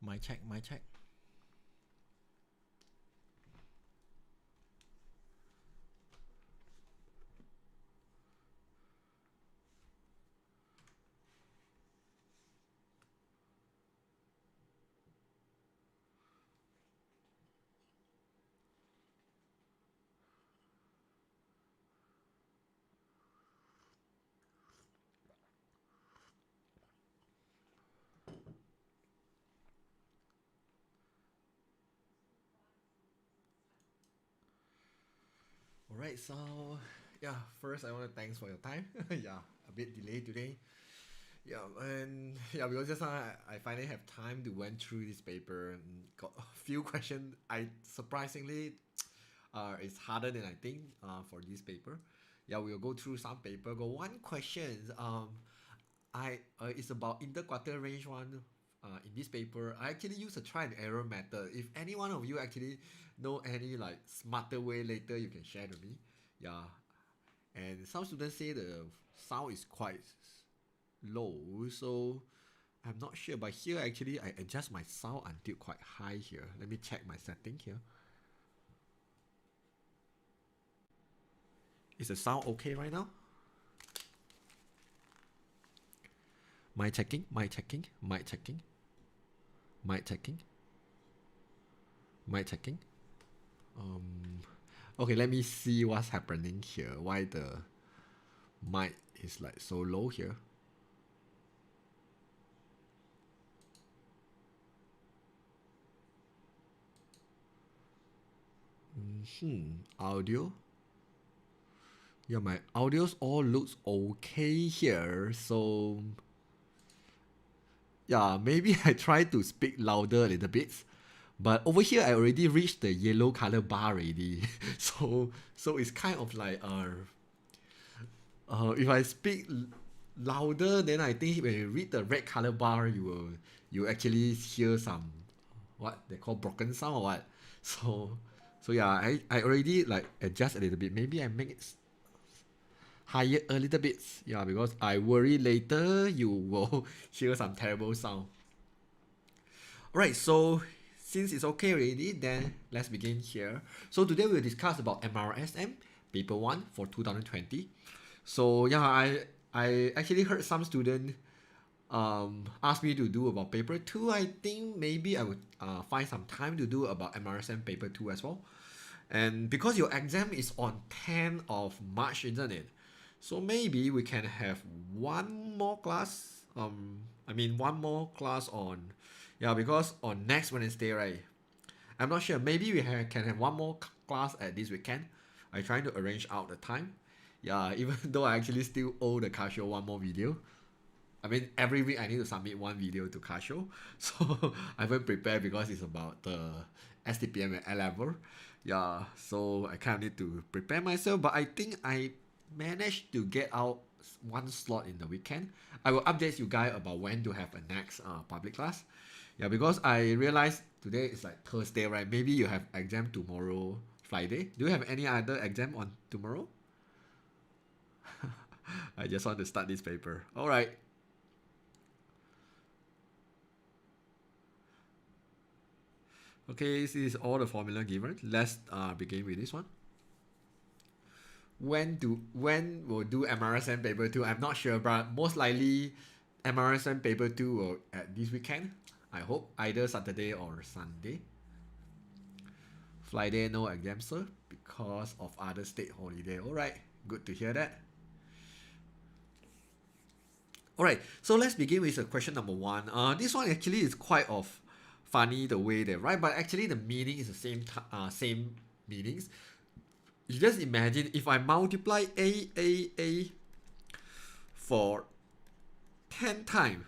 My check, my check. All right, so yeah, first I want to thanks for your time. Yeah, a bit delayed today. Yeah, and yeah, because just now I finally have time to went through this paper and got a few questions. I surprisingly, it's harder than I think. For this paper, yeah, we'll go through some paper. Got one question. It's about interquartile range one. In this paper, I actually use a try and error method. If any one of you actually know any like smarter way later, you can share to me. Yeah, and some students say the sound is quite low, so I'm not sure. But here actually I adjust my sound until quite high here. Let me check my setting here. Is the sound okay right now? Mic checking, mic checking, mic checking, mic checking, mic checking. Okay, let me see what's happening here. Why the mic is like so low here? Audio. Yeah, my audios all looks okay here. So yeah, maybe I try to speak louder a little bit. But over here, I already reached the yellow color bar already. So it's kind of like if I speak louder, then I think when you read the red color bar, you actually hear some what they call broken sound or what. So yeah, I already like adjust a little bit. Maybe I make it higher a little bit. Yeah, because I worry later you will hear some terrible sound. Alright, so since it's okay already, then let's begin here. So today we'll discuss about MRSM, paper 1 for 2020. So yeah, I actually heard some student ask me to do about paper 2. I think maybe I would find some time to do about MRSM paper 2 as well. And because your exam is on 10th of March, isn't it? So maybe we can have one more class. One more class on, yeah, because on next Wednesday, right? I'm not sure. Maybe can have one more class at this weekend. I'm trying to arrange out the time. Yeah, even though I actually still owe the Casio one more video. I mean, every week I need to submit one video to Casio. So I haven't prepared because it's about the STPM and A-level. Yeah, so I kind of need to prepare myself. But I think I managed to get out one slot in the weekend. I will update you guys about when to have a next public class. Yeah, because I realized today is like Thursday, right? Maybe you have exam tomorrow, Friday. Do you have any other exam on tomorrow? I just want to start this paper. All right. Okay, this is all the formula given. Let's begin with this one. When we'll do MRSM paper 2? I'm not sure, but most likely MRSM paper 2 will at this weekend. I hope either Saturday or Sunday. Friday no exam, sir, because of other state holiday. Alright, good to hear that. Alright, so let's begin with question number 1. This one actually is quite of funny the way they write, but actually the meaning is the same meanings. You just imagine if I multiply A for 10 times.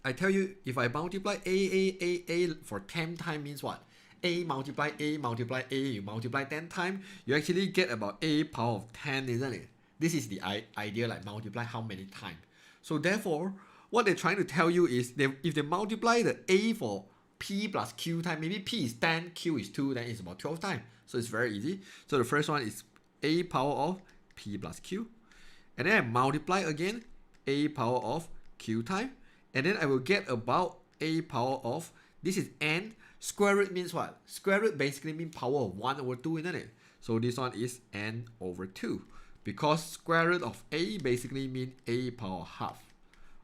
I tell you, if I multiply A for 10 times means what? A multiply A multiply A, you multiply 10 times, you actually get about A power of 10, isn't it? This is the idea, like multiply how many times. So therefore, what they're trying to tell you is if they multiply the A for P plus Q time, maybe P is 10, Q is 2, then it's about 12 times. So it's very easy. So the first one is A power of P plus Q. And then I multiply again A power of Q time. And then I will get about a power of, this is n, square root means what? Square root basically means power of 1 over 2, isn't it? So this one is n over 2. Because square root of a basically means a power half.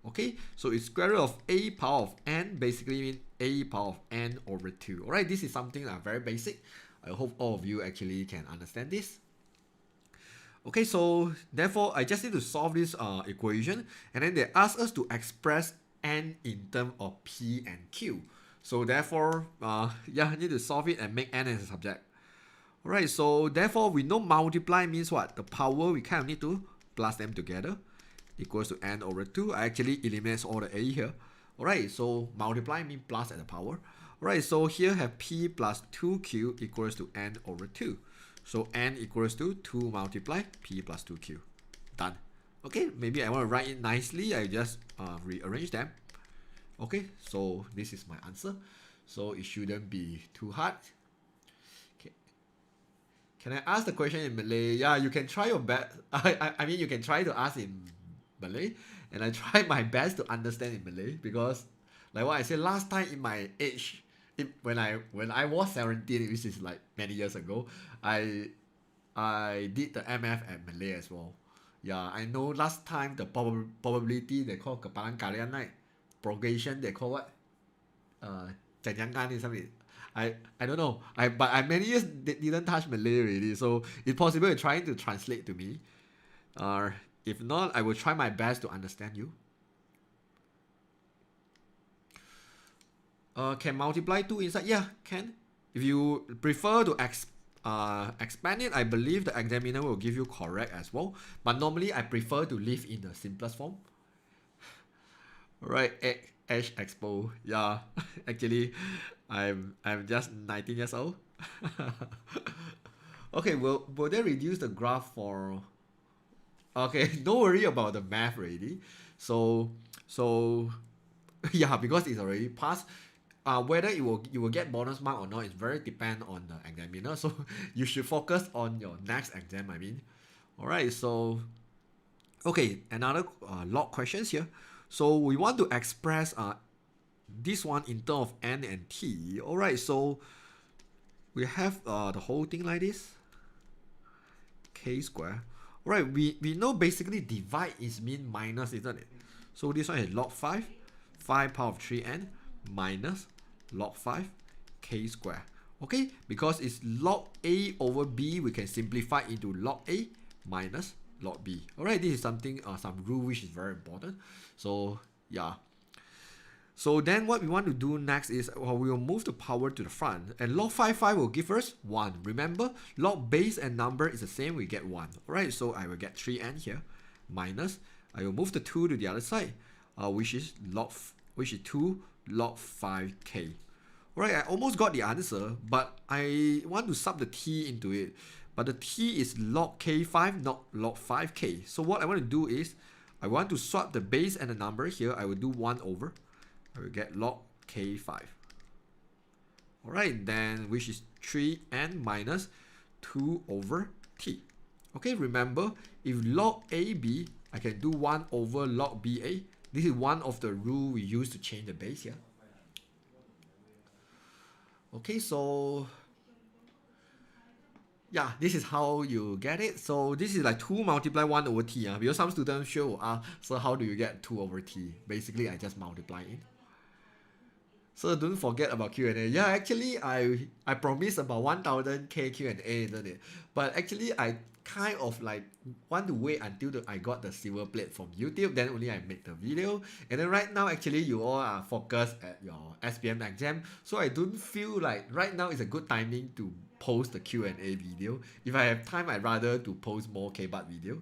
Okay, so it's square root of a power of n basically means a power of n over 2. Alright, this is something very basic. I hope all of you actually can understand this. Okay, so therefore I just need to solve this equation, and then they ask us to express n in terms of p and q. So therefore, yeah, I need to solve it and make n as a subject. Alright, so therefore we know multiply means what? The power, we kind of need to plus them together, equals to n over 2. I actually eliminate all the a here. Alright, so multiply means plus at the power. Alright, so here have p plus 2q equals to n over 2. So n equals to 2 multiply p plus 2q. Done. Okay, maybe I want to write it nicely. I just rearrange them. Okay, so this is my answer. So it shouldn't be too hard. Okay. Can I ask the question in Malay? Yeah, you can try your best. I mean, you can try to ask in Malay. And I try my best to understand in Malay. Because like what I said, last time in my age, when I was 17, which is like many years ago, I did the MF at Malay as well. Yeah, I know last time the probability they call kepalang kalian, right? Progression they call what? Janjangan is something. I don't know. But I many years didn't touch Malay already, so it's possible you're trying to translate to me. If not, I will try my best to understand you. Can multiply 2 inside? Yeah, can. If you prefer to expand it, I believe the examiner will give you correct as well. But normally, I prefer to leave in the simplest form. Alright, H Expo. Yeah, actually, I'm just 19 years old. Okay, will they reduce the graph for... Okay, don't worry about the math already. So yeah, because it's already passed. Whether you will get bonus mark or not is very depend on the examiner. So you should focus on your next exam, I mean. Alright, so okay, another log questions here. So we want to express this one in terms of n and t. Alright, so we have the whole thing like this. K square. Alright, we know basically divide is mean minus, isn't it? So this one is log 5 power of 3n minus log 5 k square. Okay, because it's log a over b, we can simplify into log a minus log b. Alright, this is something, some rule which is very important. So yeah. So then what we want to do next is we will move the power to the front, and log 5 will give us 1. Remember, log base and number is the same, we get 1. Alright, so I will get 3n here minus, I will move the 2 to the other side, which is 2 log 5k. Alright, I almost got the answer, but I want to sub the t into it. But the t is log k5, not log 5k. So what I want to do is, I want to swap the base and the number here. I will do 1 over. I will get log k5. Alright, then which is 3n minus 2 over t. Okay, remember, if log AB, I can do 1 over log BA. This is one of the rules we use to change the base here. Okay, so yeah, this is how you get it. So this is like 2 multiply 1 over t. Because some students sure will ask, so how do you get 2 over t? Basically, I just multiply it. So don't forget about Q&A. Yeah, actually, I promised about 1000 K Q&A, isn't it? But actually, I kind of like want to wait until I got the silver plate from YouTube. Then only I make the video. And then right now, actually, you all are focused at your SPM exam. So I don't feel like right now is a good timing to post the Q&A video. If I have time, I'd rather to post more K-Bar video.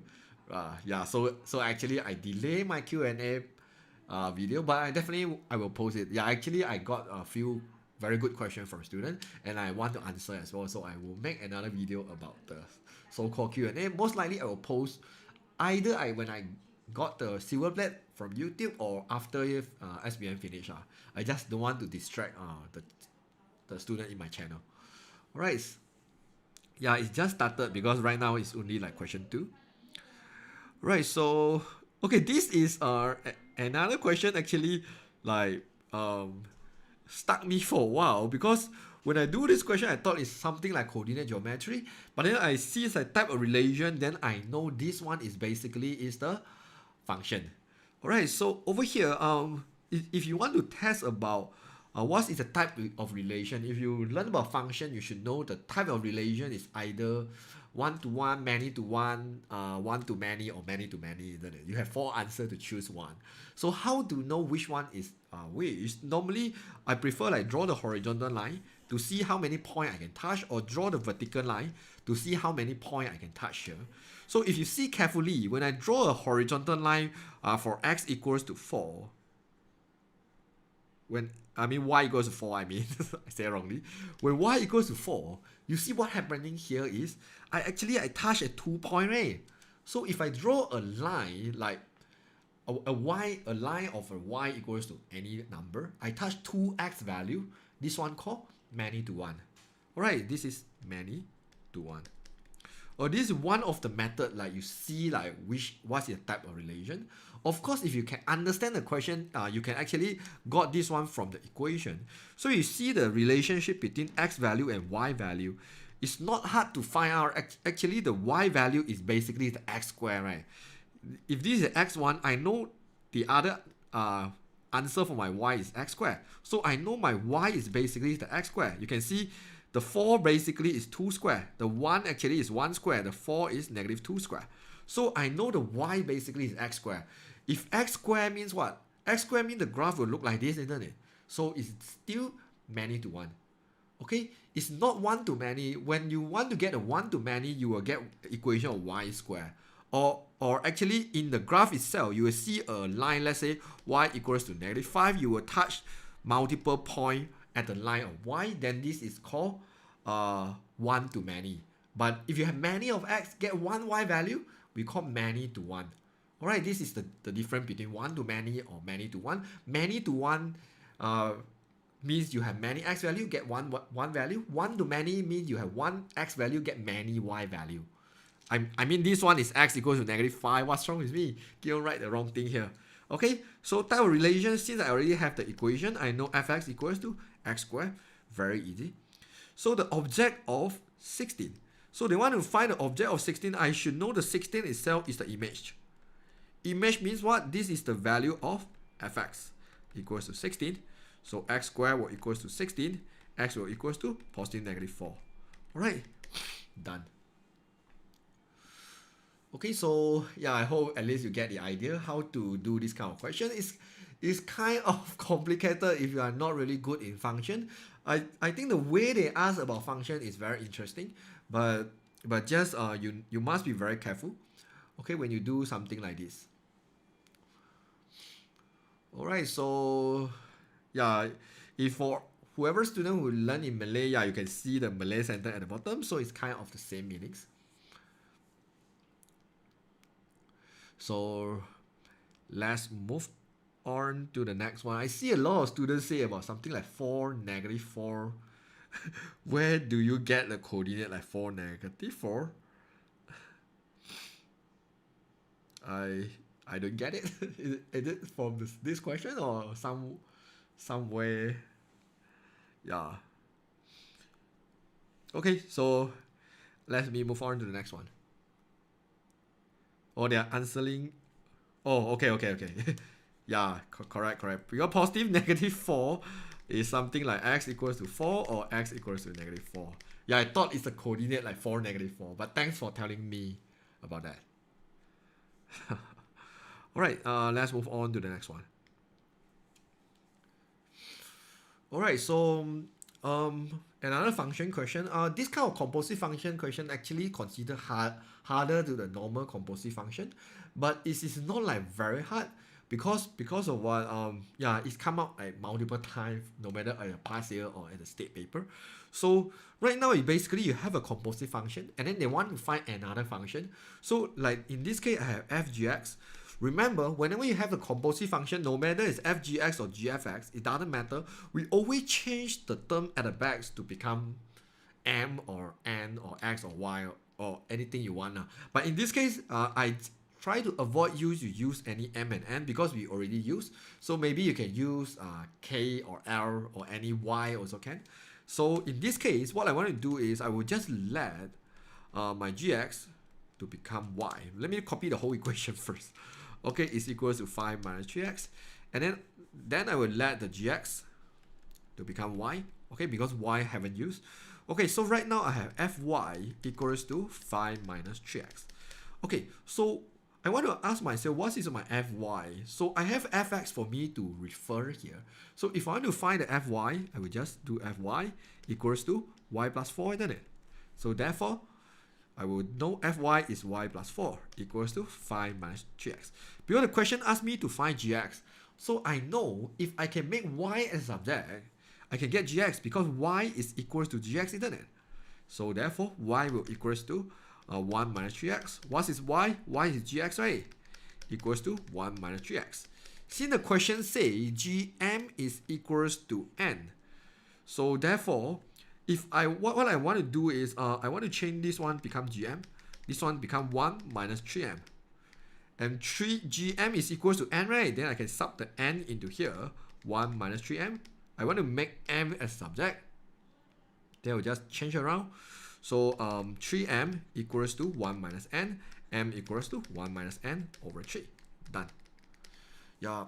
Yeah, so actually, I delay my Q&A video, but I will post it. Yeah, actually I got a few very good questions from students and I want to answer as well, so I will make another video about the so-called Q&A. Most likely I will post either when I got the silver plate from YouTube or after if SBM finish. I just don't want to distract the student in my channel. Alright, yeah, it just started because right now it's only like question 2. Right, so okay, this is another question actually, like stuck me for a while, because when I do this question, I thought it's something like coordinate geometry, but then I see it's a type of relation, then I know this one is basically is the function. Alright, so over here, if you want to test about what is the type of relation, if you learn about function, you should know the type of relation is either one-to-one, many-to-one, one-to-many, or many-to-many, isn't it? You have 4 answers to choose one. So how to know which one is which? Normally, I prefer like draw the horizontal line to see how many points I can touch, or draw the vertical line to see how many points I can touch here. So if you see carefully, when I draw a horizontal line for x equals to 4, when y equals to 4, I say it wrongly. When y equals to 4, you see what happening here is, I touch a 2-point ray. So if I draw a line like a line of a y equals to any number, I touch 2x value, this one called many to one. Alright, this is many to one. Or this is one of the method, like you see like what's the type of relation. Of course, if you can understand the question, you can actually got this one from the equation. So you see the relationship between x value and y value. It's not hard to find out. Actually, the y value is basically the x squared, right? If this is x1, I know the other answer for my y is x squared. So I know my y is basically the x squared. You can see the 4 basically is 2 square. The 1 actually is 1 square. The 4 is negative 2 square. So I know the y basically is x squared. If x squared means what? X squared means the graph will look like this, isn't it? So it's still many to one. Okay? It's not one to many. When you want to get a one to many, you will get equation of y squared. Or actually in the graph itself, you will see a line, let's say y equals to negative 5. You will touch multiple points at the line of y, then this is called one to many. But if you have many of x, get one y value, we call many to one. Alright, this is the difference between one to many or many to one. Many to one means you have many x value, get one value. One to many means you have one x value, get many y value. I mean this one is x equals to negative 5. What's wrong with me? You write the wrong thing here. Okay, so type of relation, since I already have the equation, I know fx equals to x squared. Very easy. So the object of 16. So they want to find the object of 16. I should know the 16 itself is the image. Image means what? This is the value of fx equals to 16. So x squared will equals to 16. X will equals to positive negative 4. Alright, done. Okay, so yeah, I hope at least you get the idea how to do this kind of question. It's kind of complicated if you are not really good in function. I think the way they ask about function is very interesting, but just you must be very careful, okay, when you do something like this. Alright, so yeah, if for whoever student who learn in Malay, yeah, you can see the Malay sentence at the bottom, so it's kind of the same meanings. So let's move on to the next one. I see a lot of students say about something like 4, negative 4. Where do you get the coordinate like 4, negative 4? I don't get it. Is it from this question or somewhere? Yeah. Okay, so let me move on to the next one. Oh, they are answering. Oh, okay. Yeah, correct. Because positive negative 4 is something like x equals to 4 or x equals to negative 4. Yeah, I thought it's a coordinate like 4, negative 4. But thanks for telling me about that. Alright, let's move on to the next one. Alright, so another function question. This kind of composite function question actually considered harder to the normal composite function, but it is not like very hard because of what yeah, it's come out like multiple times, no matter at the past year or at the state paper. So right now basically you have a composite function and then they want to find another function. So like in this case I have fgx. Remember, whenever you have a composite function, no matter it's fgx or gfx, it doesn't matter. We always change the term at the back to become m or n or x or y or anything you want now. But in this case, I try to avoid use any m and n because we already use. So maybe you can use k or l or any y also can. So in this case, what I want to do is I will just let my gx to become y. Let me copy the whole equation first. Okay, is equals to 5 minus 3x. And then I will let the gx to become y. Okay, because y haven't used. Okay, so right now I have fy equals to 5 minus 3x. Okay, so I want to ask myself, what is my fy? So I have fx for me to refer here. So if I want to find the fy, I will just do fy equals to y plus 4, isn't it? So therefore, I will know fy is y plus 4 equals to 5 minus 3x. Because the question asked me to find gx. So I know if I can make y as subject, I can get gx because y is equals to gx, isn't it? So therefore, y will equals to 1 minus 3x. What is y? Y is gx, right? Equals to 1 minus 3x. Since the question say gm is equals to n. So therefore, if what I want to do is I want to change this one become gm. This one become 1 minus 3m. And 3gm is equals to n, right? Then I can sub the n into here. 1 minus 3m. I want to make m as subject. Then we'll just change around. So 3m equals to 1 minus n. M equals to 1 minus n over 3. Done. Yeah.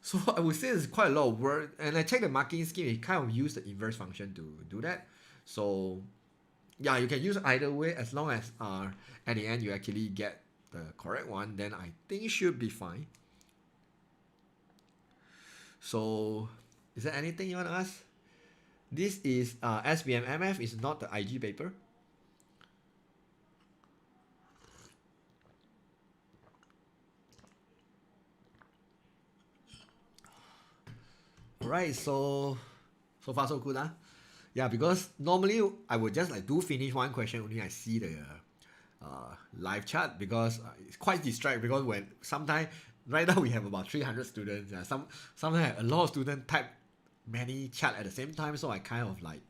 So I would say it's quite a lot of work. And I checked the marking scheme. It kind of used the inverse function to do that. So yeah, you can use either way as long as at the end you actually get the correct one. Then I think it should be fine. So is there anything you want to ask? This is SBM MF, is not the IG paper. Alright, so far so good, huh? Yeah, because normally I would just like do finish one question only I see the live chat, because it's quite distracting, because when sometimes right now we have about 300 students. Sometimes a lot of students type many chat at the same time, so I kind of like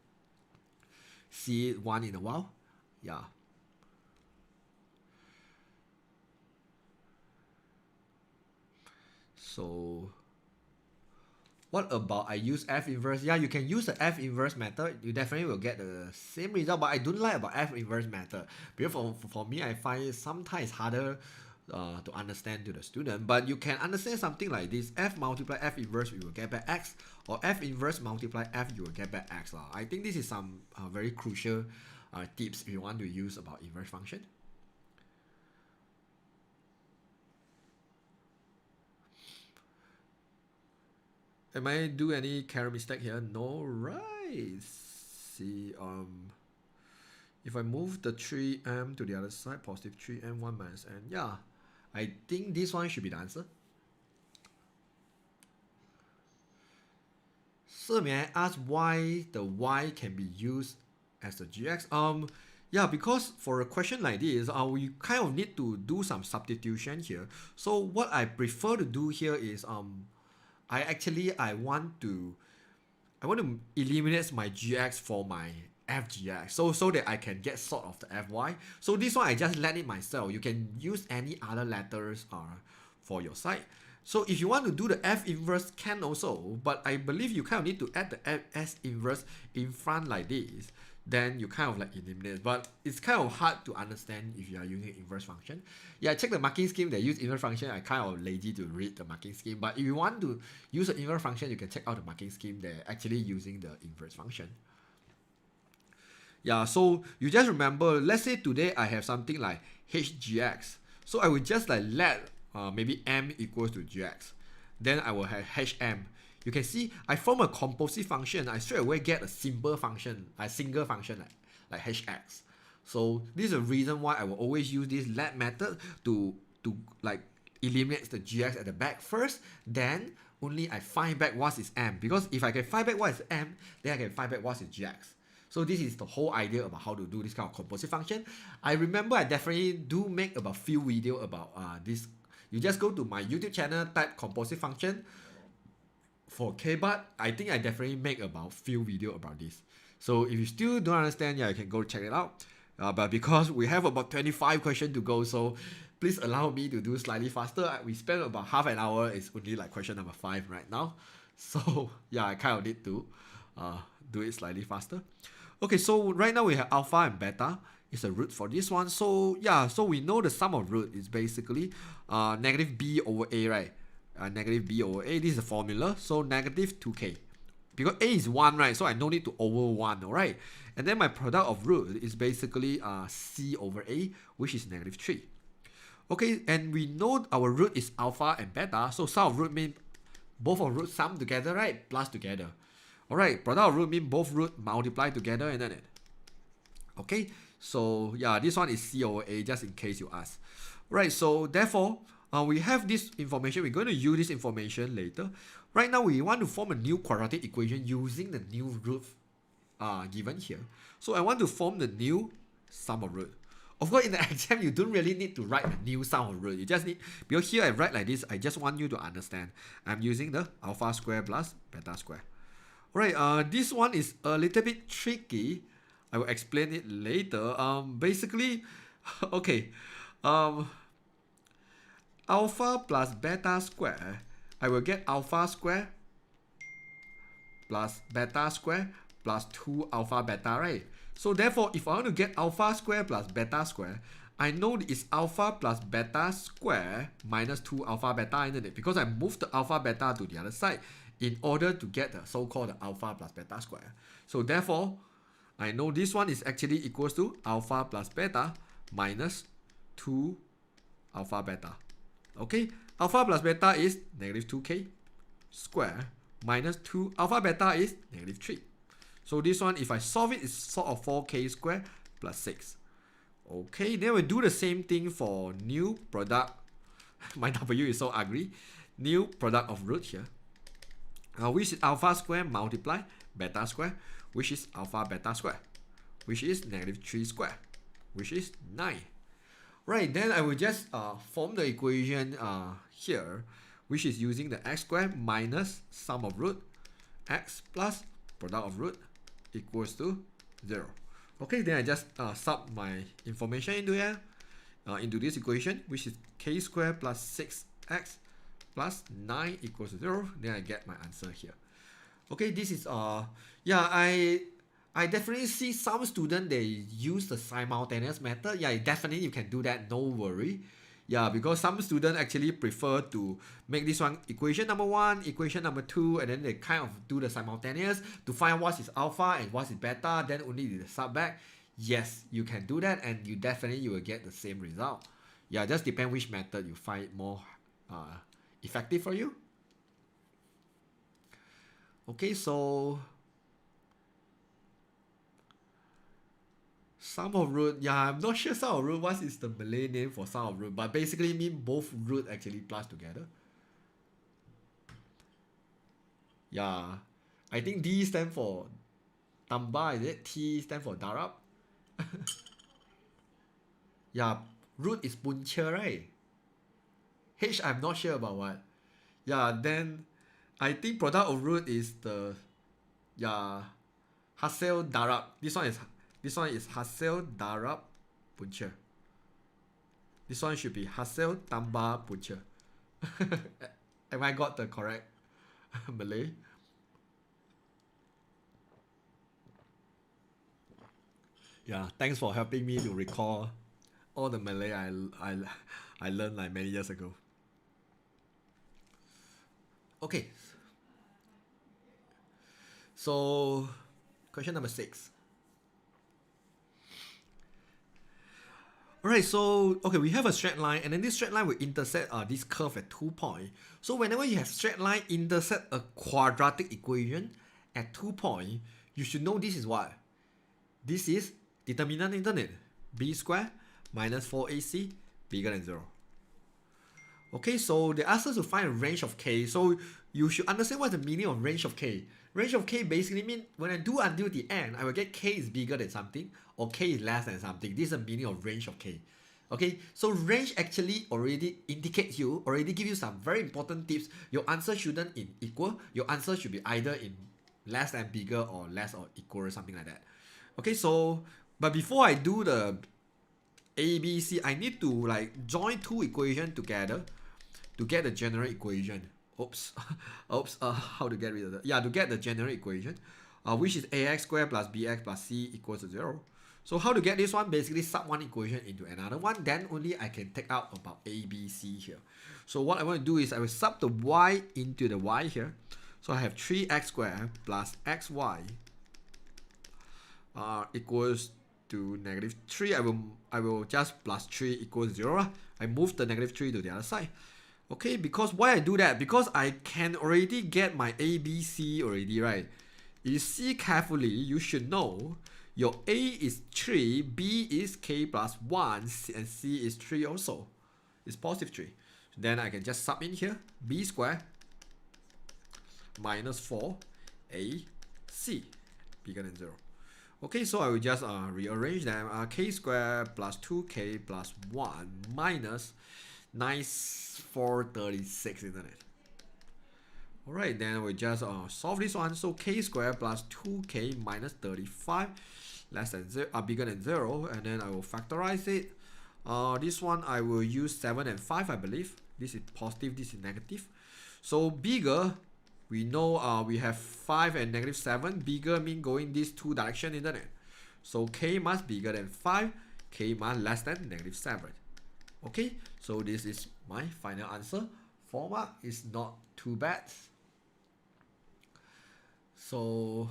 see it one in a while. Yeah. So what about I use F inverse? Yeah, you can use the F inverse method. You definitely will get the same result, but I don't like about F inverse method. Because for me, I find it sometimes harder to understand to the student. But you can understand something like this. F multiply F inverse, you will get back X. Or F inverse multiply F, you will get back X. I think this is some very crucial tips if you want to use about inverse function. Am I do any carry mistake here? No, right. See, if I move the 3m to the other side, positive 3m, 1 minus n. Yeah, I think this one should be the answer. So may I ask why the y can be used as a gx? Yeah, because for a question like this, we kind of need to do some substitution here. So what I prefer to do here is I want to eliminate my gx for my fgx, so that I can get sort of the fy. So this one I just let it myself. You can use any other letters for your side. So if you want to do the f inverse, can also, but I believe you kind of need to add the s inverse in front like this. Then you kind of like eliminate, but it's kind of hard to understand if you are using inverse function. Yeah, check the marking scheme. They use inverse function. I kind of lazy to read the marking scheme, but if you want to use the inverse function, you can check out the marking scheme. They're actually using the inverse function. Yeah, so you just remember, let's say today I have something like hgx. So I will just like let maybe m equals to gx. Then I will have hm. You can see I form a composite function. I straight away get a simple function, a single function like hx. So this is the reason why I will always use this let method to like eliminate the gx at the back first. Then only I find back what is m. Because if I can find back what is m, then I can find back what is gx. So this is the whole idea about how to do this kind of composite function. I remember I definitely do make about few video about this. You just go to my YouTube channel, type composite function for K-Bar. I think I definitely make about few video about this. So if you still don't understand, yeah, you can go check it out. But because we have about 25 questions to go, so please allow me to do slightly faster. We spent about half an hour. It's only like question number 5 right now. So yeah, I kind of need to do it slightly faster. Okay, so right now we have alpha and beta. It's a root for this one. So yeah, so we know the sum of root is basically negative b over a, right? Negative b over a. This is the formula. So negative 2k. Because a is 1, right? So I no need to over 1, alright? And then my product of root is basically c over a, which is negative 3. Okay, and we know our root is alpha and beta. So sum of root means both of root sum together, right? Plus together. Alright, product of root means both root multiply together and then it. Okay, so yeah, this one is c over a, just in case you ask. Right, so therefore, we have this information. We're going to use this information later. Right now, we want to form a new quadratic equation using the new root given here. So I want to form the new sum of root. Of course, in the exam, you don't really need to write the new sum of root. You just need, because here I write like this, I just want you to understand. I'm using the alpha square plus beta square. Alright, this one is a little bit tricky. I will explain it later. Basically, okay. Alpha plus beta square, I will get alpha square plus beta square plus 2 alpha beta, right? So therefore, if I want to get alpha square plus beta square, I know it's alpha plus beta square minus 2 alpha beta, isn't it? Because I moved the alpha beta to the other side in order to get the so-called alpha plus beta square. So therefore, I know this one is actually equals to alpha plus beta minus 2 alpha beta. Okay, alpha plus beta is negative 2k square minus 2 alpha beta is negative 3. So this one, if I solve it, it's sort of 4k square plus 6. Okay, then we do the same thing for new product. My W is so ugly. New product of root here. Which is alpha square multiply beta square, which is alpha beta square, which is negative 3 square, which is 9. Right, then I will just form the equation here, which is using the x square minus sum of root, x plus product of root equals to 0. Okay, then I just sub my information into here, into this equation, which is k square plus 6x plus 9 equals to 0. Then I get my answer here. Okay, this is yeah, I definitely see some students, they use the simultaneous method. Yeah, definitely you can do that, no worry. Yeah, because some students actually prefer to make this one equation number 1, equation number 2, and then they kind of do the simultaneous to find what is alpha and what is beta, then only the sub back. Yes, you can do that, and you definitely will get the same result. Yeah, just depend which method you find more effective for you. Okay, so sum of root, yeah, I'm not sure sum of root, what is the Malay name for sum of root, but basically mean both root actually plus together. Yeah, I think D stand for tambah, is it? T stand for darab. Yeah, root is punca, right? H, I'm not sure about what. Yeah, then I think product of root is the, yeah, hasil darab. This one is hasil darab punca. This one should be hasil tambah punca. Have I got the correct Malay? Yeah, thanks for helping me to recall all the Malay I learned like many years ago. Okay. So, question number 6. Alright, so okay, we have a straight line, and then this straight line will intersect this curve at 2 points. So whenever you have straight line intersect a quadratic equation at 2 points, you should know this is what? This is determinant, isn't it? B squared minus 4ac bigger than 0. Okay, so they ask us to find a range of k. So you should understand what's the meaning of range of k. Range of k basically means when I do until the end, I will get k is bigger than something or k is less than something. This is the meaning of range of k. Okay, so range actually already indicates you, already give you some very important tips. Your answer shouldn't in equal. Your answer should be either in less than bigger or less or equal or something like that. Okay, so but before I do the A, B, C, I need to like join two equations together to get the general equation. Oops, oops. How to get rid of that? Yeah, to get the general equation, which is ax squared plus bx plus c equals to 0. So how to get this one? Basically, sub one equation into another one. Then only I can take out about a, b, c here. So what I want to do is I will sub the y into the y here. So I have 3x squared plus xy equals to -3. I will just plus 3 equals 0. I move the -3 to the other side. Okay, because why I do that? Because I can already get my A, B, C already, right? If you see carefully, you should know your A is 3, B is k plus 1, and C is 3 also. It's positive 3. Then I can just sub in here, B squared minus 4, A, C, bigger than 0. Okay, so I will just rearrange them. K squared plus 2k plus 1 minus 9436, isn't it? Alright, then we just solve this one. So k squared plus 2k minus 35 less than 0, bigger than 0, and then I will factorize it. This one I will use 7 and 5, I believe. This is positive, this is negative. So bigger, we know we have 5 and -7. Bigger mean going these two directions, isn't it? So k must bigger than 5, k must less than -7. Okay, so this is my final answer. 4 mark is not too bad. So,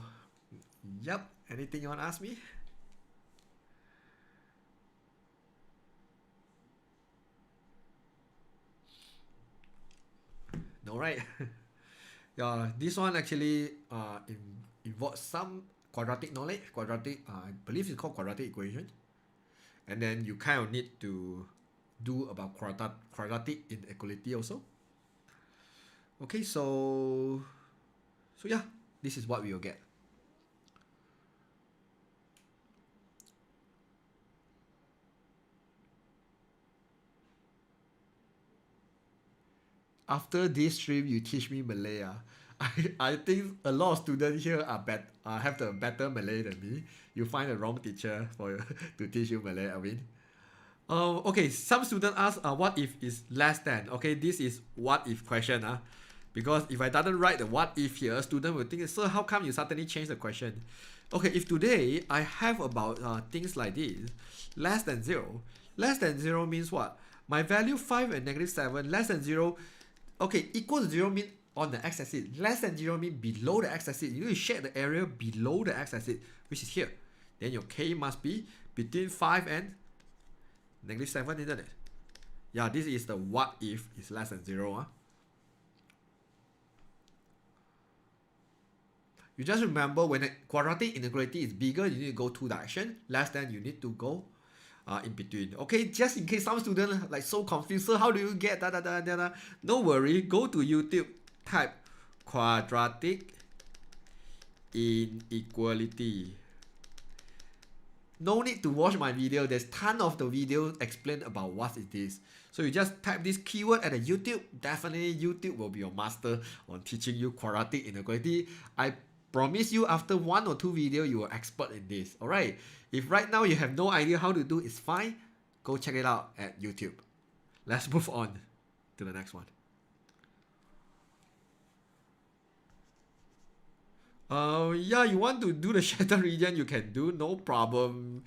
yep, anything you want to ask me? No, right? Yeah, this one actually involves some quadratic knowledge. Quadratic, I believe it's called quadratic equation. And then you kind of need to do about quadratic inequality also. Okay, so yeah, this is what we will get. After this stream, you teach me Malay. I think a lot of students here have the better Malay than me. You find the wrong teacher for to teach you Malay, I mean. Okay, some students ask what if is less than. Okay, this is what if question. Because if I didn't write the what if here, student will think, so how come you suddenly change the question? Okay, if today I have about things like this, less than 0. Less than 0 means what? My value 5 and -7, less than 0. Okay, equal to 0 mean on the x-axis. Less than 0 mean below the x-axis. You need to shade the area below the x-axis, which is here. Then your k must be between 5 and -7, isn't it? Yeah, this is the what if is less than 0. You just remember when a quadratic inequality is bigger, you need to go two directions. Less than, you need to go in between. Okay, just in case some students like so confused, so how do you get da? No worry, go to YouTube, type quadratic inequality. No need to watch my video, there's ton of the videos explain about what it is. So you just type this keyword at the YouTube, definitely YouTube will be your master on teaching you quadratic inequality. I promise you after 1 or 2 videos you are expert in this. Alright, if right now you have no idea how to do, it's fine. Go check it out at YouTube. Let's move on to the next one. Yeah, you want to do the shadow region, you can do, no problem.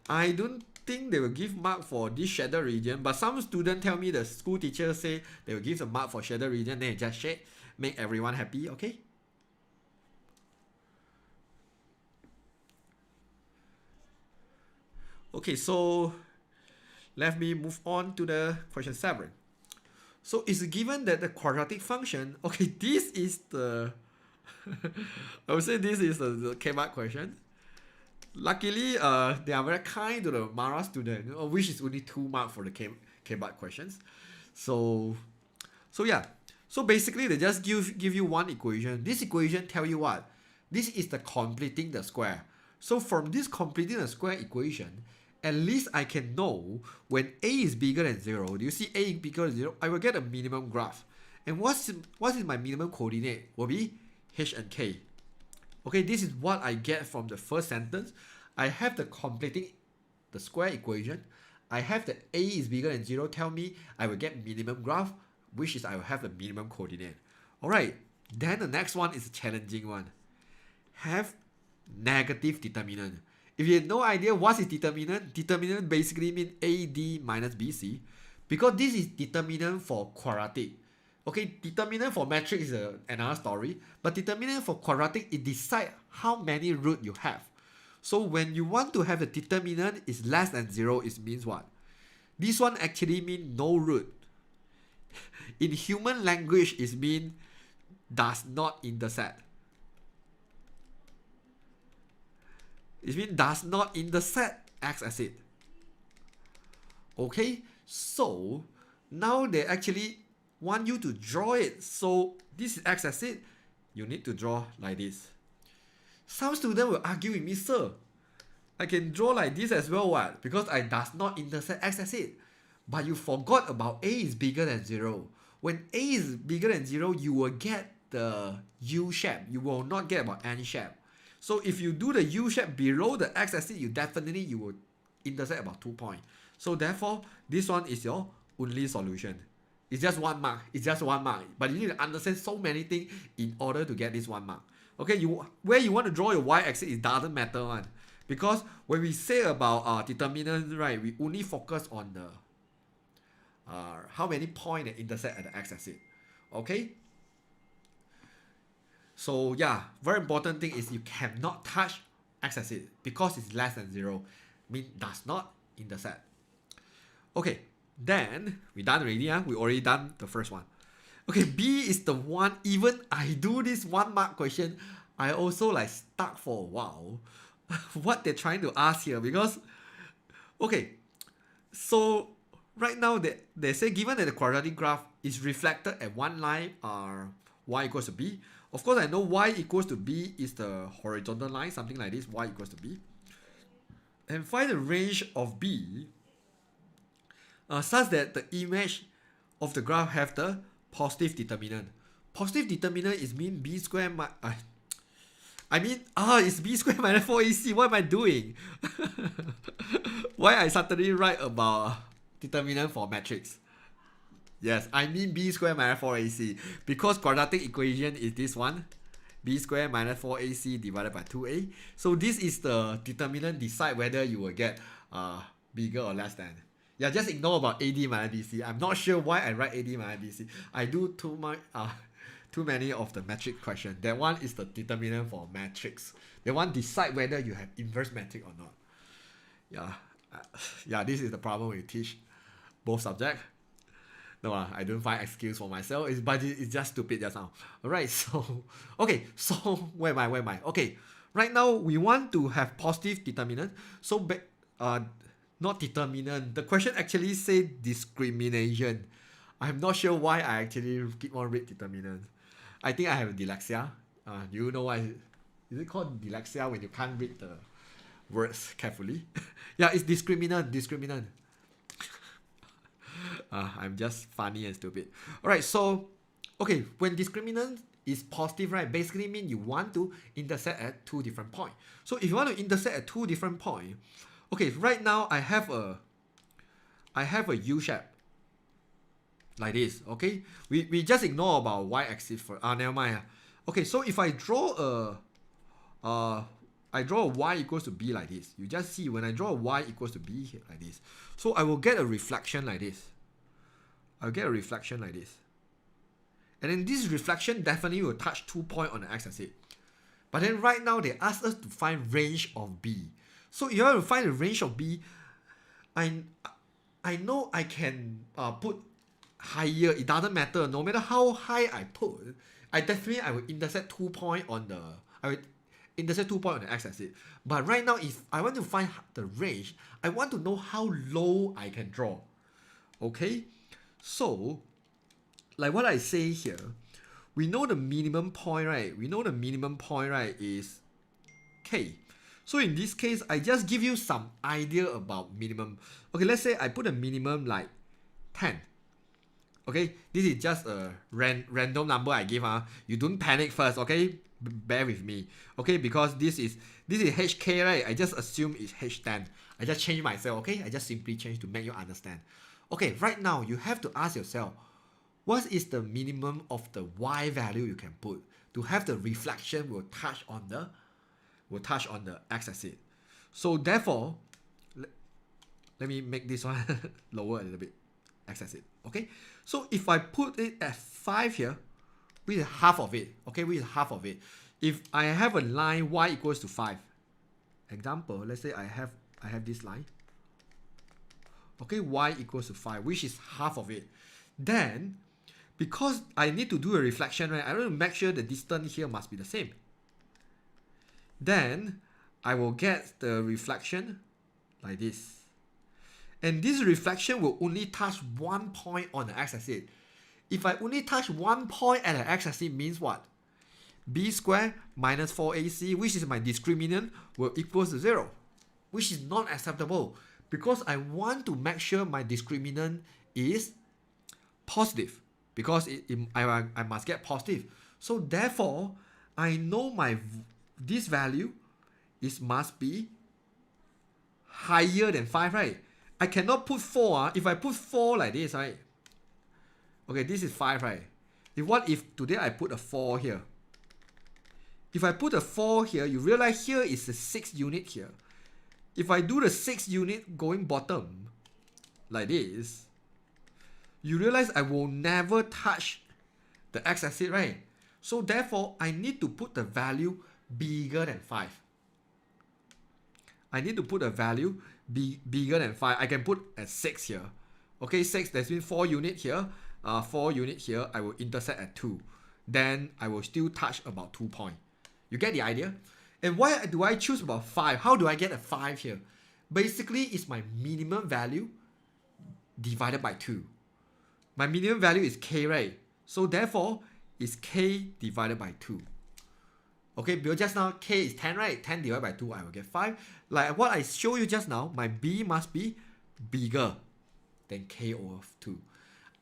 I don't think they will give mark for this shadow region, but some students tell me the school teacher say they will give the mark for shadow region, then just shade, make everyone happy, okay? Okay, so let me move on to the question 7. So it's given that the quadratic function, okay, this is the, I would say this is the K-mark question. Luckily, they are very kind to the Mara student, which is only 2 marks for the K-mark questions. So yeah. So basically, they just give you one equation. This equation tell you what? This is the completing the square. So from this completing the square equation, at least I can know when a is bigger than 0. Do you see a is bigger than 0? I will get a minimum graph. And what is my minimum coordinate? Will be h and k. Okay, this is what I get from the first sentence. I have the completing the square equation. I have the A is bigger than 0, tell me I will get minimum graph, which is I will have the minimum coordinate. Alright, then the next one is a challenging one. Have negative determinant. If you have no idea what is determinant, determinant basically means AD minus BC, because this is determinant for quadratic. Okay, determinant for matrix is another story, but determinant for quadratic, it decides how many root you have. So when you want to have the determinant is less than 0, it means what? This one actually means no root. In human language, it means does not intersect. It means does not intersect x-axis. Okay, so now they actually want you to draw it. So this is x-axis, you need to draw like this. Some students will argue with me, sir, I can draw like this as well, what? Because I does not intersect x-axis. But you forgot about A is bigger than 0. When A is bigger than 0, you will get the U shape. You will not get about any shape. So if you do the U shape below the x-axis, you will intersect about 2 points. So therefore, this one is your only solution. It's just 1 mark. It's just 1 mark. But you need to understand so many things in order to get this 1 mark. Okay, where you want to draw your y-axis, it doesn't matter one. Because when we say about determinant, right, we only focus on the how many points that intersect at the x-axis. Okay? So yeah, very important thing is you cannot touch x-axis because it's less than 0. Means does not intersect. Okay, then we done already. We already done the first one. Okay, B is the one, even I do this 1 mark question, I also like stuck for a while. What they're trying to ask here, because, okay, so right now they say given that the quadratic graph is reflected at one line y equals to b. Of course, I know y equals to b is the horizontal line, something like this, y equals to b. And find the range of b such that the image of the graph have the positive determinant. Positive determinant is mean b squared it's b squared minus 4ac. What am I doing? Why I suddenly write about determinant for matrix? Yes, I mean b squared minus 4ac, because quadratic equation is this one, b squared minus 4ac divided by 2a. So this is the determinant, decide whether you will get bigger or less than. Yeah, just ignore about AD minus BC. I'm not sure why I write AD minus BC. I do too many of the matrix question. That one is the determinant for matrix. That one decide whether you have inverse matrix or not. Yeah, this is the problem when you teach both subjects. No, I don't find excuse for myself. But it's just stupid just now. Alright, so okay, so where am I? Okay, right now we want to have positive determinant. So not determinant. The question actually say discrimination. I'm not sure why I actually keep on read determinant. I think I have dyslexia. Do you know why? Is it called dyslexia when you can't read the words carefully? Yeah, it's discriminant. I'm just funny and stupid. Alright, so okay, when discriminant is positive, right, basically mean you want to intersect at 2 different points. So if you want to intersect at 2 different points, okay, right now I have a U shape like this. Okay, we just ignore about y-axis for never mind. Okay, so if I draw a y equals to b like this, you just see when I draw a y equals to b here like this, so I will get a reflection like this. I'll get a reflection like this, and then this reflection definitely will touch 2 points on the x-axis. But then right now they ask us to find range of b. So if you want to find the range of b, I know I can put higher. It doesn't matter. No matter how high I put, I will intersect 2 points on the x-axis. But right now, if I want to find the range, I want to know how low I can draw. Okay, so like what I say here, we know the minimum point, right? Is k. So in this case, I just give you some idea about minimum. Okay, let's say I put a minimum like 10. Okay, this is just a random number I give. You don't panic first, okay? bear with me, okay? Because this is HK, right? I just assume it's H10. I just change myself, okay? I just simply change to make you understand. Okay, right now you have to ask yourself, what is the minimum of the Y value you can put to have the reflection will touch on the x-axis. So therefore, let me make this one lower a little bit, x-axis, okay? So if I put it at 5 here, which is half of it, okay, which is half of it. If I have a line y equals to 5, example, let's say I have this line, okay, y equals to 5, which is half of it. Then, because I need to do a reflection, right, I want to make sure the distance here must be the same. Then, I will get the reflection like this. And this reflection will only touch one point on the x-axis. If I only touch one point at the x-axis means what? B squared minus 4AC, which is my discriminant, will equals to 0, which is not acceptable because I want to make sure my discriminant is positive because I must get positive. So therefore, I know this value must be higher than 5, right? I cannot put 4. If I put 4 like this, right? Okay, this is 5, right? What if today I put a 4 here? If I put a 4 here, you realize here is a 6 unit here. If I do the 6 unit going bottom, like this, you realize I will never touch the x-axis, right? So therefore, I need to put the value bigger than 5. I need to put a value bigger than 5. I can put at 6 here. Okay, 6, that's means 4 unit here. 4 unit here, I will intersect at 2. Then I will still touch about 2 points. You get the idea? And why do I choose about 5? How do I get a 5 here? Basically, it's my minimum value divided by 2. My minimum value is k, right? So therefore, it's k divided by 2. Okay, because just now k is 10, right? 10 divided by 2, I will get 5. Like what I showed you just now, my b must be bigger than k over 2.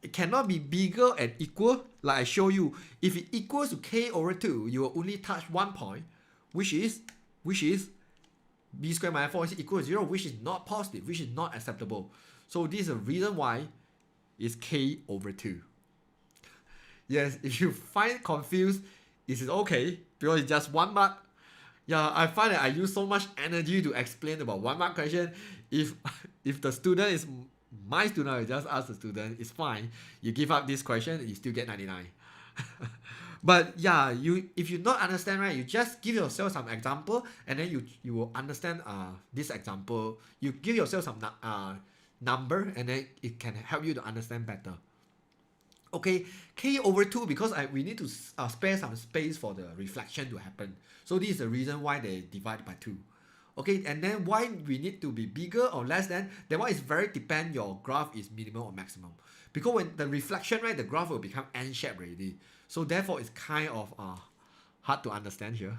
It cannot be bigger and equal, like I show you. If it equals to k over 2, you will only touch 1 point, which is b squared minus 4 is equal to 0, which is not positive, which is not acceptable. So this is the reason why it's k over 2. Yes, if you find confused, this is okay, because it's just 1 mark. Yeah, I find that I use so much energy to explain about 1 mark question. If the student is my student, I just ask the student, it's fine. You give up this question, you still get 99. But yeah, if you not understand, right, you just give yourself some example, and then you will understand this example. You give yourself some number, and then it can help you to understand better. Okay, k over 2, because we need to spare some space for the reflection to happen. So this is the reason why they divide by 2. Okay, and then why we need to be bigger or less than, that one is very depend your graph is minimum or maximum. Because when the reflection, right, the graph will become N-shaped already. So therefore, it's kind of hard to understand here.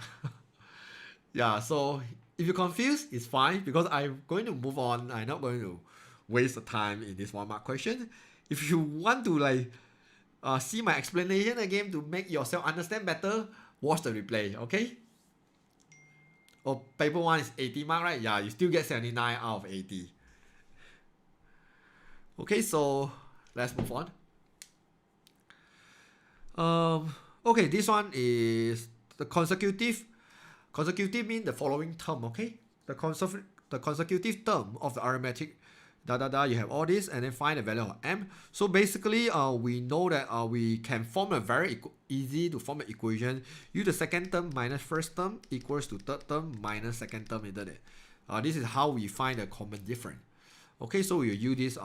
Yeah, so if you're confused, it's fine, because I'm going to move on. I'm not going to waste the time in this 1 mark question. If you want to like see my explanation again to make yourself understand better, watch the replay, okay? Oh, paper 1 is 80 mark, right? Yeah, you still get 79 out of 80. Okay, so let's move on. Okay, this one is the consecutive. Consecutive means the following term, okay? The consecutive term of the arithmetic. You have all this, and then find the value of m. So basically, we know that we can form a very easy to form an equation. Use the second term minus first term equals to third term minus second term, isn't it? This is how we find the common difference. Okay, so we will use this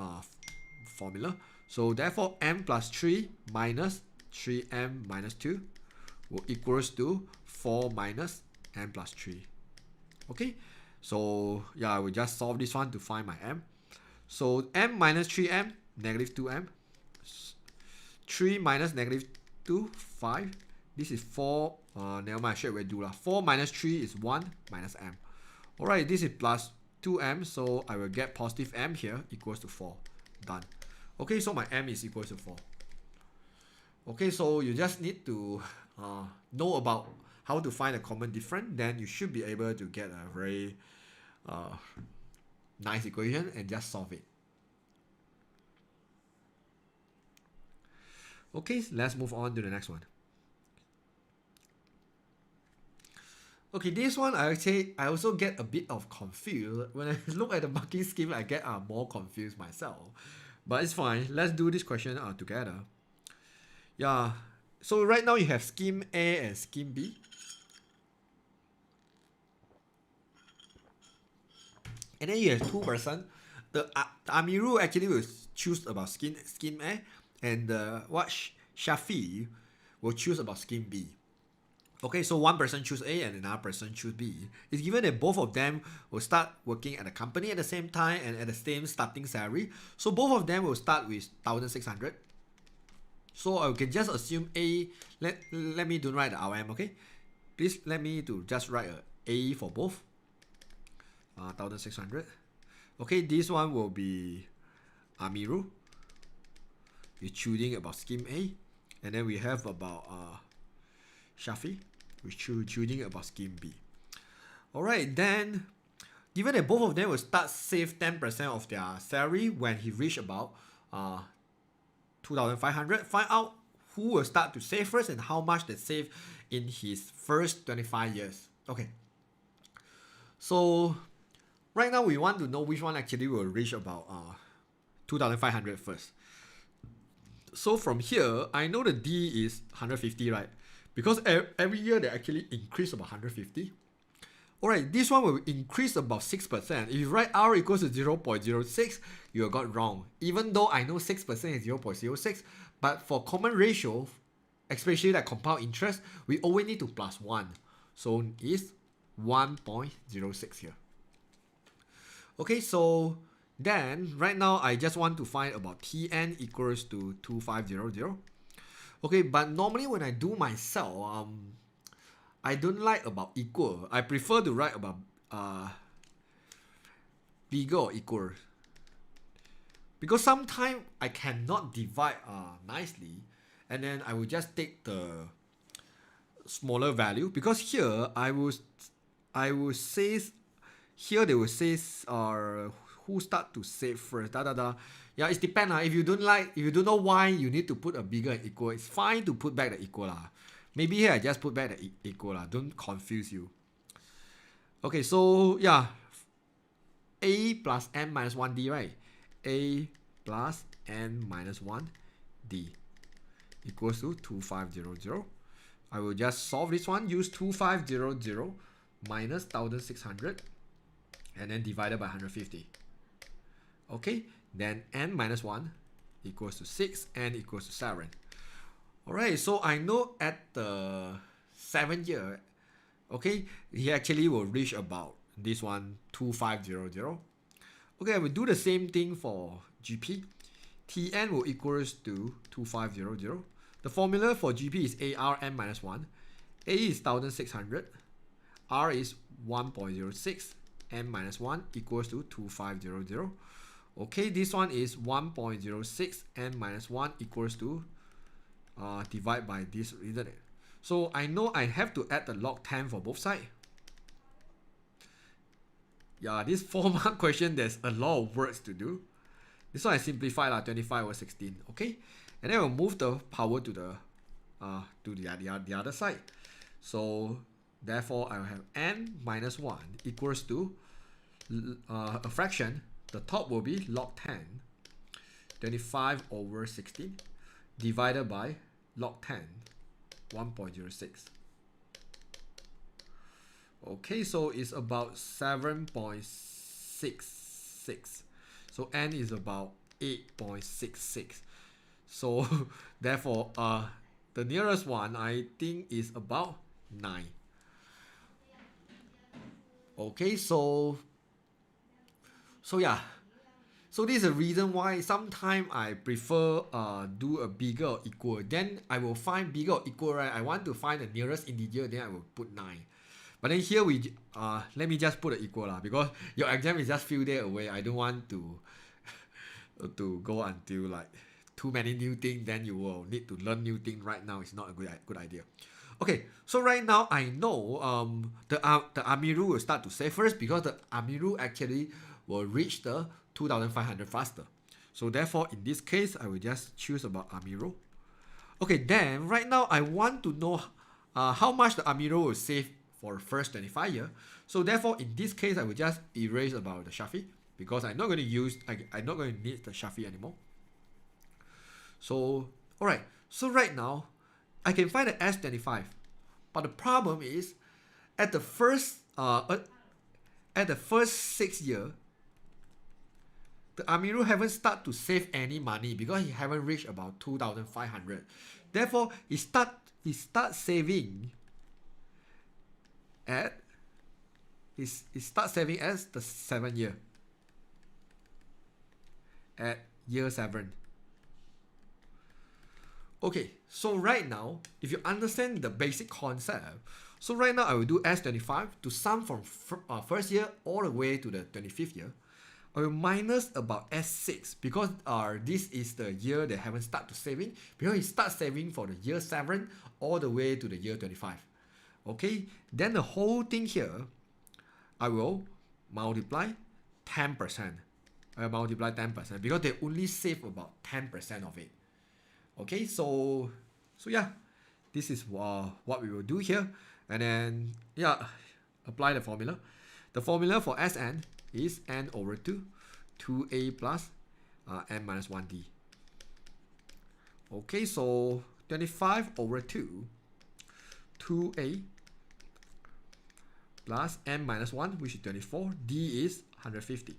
formula. So therefore, m plus 3 minus 3m minus 2 will equals to 4 minus m plus 3. Okay, so yeah, we just solve this one to find my m. So m minus 3m, negative 2m. 3 minus negative 2, 5. This is 4. Never mind, I should do that. 4 minus 3 is 1 minus m. Alright, this is plus 2m, so I will get positive m here equals to 4. Done. Okay, so my m is equals to 4. Okay, so you just need to know about how to find a common difference, then you should be able to get a very nice equation and just solve it. Okay, let's move on to the next one. Okay, this one I also get a bit of confused. When I look at the marking scheme, I get more confused myself. But it's fine. Let's do this question together. Yeah. So right now you have scheme A and scheme B. And then you have two person. The Amiru actually will choose about scheme A, and Shafi will choose about scheme B. Okay, so one person choose A and another person choose B. It's given that both of them will start working at the company at the same time and at the same starting salary. So both of them will start with 1,600. So I can just assume A. Let me don't write the RM, okay? Please let me to just write A for both. 1,600. Okay, this one will be Amiru. We're choosing about scheme A. And then we have about Shafi. We're choosing about scheme B. Alright, then given that both of them will start save 10% of their salary when he reach about 2,500, find out who will start to save first and how much they save in his first 25 years. Okay. So right now we want to know which one actually will reach about 2,500 first. So from here, I know the D is 150, right? Because every year they actually increase about 150. Alright, this one will increase about 6%. If you write R equals to 0.06, you got wrong. Even though I know 6% is 0.06, but for common ratio, especially like compound interest, we always need to plus 1. So it's 1.06 here. Okay, so then right now I just want to find about Tn equals to 2500. Okay, but normally when I do myself, I don't like about equal. I prefer to write about bigger or equal. Because sometimes I cannot divide nicely, and then I will just take the smaller value. Because here I will say here they will say who start to save first. Yeah, it depends. If you don't know why you need to put a bigger and equal, it's fine to put back the equal. Maybe here I just put back the equal. Don't confuse you. Okay, so yeah, A plus n minus 1d, right? A plus n minus 1d equals to 2500. I will just solve this one. Use 2500 minus 1,600 and then divided by 150. Okay, then n minus 1 equals to 6, n equals to 7. Alright, so I know at the 7th year, okay, he actually will reach about this one, 2500. Okay, I will do the same thing for GP. Tn will equals to 2500. The formula for GP is AR n minus 1. A is 1,600. R is 1.06. n minus 1 equals to 2500. Okay, this one is 1.06. n minus 1 equals to divide by this, isn't it? So I know I have to add the log 10 for both sides. Yeah, this 4-mark question, there's a lot of words to do. This one I simplify 25 over 16. Okay, and then we'll move the power to the other side. So therefore I will have n minus 1 equals to a fraction. The top will be log 10, 25 over 16 divided by log 10, 1.06. Okay, so it's about 7.66. So n is about 8.66. So therefore, the nearest one I think is about 9. Okay, so yeah. So this is the reason why sometimes I prefer do a bigger or equal. Then I will find bigger or equal, right? I want to find the nearest integer, then I will put 9. But then here we let me just put an equal because your exam is just few days away. I don't want to go until like too many new things. Then you will need to learn new things right now. It's not a good idea. Okay, so right now I know the Amiru will start to save first because the Amiru actually will reach the 2500 faster. So therefore, in this case, I will just choose about Amiru. Okay, then right now I want to know how much the Amiru will save for first 25 year. So therefore, in this case, I will just erase about the Shafi because I'm not going to use, I'm not going to need the Shafi anymore. So, alright, so right now, I can find the S25. But the problem is, at the first 6 year, the Amiru haven't started to save any money because he haven't reached about 2,500. Therefore, he start saving at he start saving as the 7 year at year 7. Okay, so right now, if you understand the basic concept, so right now I will do S25 to sum from first year all the way to the 25th year. I will minus about S6 because this is the year they haven't started to saving because he starts saving for the year 7 all the way to the year 25. Okay, then the whole thing here, I will multiply 10%. I will multiply 10% because they only save about 10% of it. Okay, so yeah, this is what we will do here, and then yeah, apply the formula. The formula for Sn is n over 2, 2a plus n minus 1d. Okay, so 25 over 2, 2a plus n minus 1, which is 24, d is 150.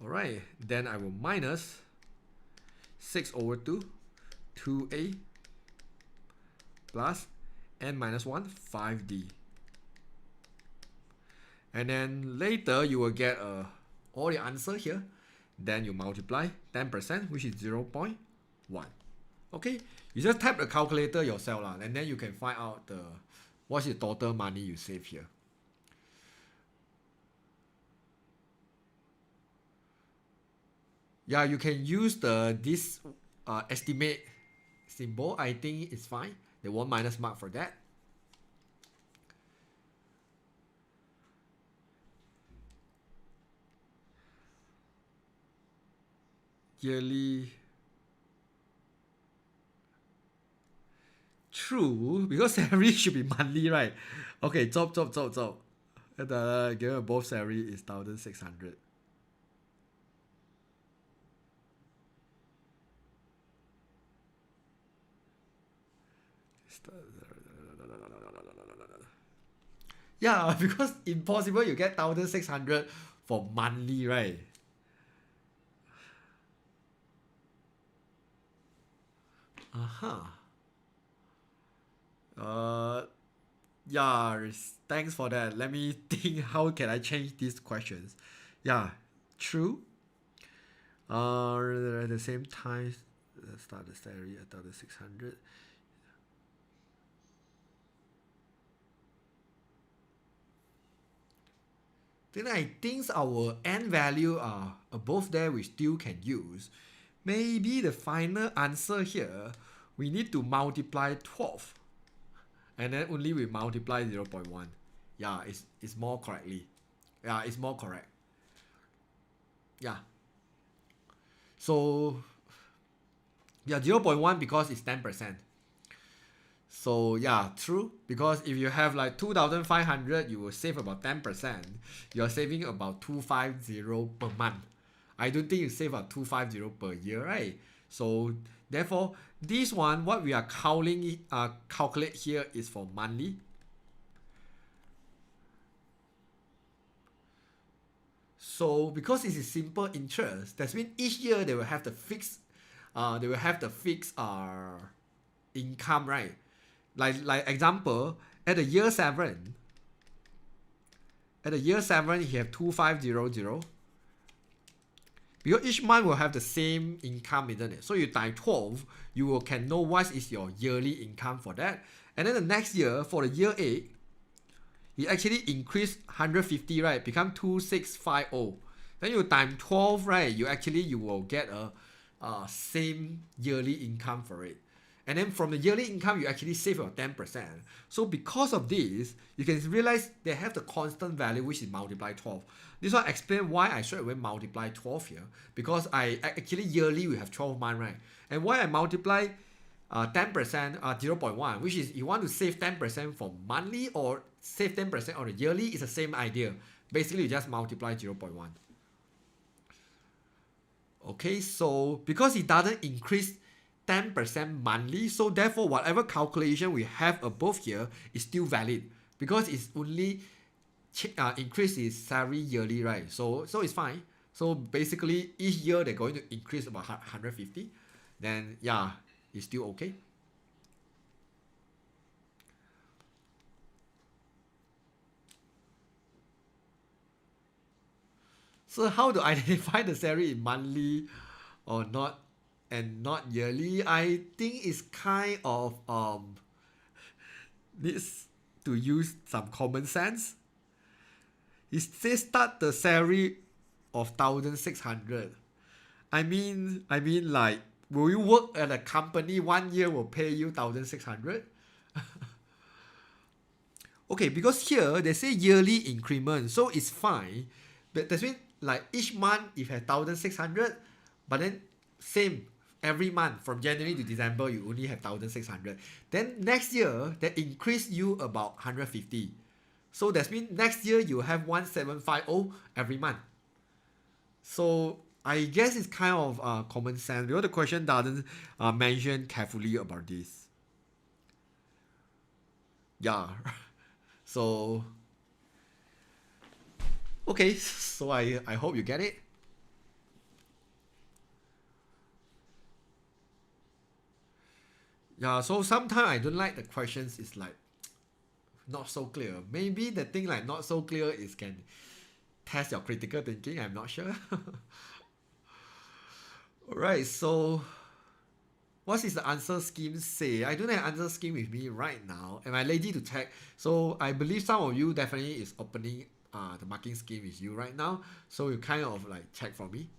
Alright, then I will minus 6 over 2, 2a plus n minus 1, 5d. And then later you will get all the answer here. Then you multiply 10%, which is 0.1. Okay, you just type the calculator yourself lah, and then you can find out what's the total money you save here. Yeah, you can use this estimate symbol. I think it's fine. They won't minus mark for that. Yearly. True, because salary should be monthly, right? Okay, chop. Given both salary is 1,600. Yeah, because impossible you get 1,600 for monthly, right? Yeah, thanks for that. Let me think how can I change these questions. Yeah, true. At the same time, start the salary at 1,600. Then I think our n value are above there we still can use. Maybe the final answer here, we need to multiply 12. And then only we multiply 0.1. Yeah, it's more correctly. Yeah, it's more correct. Yeah. So, yeah, 0.1 because it's 10%. So yeah, true. Because if you have like 2,500, you will save about 10%. You're saving about 250 per month. I don't think you save about 250 per year, right? So therefore, this one, what we are calculate here is for monthly. So because it is simple interest, that means each year they will have the fixed, income, right? Like example, at the year 7, you have 2,500. Because each month will have the same income, isn't it? So you times 12, you can know what is your yearly income for that. And then the next year, for the year 8, it actually increased 150, right? Become 2,650. Then you times 12, right? You will get a same yearly income for it. And then from the yearly income, you actually save your 10%. So because of this, you can realize they have the constant value, which is multiply 12. This one explain why I straight away multiply 12 here. Because I actually yearly we have 12 months, right? And why I multiply 10%, 0.1, which is you want to save 10% for monthly or save 10% on the yearly, is the same idea. Basically, you just multiply 0.1. Okay, so because it doesn't increase 10% monthly, so therefore whatever calculation we have above here is still valid because it's only increase is salary yearly, right? So it's fine. So basically each year they're going to increase about 150, then yeah, it's still okay. So how to identify the salary in monthly or not and not yearly? I think it's kind of needs to use some common sense. It says start the salary of 1,600. I mean like, will you work at a company 1 year will pay you 1,600? Okay, because here they say yearly increment, so it's fine. But that means like each month you have 1,600, but then same every month from January to December you only have 1,600. Then next year they increase you about 150. So that means next year you have 1,750 every month. So I guess it's kind of common sense because the question doesn't mention carefully about this. Yeah. So okay, so I hope you get it. Yeah, so sometimes I don't like the questions, it's like not so clear. Maybe the thing like not so clear is can test your critical thinking, I'm not sure. Alright, so what is the answer scheme say? I don't have answer scheme with me right now. Am I lazy to check? So I believe some of you definitely is opening the marking scheme with you right now. So you kind of like check for me.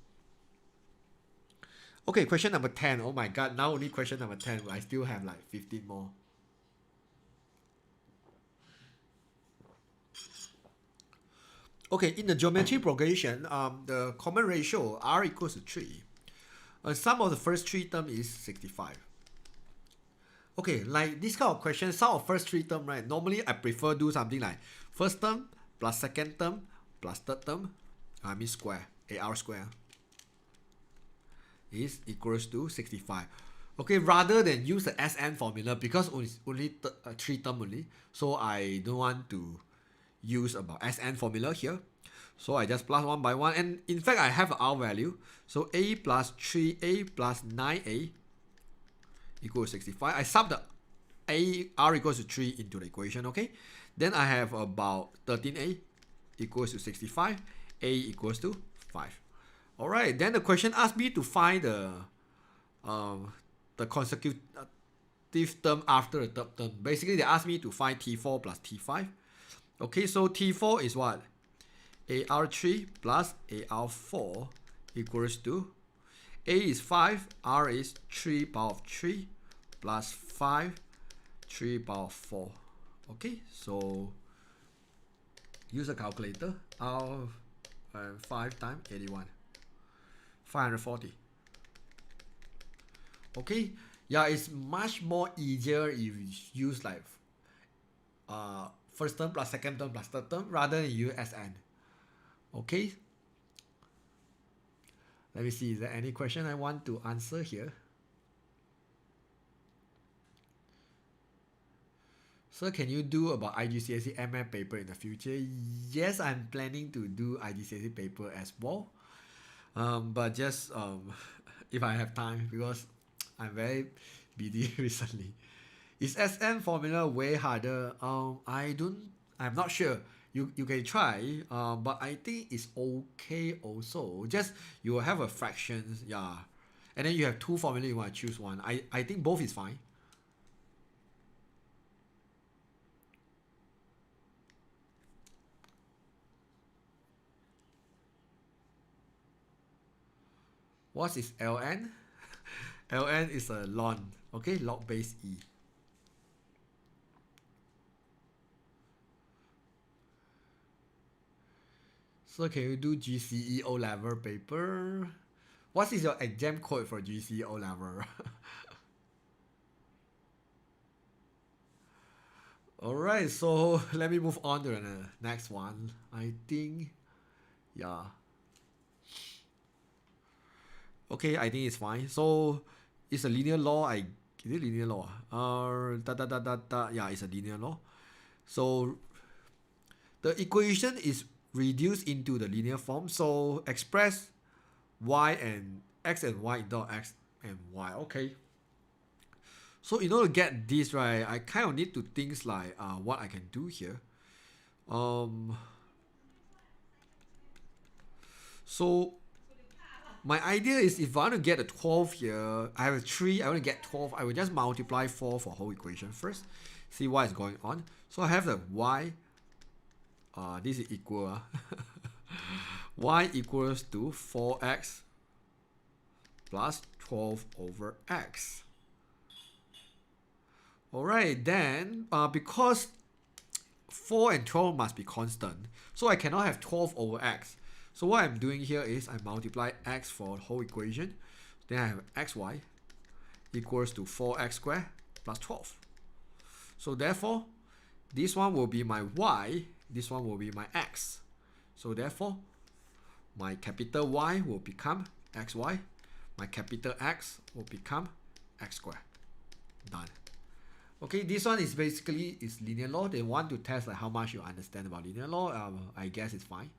Okay, question number 10. Oh my god, now only question number 10. I still have like 15 more. Okay, in the geometry progression, the common ratio r equals to 3. Sum of the first three terms is 65. Okay, like this kind of question, sum of first three terms, right? Normally I prefer do something like first term plus second term plus third term, I mean square, AR square is equals to 65. Okay, rather than use the SN formula because only three term only, so I don't want to use about SN formula here. So I just plus 1 by 1, and in fact I have an R value. So A plus 3A plus 9A equals 65. I sub the A R equals to 3 into the equation, okay? Then I have about 13A equals to 65. A equals to 5. Alright, then the question asked me to find the consecutive term after the third term. Basically, they asked me to find T4 plus T5. Okay, so T4 is what? AR3 plus AR4 equals to A is 5, R is 3 power of 3 plus 5, 3 power of 4. Okay, so use a calculator. R 5 times 81. 540. Okay, yeah, it's much more easier if you use like first term plus second term plus third term rather than use SN. Okay, let me see, is there any question I want to answer here? So can you do about IGCSE MF paper in the future? Yes, I'm planning to do IGCSE paper as well, but just if I have time, because I'm very busy recently. Is SN formula way harder? I'm not sure. You can try, but I think it's okay also. Just you will have a fractions, yeah, and then you have two formula. You want to choose one. I think both is fine. What is LN? ln is a ln, okay, log base e. So can you do GCE O level paper? What is your exam code for GCE O level? Alright, so let me move on to the next one. I think, yeah. Okay, I think it's fine. So it's a linear law. Is it linear law? Yeah, it's a linear law. So the equation is reduced into the linear form. So express y and x and y dot x and y. Okay. So in order to get this right, I kind of need to think like what I can do here. So my idea is if I want to get a 12 here, I have a 3, I want to get 12, I will just multiply 4 for whole equation first. See what is going on. So I have the y, this is equal, y equals to 4x plus 12 over x. Alright, then because 4 and 12 must be constant, so I cannot have 12 over x. So what I'm doing here is I multiply x for the whole equation. Then I have xy equals to 4x squared plus 12. So therefore, this one will be my y, this one will be my x. So therefore, my capital Y will become xy, my capital X will become x squared. Done. Okay, this one is basically is linear law. They want to test like how much you understand about linear law. I guess it's fine.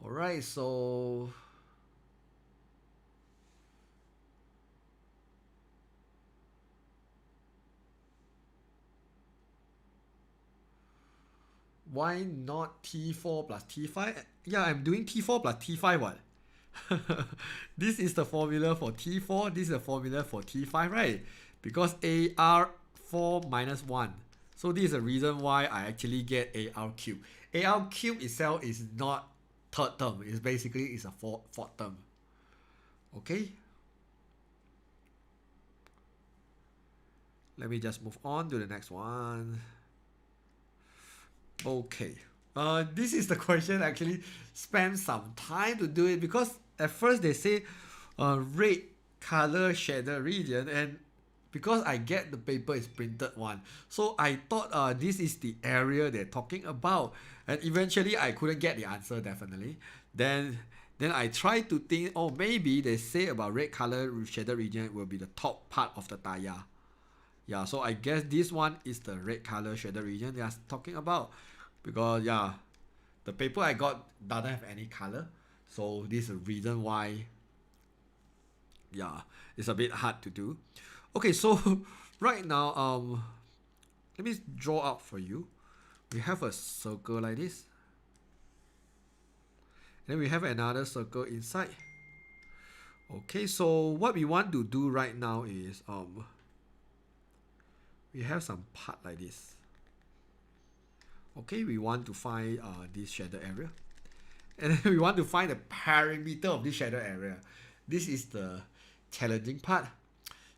Alright, so why not T4 plus T5? Yeah, I'm doing T4 plus T5 what? This is the formula for T4, this is the formula for T5, right? Because AR4 minus 1. So this is the reason why I actually get AR cube. AR cube itself is not third term, it's basically it's a fourth term. Okay? Let me just move on to the next one. Okay. This is the question actually spend some time to do it because at first they say red color shader region, and because I get the paper is printed one, so I thought this is the area they're talking about, and eventually I couldn't get the answer definitely. Then I tried to think, oh maybe they say about red color shader region will be the top part of the tire. Yeah, so I guess this one is the red color shader region they are talking about. Because yeah, the paper I got doesn't have any color, so this is the reason why yeah, it's a bit hard to do. Okay, so right now let me draw up for you. We have a circle like this, then we have another circle inside. Okay, so what we want to do right now is we have some part like this. Okay, we want to find this shadow area, and then we want to find the perimeter of this shadow area. This is the challenging part.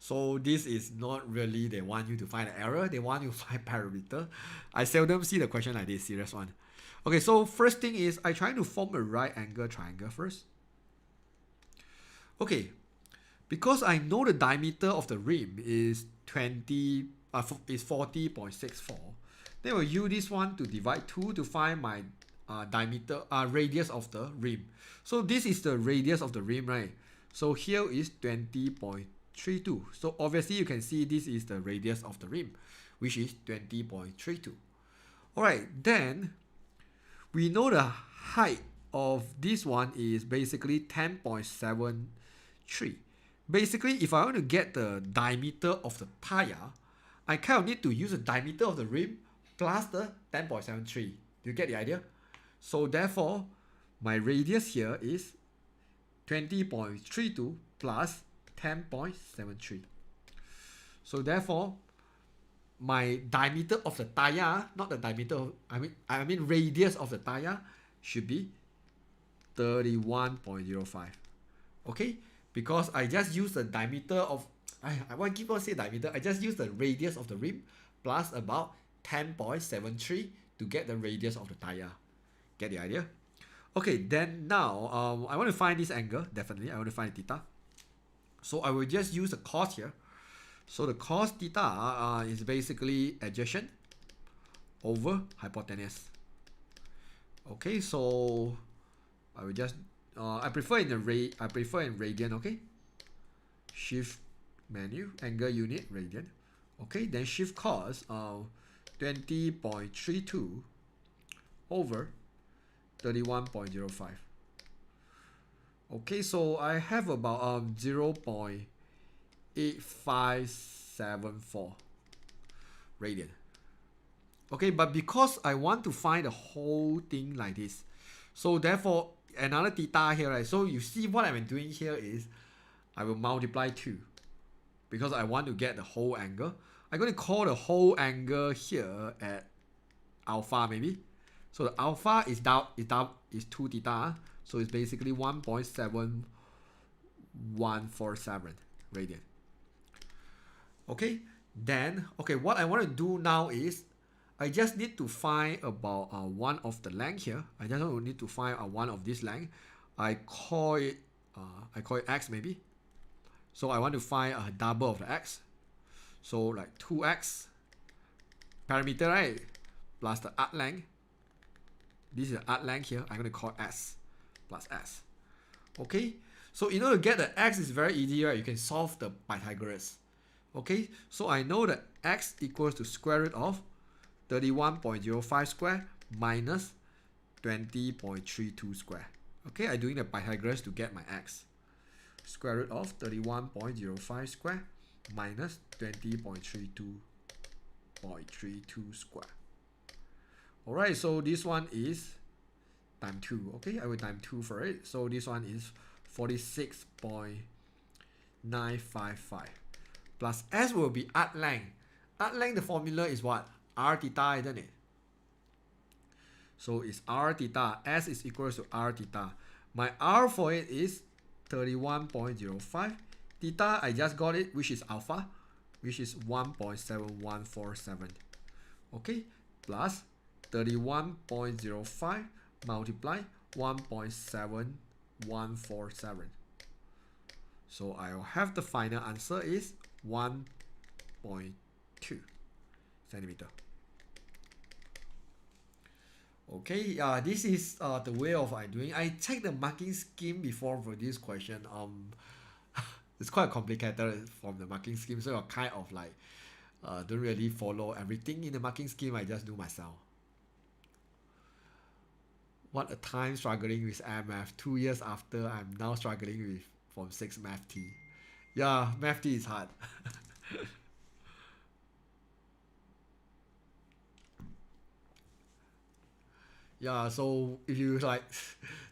So this is not really they want you to find an error, they want you to find perimeter. I seldom see the question like this, serious one. Okay, so first thing is I try to form a right angle triangle first. Okay, because I know the diameter of the rim is 40.64. Then we'll use this one to divide 2 to find my radius of the rim. So this is the radius of the rim, right? So here is 20.32. So obviously you can see this is the radius of the rim, which is 20.32. Alright, then we know the height of this one is basically 10.73. Basically, if I want to get the diameter of the tire, I kind of need to use the diameter of the rim plus the 10.73. Do you get the idea? So therefore, my radius here is 20.32 plus 10.73. So therefore, my diameter of the tire, not the diameter, I mean radius of the tire should be 31.05. Okay, because I just use the diameter of, I want to keep on saying diameter, I just use the radius of the rim plus about 10.73 to get the radius of the tire. Get the idea? Okay, then now I want to find this angle. Definitely I want to find theta, so I will just use the cos here. So the cos theta is basically adjacent over hypotenuse. Okay, so I will just I prefer in radian. Okay, shift menu, angle unit, radian. Okay, then shift cos 20.32 over 31.05. Okay, so I have about 0.8574 radian. Okay, but because I want to find the whole thing like this, so therefore another theta here, right? So you see what I'm doing here is I will multiply 2 because I want to get the whole angle. I'm going to call the whole angle here at alpha maybe. So the alpha is 2 theta, so it's basically 1.7147 radian. Okay, then what I want to do now is I just need to find about one of the length here. I just need to find one of this length. I call it x maybe. So I want to find a double of the x. So like 2x parameter, right? Plus the arc length. This is the arc length here. I'm going to call s plus s. Okay. So in order to get the x is very easy, right? You can solve the Pythagoras. Okay. So I know that x equals to square root of 31.05 square minus 20.32 square. Okay, I'm doing the Pythagoras to get my x. Square root of 31.05 square minus 20.32 square. Alright, so this one is times 2. Okay, I will times 2 for it. So this one is 46.955. Plus s will be arc length. Arc length, the formula is what? R theta, isn't it? So it's R theta. S is equals to R theta. My R for it is 31.05. Theta, I just got it, which is alpha, which is 1.7147. Okay, plus 31.05 multiply 1.7147. So I'll have the final answer is 1.2 centimeter. Okay, this is the way of I doing. I checked the marking scheme before for this question. It's quite complicated from the marking scheme, so I kind of like don't really follow everything in the marking scheme. I just do myself. What a time struggling with MF. 2 years after, I'm now struggling with Form 6 Math T. Yeah, Math T is hard. Yeah, so if you like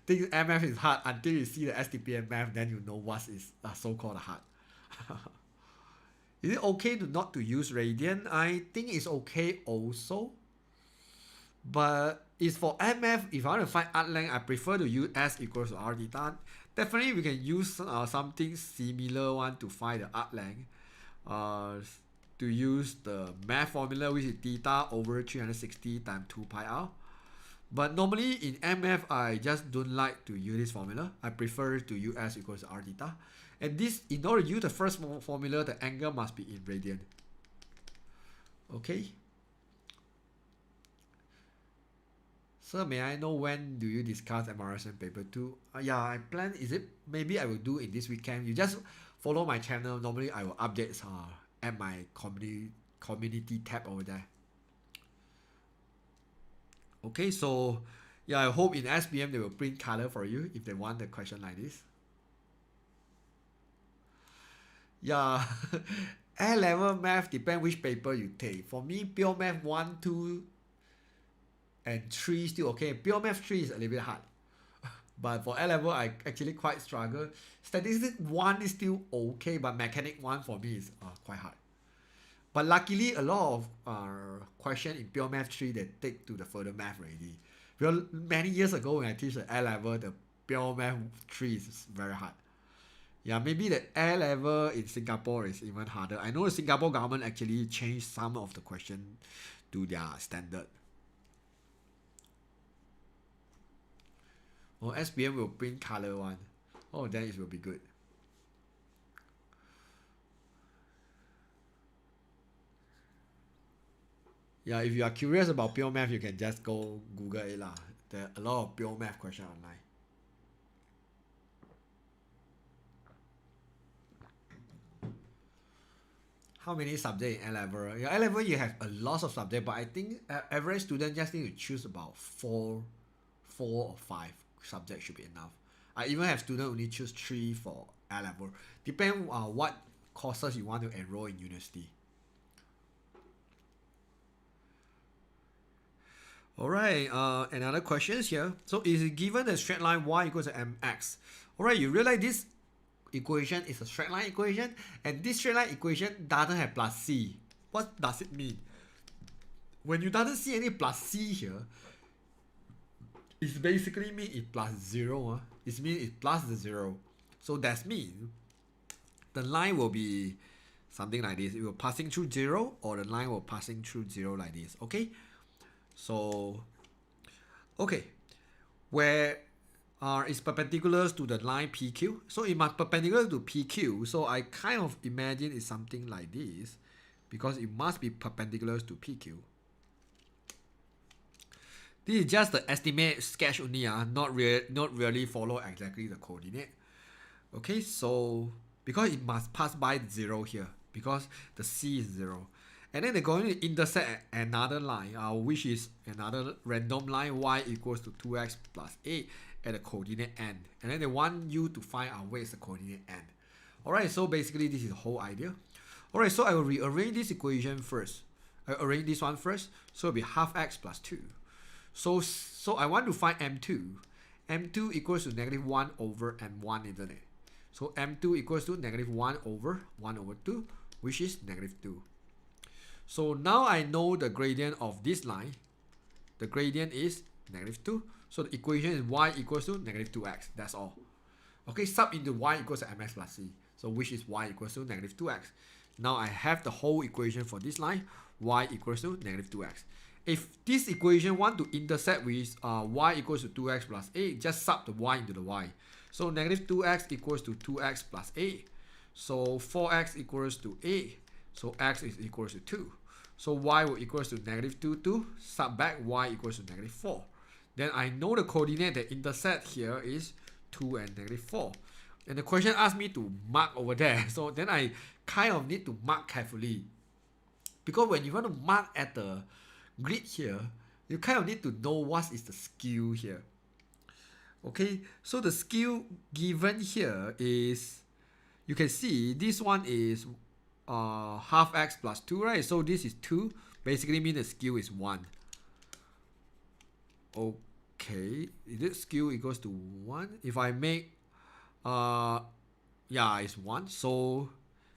think MF is hard until you see the STPM math, then you know what is so-called hard. Is it okay to not to use radian? I think it's okay also. But it's for MF, if I want to find arc length, I prefer to use S equals to R theta. Definitely we can use something similar one to find the arc length. To use the math formula, which is theta over 360 times 2 pi r. But normally in MF, I just don't like to use this formula. I prefer to use S equals to R theta. And this, in order to use the first formula, the angle must be in radian. Okay. Sir, may I know when do you discuss MRSM paper 2? Yeah, I plan, maybe I will do in this weekend. You just follow my channel. Normally I will update at my community tab over there. Okay, so yeah, I hope in SPM they will print color for you if they want the question like this. Yeah, A-level math depends which paper you take. For me, pure math 1, 2, and 3 still okay. Pure math 3 is a little bit hard. But for A-level, I actually quite struggle. Statistics 1 is still okay, but mechanic 1 for me is quite hard. But luckily, a lot of question in pure math 3 they take to the further math already. Because many years ago when I teach the A level, the pure math 3 is very hard. Yeah, maybe the A level in Singapore is even harder. I know the Singapore government actually changed some of the question to their standard. Oh, SPM will print color one. Oh, then it will be good. Yeah, if you are curious about pure math, you can just go Google it lah. There are a lot of pure math questions online. How many subjects in A level? Yeah, A level you have a lot of subjects, but I think average student just need to choose about four or five subjects should be enough. I even have students only choose 3 for A level. Depend on what courses you want to enroll in university. Alright, another question here. So is it given the straight line y equals to mx? Alright, you realize this equation is a straight line equation, and this straight line equation doesn't have plus c. What does it mean? When you doesn't see any plus c here, it basically mean it's plus 0. It means it's plus the 0. So that means the line will be something like this. It will passing through 0, or the line will passing through 0 like this. Okay? So, okay, where is perpendicular to the line PQ. So it must perpendicular to PQ. So I kind of imagine it's something like this, because it must be perpendicular to PQ. This is just the estimate sketch only, not really follow exactly the coordinate. Okay, so because it must pass by 0 here, because the C is 0. And then they're going to intersect another line, which is another random line, y equals to 2x plus 8 at the coordinate end. And then they want you to find out where is the coordinate end. Alright, so basically this is the whole idea. Alright, so I will rearrange this equation first. I arrange this one first, so it'll be half x plus 2. So I want to find m2. m2 equals to negative 1 over m1, isn't it? So m2 equals to negative 1 over 2, which is negative 2. So now I know the gradient of this line. The gradient is negative 2. So the equation is y equals to negative 2x. That's all. Okay, sub into y equals to mx plus c. So which is y equals to negative 2x. Now I have the whole equation for this line. Y equals to negative 2x. If this equation want to intersect with y equals to 2x plus 8, just sub the y into the y. So negative 2x equals to 2x plus 8. So 4x equals to 8. So x is equals to 2. So y will equals to negative 2, sub back y equals to negative 4. Then I know the coordinate that intersect here is 2 and negative 4. And the question asked me to mark over there. So then I kind of need to mark carefully. Because when you want to mark at the grid here, you kind of need to know what is the skew here. Okay, so the skew given here is, you can see this one is half x plus 2, right? So this is 2. Basically means the skew is 1. Okay, is it skew equals to 1? If I make yeah, it's 1. So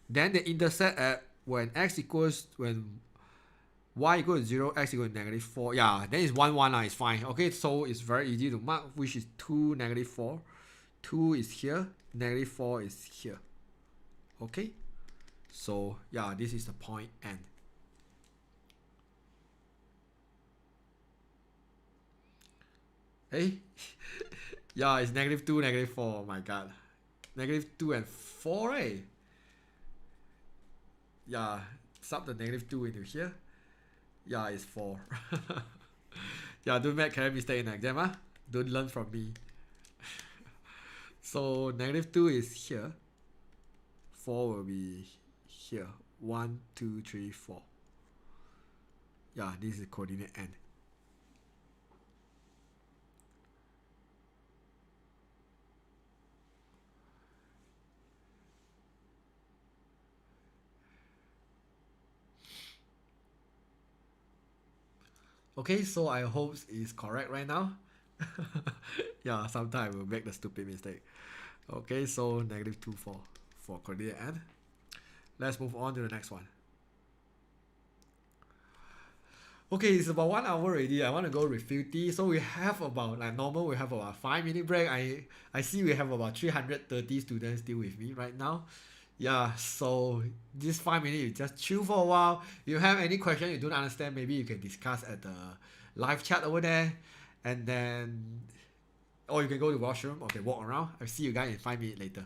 then the intersect at when y equals to 0, x equals to negative 4. Yeah, then it's 1, it's fine. Okay, so it's very easy to mark, which is 2, negative 4. 2 is here, negative 4 is here. Okay, so yeah, this is the point end. Hey, yeah, it's negative 2, negative 4. Oh my god, negative 2 and 4, right? Yeah, sub the negative 2 into here. Yeah, it's 4. Yeah, don't make carry mistake in the exam, huh? Don't learn from me. So negative 2 is here. 4 will be here. 1, 2, 3, 4. Yeah, this is the coordinate end. Okay, so I hope it's correct right now. Yeah, sometimes I will make the stupid mistake. Okay, so negative 2, 4 for coordinate end. Let's move on to the next one. Okay, it's about 1 hour already. I want to go refill tea. So we have about, like normal, we have about 5 minute break. I see we have about 330 students still with me right now. Yeah, so this 5 minutes you just chill for a while. You have any question you don't understand, maybe you can discuss at the live chat over there. And then, or you can go to washroom. Okay, walk around. I'll see you guys in 5 minutes later.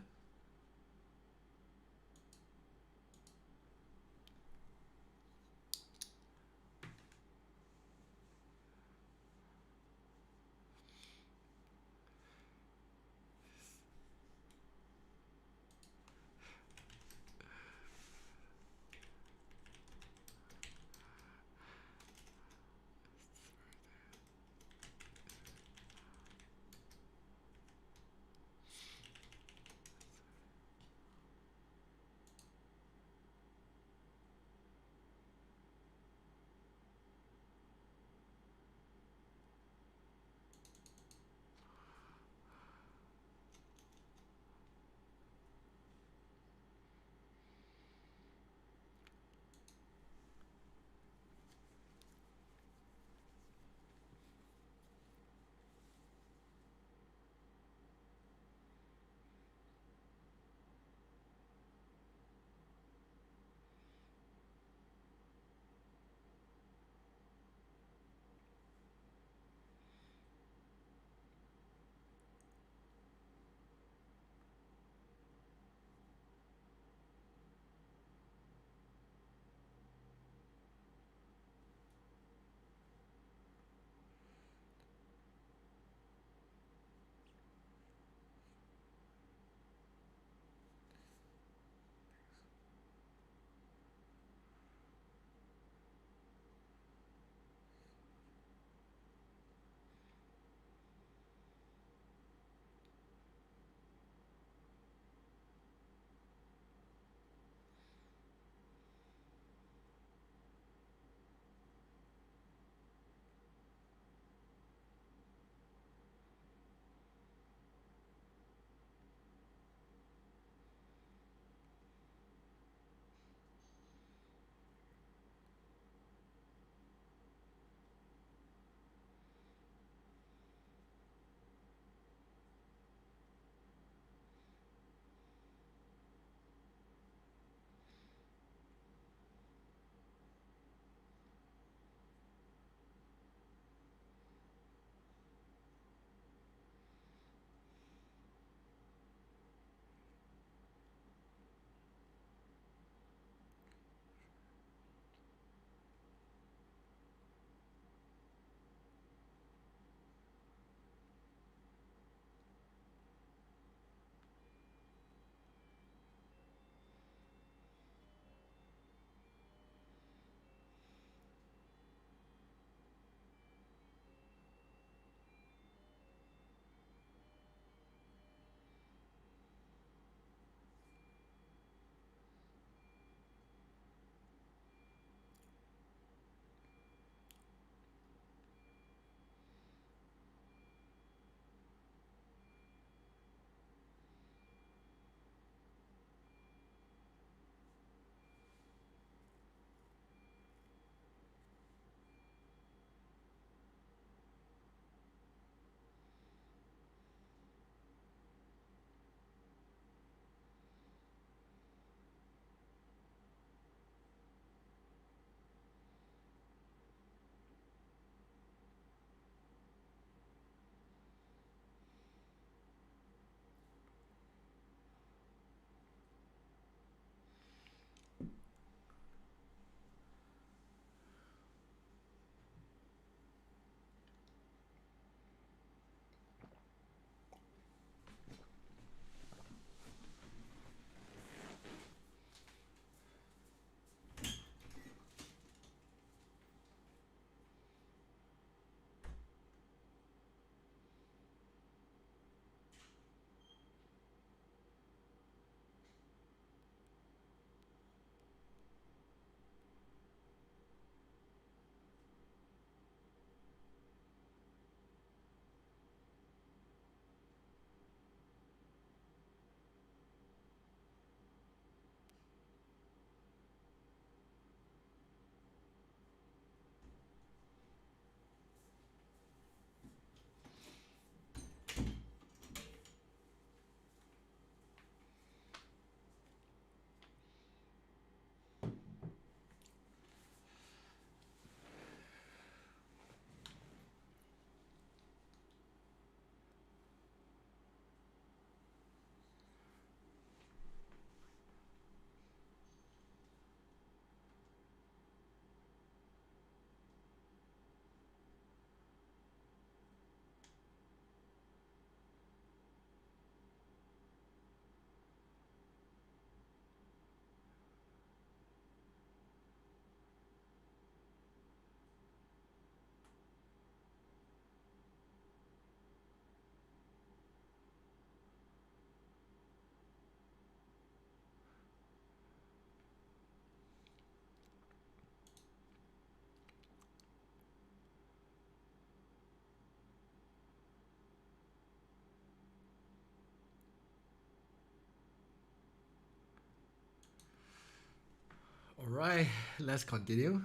Alright, let's continue.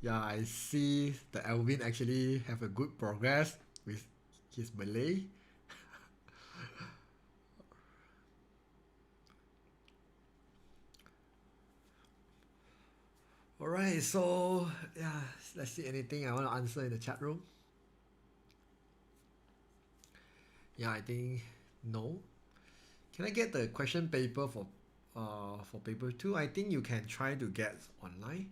Yeah, I see the Alvin actually have a good progress with his Malay. Alright, so yeah, let's see anything I want to answer in the chat room. Yeah, I think no. Can I get the question paper for paper 2? I think you can try to get online.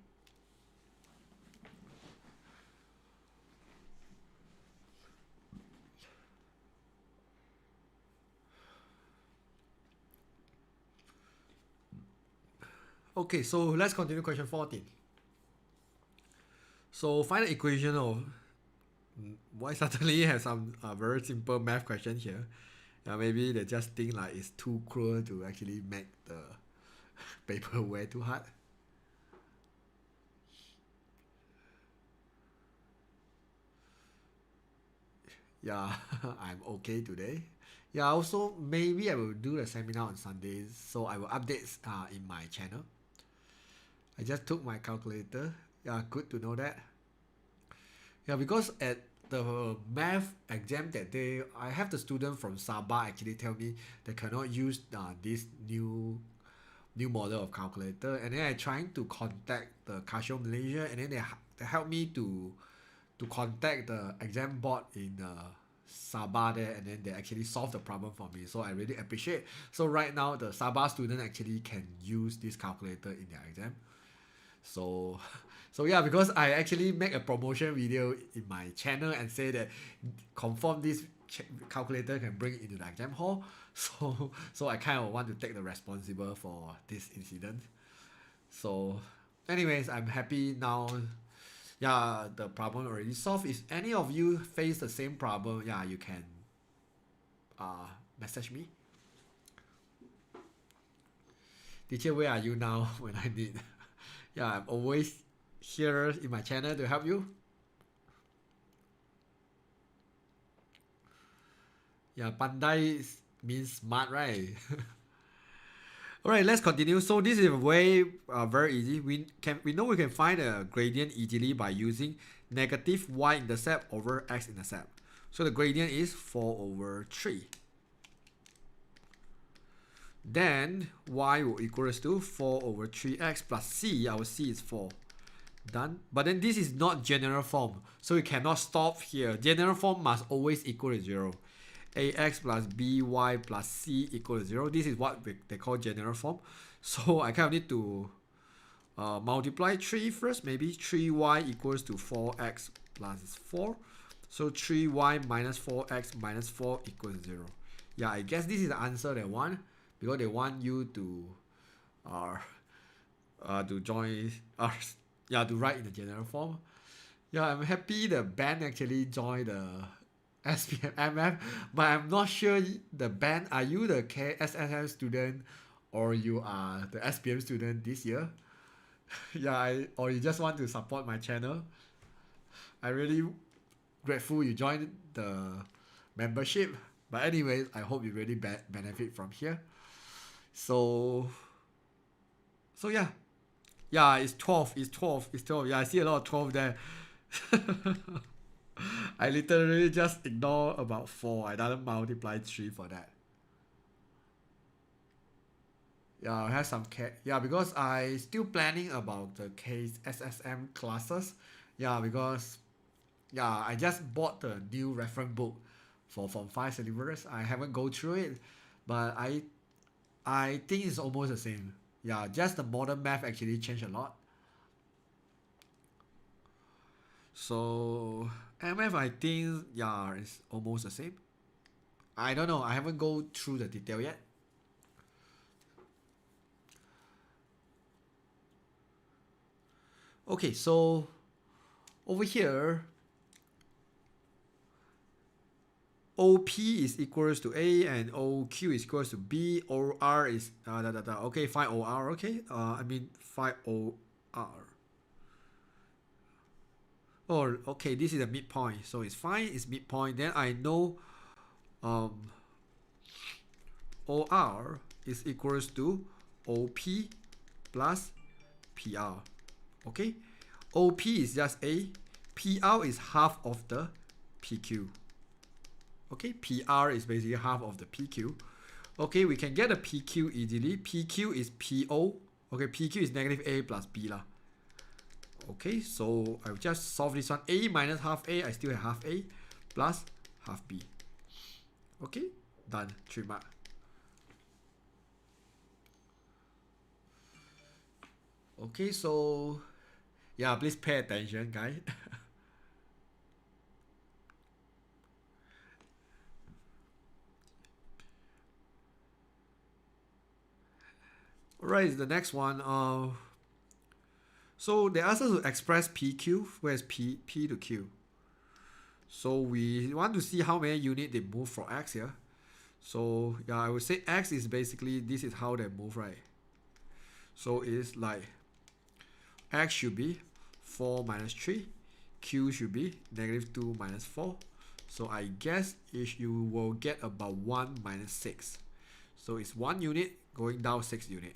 Okay, so let's continue question 14. So find the equation of why suddenly have some very simple math question here. Maybe they just think like it's too cruel to actually make the paper way too hard. Yeah, I'm okay today. Yeah, also maybe I will do the seminar on Sundays, so I will update in my channel. I just took my calculator. Yeah, good to know that. Yeah, because at the math exam that day, I have the student from Sabah actually tell me they cannot use this new model of calculator, and then I trying to contact the Casio Malaysia, and then they help me to contact the exam board in Sabah there, and then they actually solve the problem for me. So I really appreciate. So right now the Sabah student actually can use this calculator in their exam. So so yeah, because I actually make a promotion video in my channel and say that confirm this calculator can bring it into the exam hall. So I kind of want to take the responsible for this incident. So anyways, I'm happy now. Yeah, the problem already solved. If any of you face the same problem, yeah, you can message me. Teacher, where are you now when I need? Yeah, I'm always here in my channel to help you. Yeah, Pandai means smart, right? Alright, let's continue. So this is very easy. We know we can find a gradient easily by using negative y-intercept over x-intercept. So the gradient is 4 over 3. Then y will equals to 4 over 3x plus c. Our c is 4. Done. But then this is not general form, so we cannot stop here. General form must always equal to 0. Ax plus by plus c equals to 0. This is what they call general form. So I kind of need to multiply 3 first. Maybe 3y equals to 4x plus 4. So 3y minus 4x minus 4 equals 0. Yeah, I guess this is the answer they want, because they want you to join to write in the general form. Yeah, I'm happy the band actually joined the SPM MF, but I'm not sure the band, are you the KSSM student or you are the SPM student this year? Yeah, or you just want to support my channel. I really grateful you joined the membership. But anyways, I hope you really benefit from here. So yeah. Yeah, it's 12. It's 12. It's 12. Yeah, I see a lot of 12 there. I literally just ignore about 4. I didn't multiply 3 for that. Yeah, I have some yeah, because I still planning about the case SSM classes. Yeah, because yeah, I just bought the new reference book for Form 5 syllabus. I haven't go through it, but I think it's almost the same. Yeah, just the modern math actually changed a lot. So MF, I think, yeah, it's almost the same. I don't know. I haven't go through the detail yet. Okay, so over here, OP is equals to A and OQ is equals to B. OR is okay, find OR. Okay, I mean find OR. Oh, okay, this is a midpoint, so it's fine. It's midpoint. Then I know OR is equals to OP plus PR. Okay, OP is just A, PR is half of the PQ. Okay, PR is basically half of the PQ. Okay, we can get a PQ easily. PQ is PO. Okay, PQ is negative A plus B lah. Okay, so I'll just solve this one. A minus half A, I still have half A plus half B. Okay, done. 3 mark. Okay, so yeah, please pay attention, guys. Alright, the next one. So they ask us to express PQ, where's P to Q. So we want to see how many units they move for X here. So yeah, I would say X is basically, this is how they move, right? So it's like X should be 4 minus 3. Q should be negative 2 minus 4. So I guess you will get about 1 minus 6. So it's 1 unit going down 6 unit.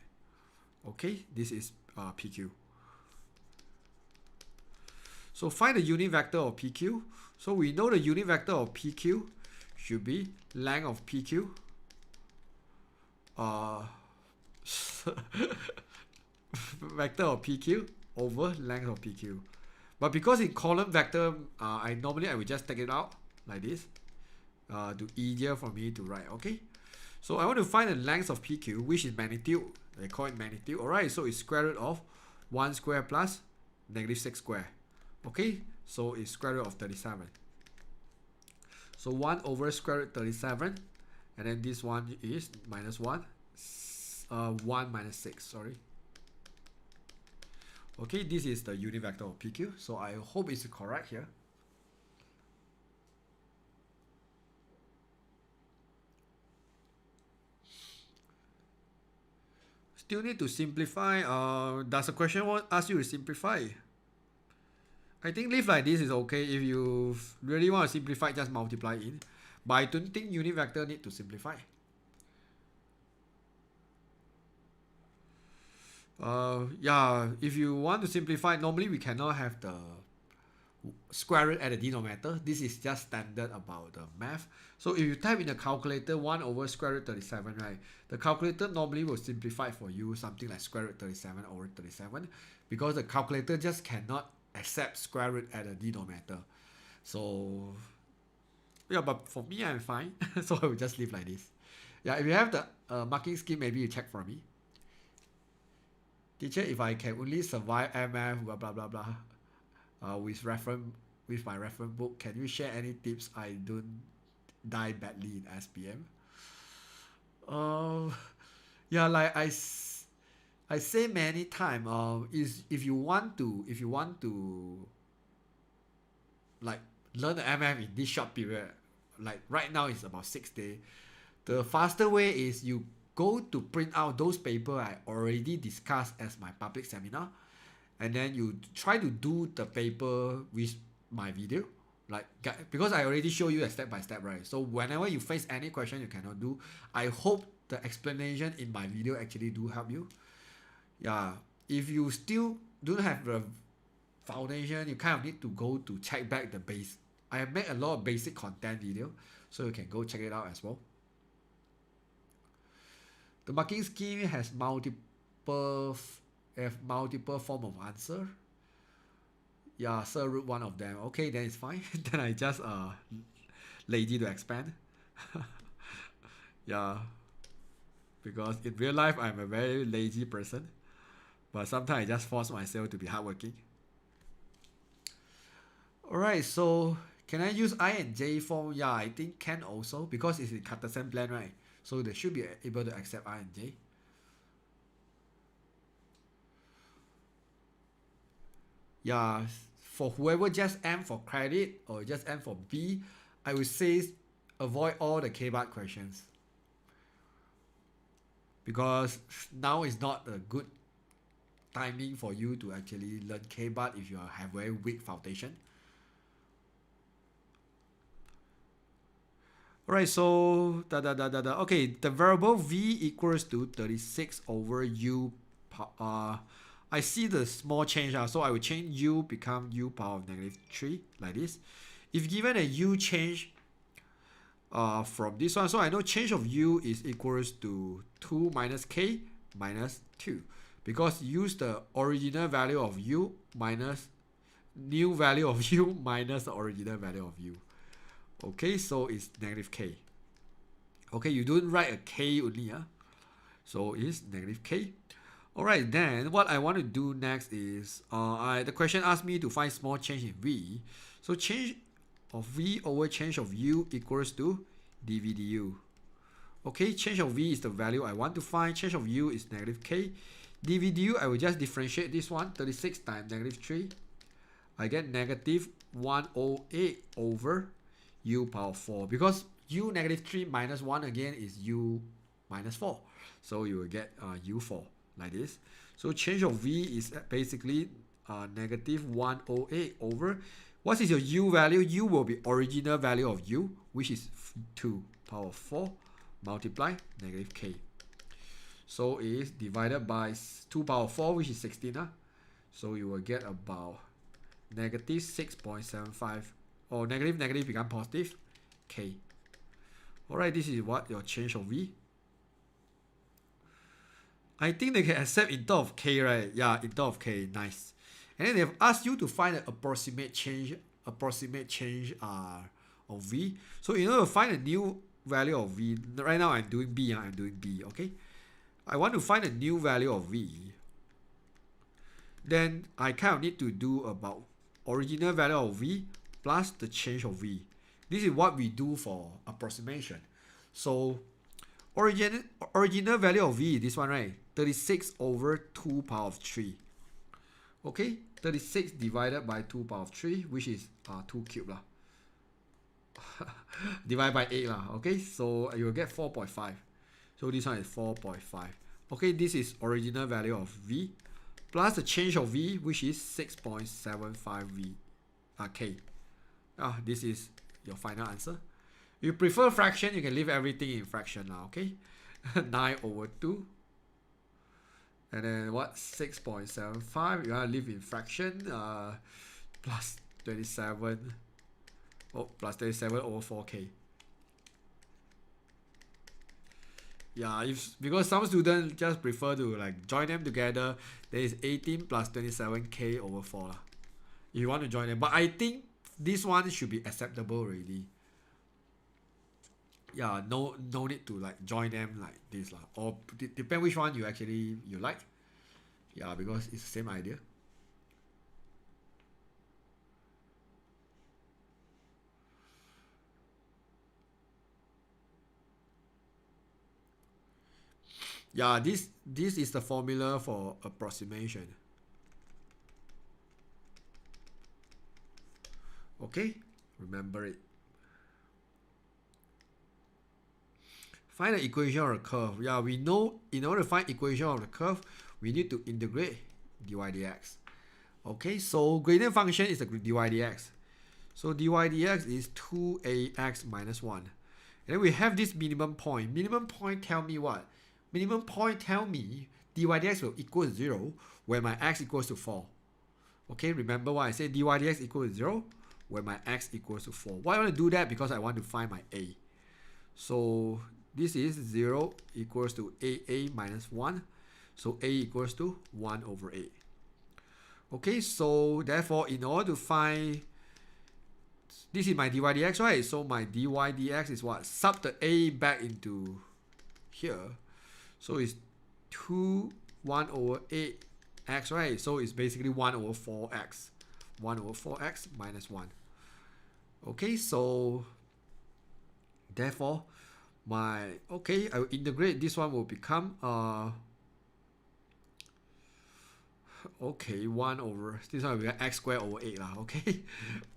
Okay, this is PQ. So find the unit vector of PQ. So we know the unit vector of PQ should be length of PQ. Vector of PQ over length of PQ. But because in column vector, I will just take it out like this to easier for me to write. Okay, so I want to find the length of PQ, which is magnitude. They call it magnitude. Alright, so it's square root of 1 square plus negative 6 square. Okay, so it's square root of 37. So 1 over square root 37, and then this one is minus 1. 1 minus 6, sorry. Okay, this is the unit vector of PQ. So I hope it's correct here. Still need to simplify. Does the question ask you to simplify? I think leave like this is okay. If you really want to simplify, just multiply in. But I don't think unit vector need to simplify. Yeah, if you want to simplify, normally we cannot have the square root at the denominator. This is just standard about the math. So if you type in the calculator 1 over square root 37, right, the calculator normally will simplify for you something like square root 37 over 37, because the calculator just cannot accept square root at the denominator. So yeah, but for me I'm fine. So I will just leave like this. Yeah, if you have the marking scheme, maybe you check for me. Teacher, if I can only survive MF blah blah blah blah with my reference book, can you share any tips I don't die badly in SPM? Yeah, like I say many times, is if you want to like learn the MF in this short period, like right now it's about 6 days. The faster way is you go to print out those papers I already discussed as my public seminar, and then you try to do the paper with my video, like, because I already show you a step by step, right? So whenever you face any question you cannot do, I hope the explanation in my video actually do help you. Yeah, if you still don't have the foundation, you kind of need to go to check back the base. I have made a lot of basic content video, so you can go check it out as well. The marking scheme has multiple form of answer. Yeah, sir, root one of them. Okay, then it's fine. Then I just lazy to expand. Yeah, because in real life I'm a very lazy person, but sometimes I just force myself to be hardworking. Alright, so can I use I and J form? Yeah, I think can also, because it's in Cartesian plan, right? So they should be able to accept I and J. Yeah, for whoever just M for credit or just M for B, I would say avoid all the K-bar questions, because now is not a good timing for you to actually learn K-bar if you have very weak foundation. Alright, so okay, the variable v equals to 36 over u I see the small change, so I will change u become u power of -3 like this. If given a u change from this one, so I know change of u is equals to 2 minus k minus 2, because use the original value of u minus new value of u minus the original value of u. Okay, so it's -k. Okay, you don't write a k only, so it's -k. Alright, then what I want to do next is the question asked me to find small change in v. So change of v over change of u equals to dv du. Okay, change of v is the value I want to find. Change of u is -k. dv du, I will just differentiate this one. 36 times -3. I get -108 over u power 4. Because u -3 minus 1 again is u minus 4. So you will get u4 like this. So change of v is basically -108 over. What is your u value? U will be original value of u, which is 2 power 4 multiply -k. So it is divided by 2 power 4, which is 16. So you will get about -6.75, or negative become positive k. Alright, this is what your change of v. I think they can accept in terms of k, right? Yeah, in terms of k, nice. And then they have asked you to find an approximate change of v. So in order to find a new value of v, right now I'm doing b, okay? I want to find a new value of v. Then I kind of need to do about original value of v plus the change of v. This is what we do for approximation. So original value of v, this one, right? 36 over 2 power of 3. Okay, 36 divided by 2 power of 3, which is 2 cubed lah. Divided by 8 lah. Okay, so you will get 4.5. So this one is 4.5. Okay, this is original value of v plus the change of v, which is 6.75 v k. This is your final answer. If you prefer fraction, you can leave everything in fraction now. Okay, 9 over 2. And then what? 6.75. You want to leave in fraction. Plus 27. Plus 27 over 4k. Yeah, because some students just prefer to like join them together. There is 18 plus 27k over 4 lah. If you want to join them, but I think this one should be acceptable already. Yeah, no need to like join them like this lah. Or depend which one you like. Yeah, because it's the same idea. Yeah, this is the formula for approximation. Okay, remember it. Find the equation of the curve. Yeah, we know in order to find equation of the curve, we need to integrate dy dx. Okay, so gradient function is the dy dx. So dy dx is 2ax minus 1. And then we have this minimum point. Minimum point tell me what? Minimum point tell me dy dx will equal to 0 when my x equals to 4. Okay, remember what I said? Dy dx equals to 0 when my x equals to 4. Why I want to do that? Because I want to find my a. So this is 0 equals to a minus 1. So a equals to 1 over 8. Okay, so therefore in order to find, this is my dy dx, right? So my dy dx is what? Sub the a back into here. So it's 1 over 8x, right? So it's basically 1 over 4x. 1 over 4x minus 1. Okay, so therefore I will integrate. This one will become 1 over, this one will be x squared over 8 lah, okay?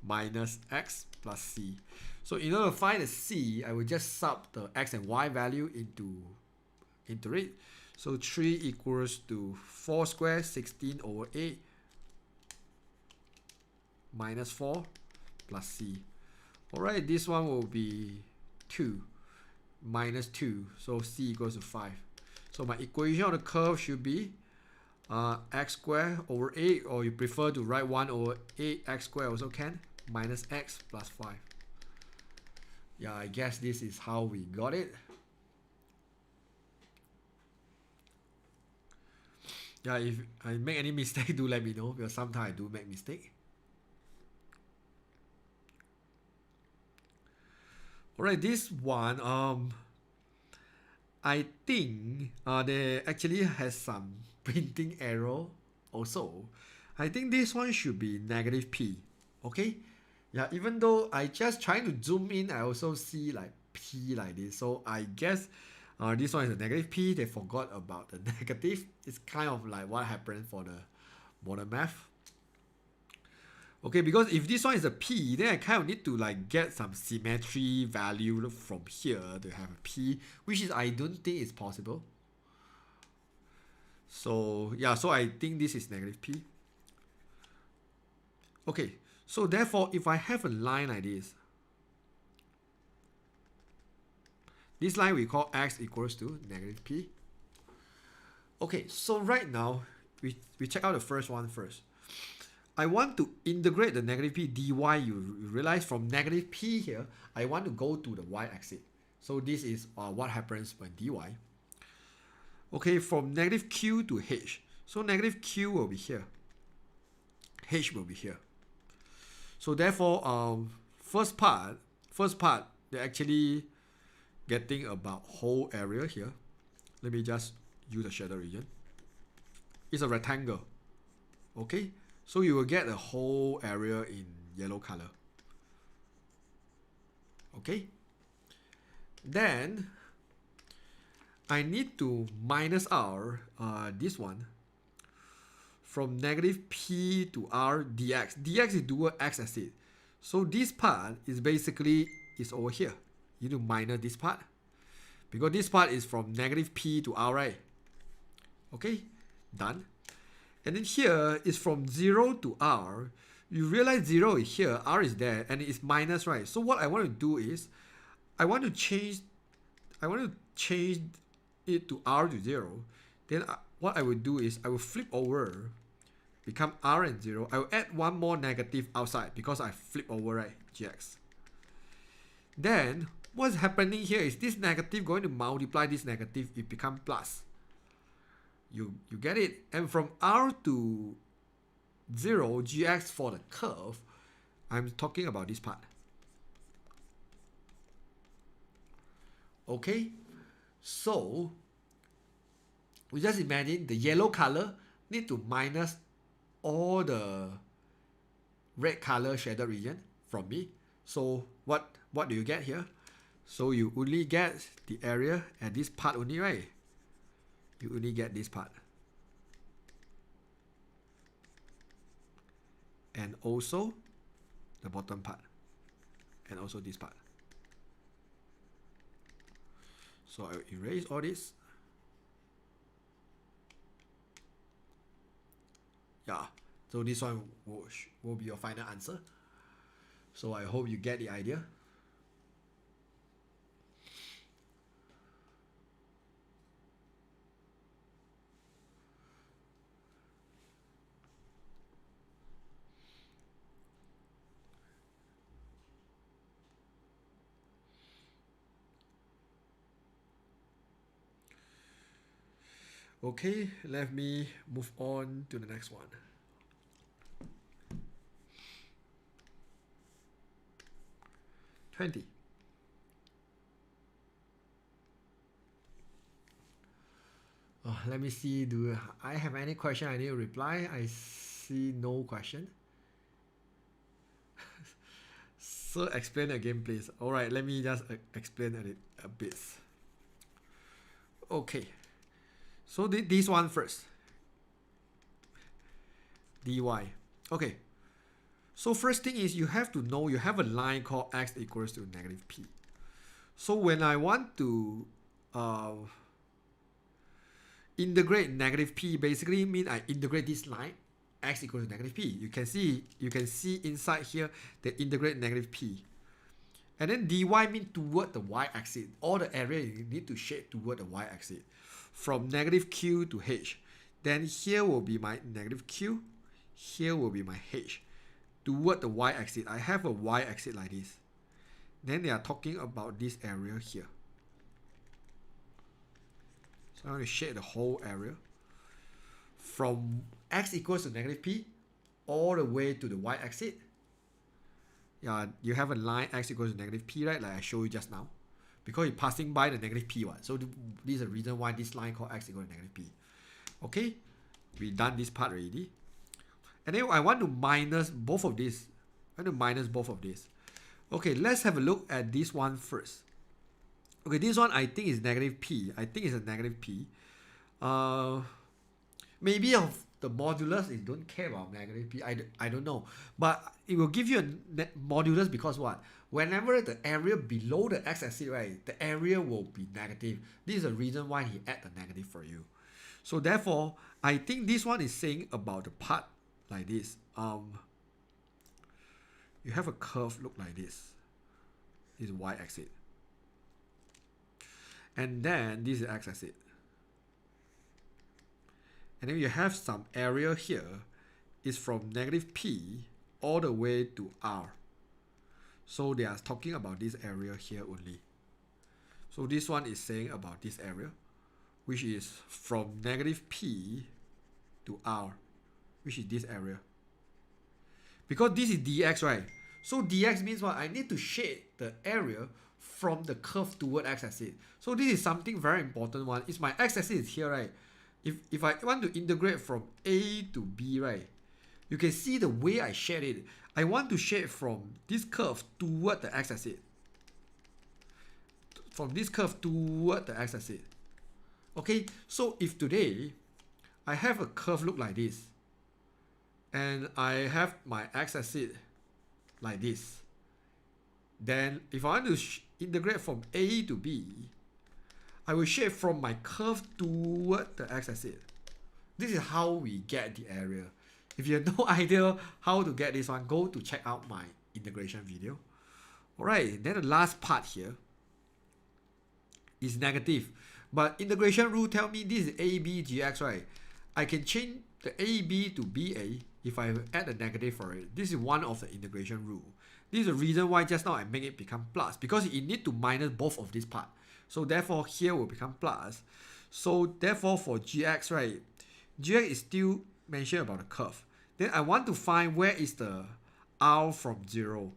Minus x plus c. So in order to find the c, I will just sub the x and y value into it. So 3 equals to 4 squared, 16 over 8 minus 4 plus c. Alright, this one will be 2 minus 2. So c equals to 5. So my equation of the curve should be x squared over 8, or you prefer to write 1 over 8x squared also can, minus x plus 5. Yeah, I guess this is how we got it. Yeah, if I make any mistake, do let me know, because sometimes I do make mistake. Alright, this one, I think they actually has some printing error also. I think this one should be negative p. Okay, yeah, even though I just trying to zoom in, I also see like p like this, so I guess this one is a negative p. They forgot about the negative. It's kind of like what happened for the modern math. Okay, because if this one is a p, then I kind of need to like get some symmetry value from here to have a p, which is I don't think is possible. So yeah, so I think this is negative p. Okay, so therefore if I have a line like this line we call x equals to negative p. Okay, so right now we check out the first one first. I want to integrate the negative p dy. You realize from negative p here, I want to go to the y-axis. So this is what happens when dy. Okay, from negative q to h. So negative q will be here. H will be here. So therefore, first part, they're actually getting about whole area here. Let me just use the shadow region. It's a rectangle. Okay. So you will get a whole area in yellow color. Okay. Then I need to minus r this one from negative p to r dx. Dx is dual x-axis. So this part is basically is over here. You need to minus this part because this part is from negative p to r, right? Okay, done. And then here is from 0 to r. You realize 0 is here, r is there, and it's minus, right? So what I want to do is, I want to change it to r to 0. Then what I will do is, I will flip over, become r and 0. I will add one more negative outside because I flip over, right? Gx. Then what's happening here is this negative going to multiply this negative, it becomes plus. You get it? And from r to 0, gx for the curve, I'm talking about this part. Okay? So, we just imagine the yellow color need to minus all the red color shaded region from me. So, what do you get here? So, you only get the area at this part only, right? You only get this part. And also the bottom part. And also this part. So I will erase all this. Yeah. So this one will be your final answer. So I hope you get the idea. Okay, let me move on to the next one. Oh, let me see, do I have any question I need to reply? I see no question. So explain again, please. Alright, let me just explain it a bit. Okay. So this one first. dy. Okay. So first thing is you have to know you have a line called x equals to negative p. So when I want to integrate negative p, basically mean I integrate this line x equals to negative p. You can see inside here they integrate negative p. And then dy mean toward the y-axis. All the area you need to shape toward the y-axis. From negative q to h. Then here will be my negative q. Here will be my h. Toward the y-axis, I have a y-axis like this. Then they are talking about this area here. So I'm going to shade the whole area from x equals to negative p all the way to the y-axis. Yeah, you have a line x equals to negative p, right? Like I showed you just now. Because you're passing by the negative p one. So this is the reason why this line called x equals to negative p. Okay, we done this part already. And then I want to minus both of these. I want to minus both of these. Okay, let's have a look at this one first. Okay, this one I think is negative p. I think it's a negative p. Maybe of the modulus, it don't care about negative p. I don't know. But it will give you a modulus because what? Whenever the area below the x-axis, right, the area will be negative. This is the reason why he add the negative for you. So therefore, I think this one is saying about the part like this. You have a curve look like this. This is y-axis. And then this is x-axis. And then you have some area here. It's from negative p all the way to r. So they are talking about this area here only. So this one is saying about this area, which is from negative p to r, which is this area. Because this is dx, right? So dx means what? I need to shade the area from the curve toward x-axis. So this is something very important one. It's my x-axis here, right? If I want to integrate from a to b, right? You can see the way I shade it. I want to shade from this curve toward the x-axis. From this curve toward the x-axis. Okay, so if today I have a curve look like this, and I have my x-axis like this, then if I want to integrate from a to b, I will shade from my curve toward the x-axis. This is how we get the area. If you have no idea how to get this one, go to check out my integration video. Alright, then the last part here is negative. But integration rule tell me this is AB gx, right? I can change the AB to BA if I add a negative for it. This is one of the integration rule. This is the reason why just now I make it become plus, because it need to minus both of this part. So therefore here will become plus. So therefore for gx, right, gx is still mentioned about the curve. Then I want to find where is the r from 0.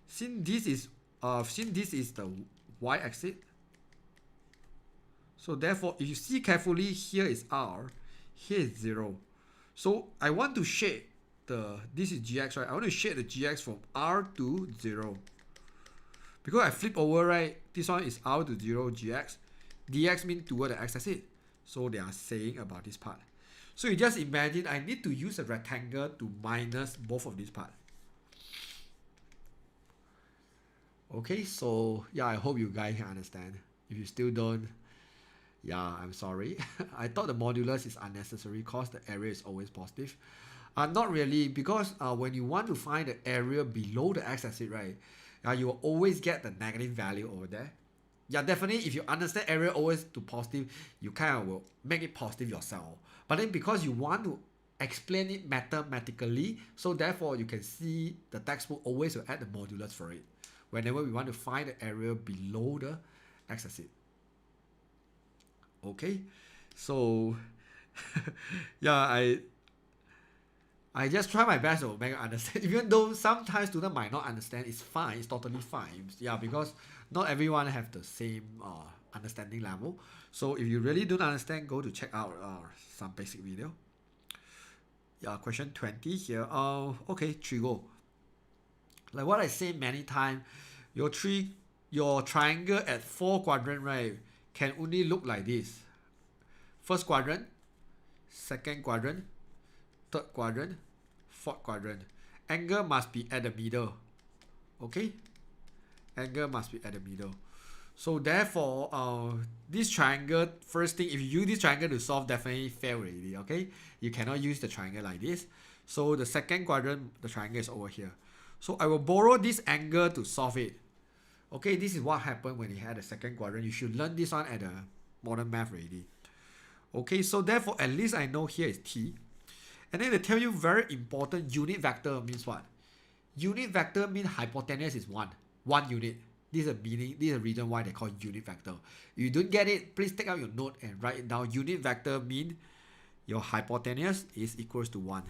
Since this is the y-axis, so therefore if you see carefully, here is r, here is 0. So I want to shade this is gx, right? I want to shade the gx from r to 0. Because I flip over, right, this one is r to 0 gx. dx means toward the x-axis. So they are saying about this part. So you just imagine I need to use a rectangle to minus both of these parts. Okay, so yeah, I hope you guys can understand. If you still don't, yeah, I'm sorry. I thought the modulus is unnecessary because the area is always positive. Not really, because when you want to find the area below the x-axis, right, you will always get the negative value over there. Yeah, definitely if you understand area always to positive, you kind of will make it positive yourself. But then because you want to explain it mathematically, so therefore you can see the textbook always will add the modulus for it whenever we want to find the area below the x-axis. Okay, so yeah, I just try my best to make you understand. Even though sometimes students might not understand, it's fine. It's totally fine. Yeah, because not everyone have the same understanding level. So if you really don't understand, go to check out some basic video. Yeah, question 20 here. Okay, trigo. Like what I say many times, your triangle at 4 quadrant, right, can only look like this. First quadrant, second quadrant, third quadrant, fourth quadrant. Angle must be at the middle. Okay? Angle must be at the middle. So therefore, this triangle, first thing, if you use this triangle to solve, definitely fail already. Okay? You cannot use the triangle like this. So the second quadrant, the triangle is over here. So I will borrow this angle to solve it. Okay, this is what happened when you had a second quadrant. You should learn this one at the modern math already. Okay, so therefore at least I know here is t. And then they tell you very important, unit vector means what? Unit vector means hypotenuse is 1. 1 unit. This is a meaning, this is a reason why they call it unit vector. If you don't get it, please take out your note and write it down. Unit vector means your hypotenuse is equals to 1.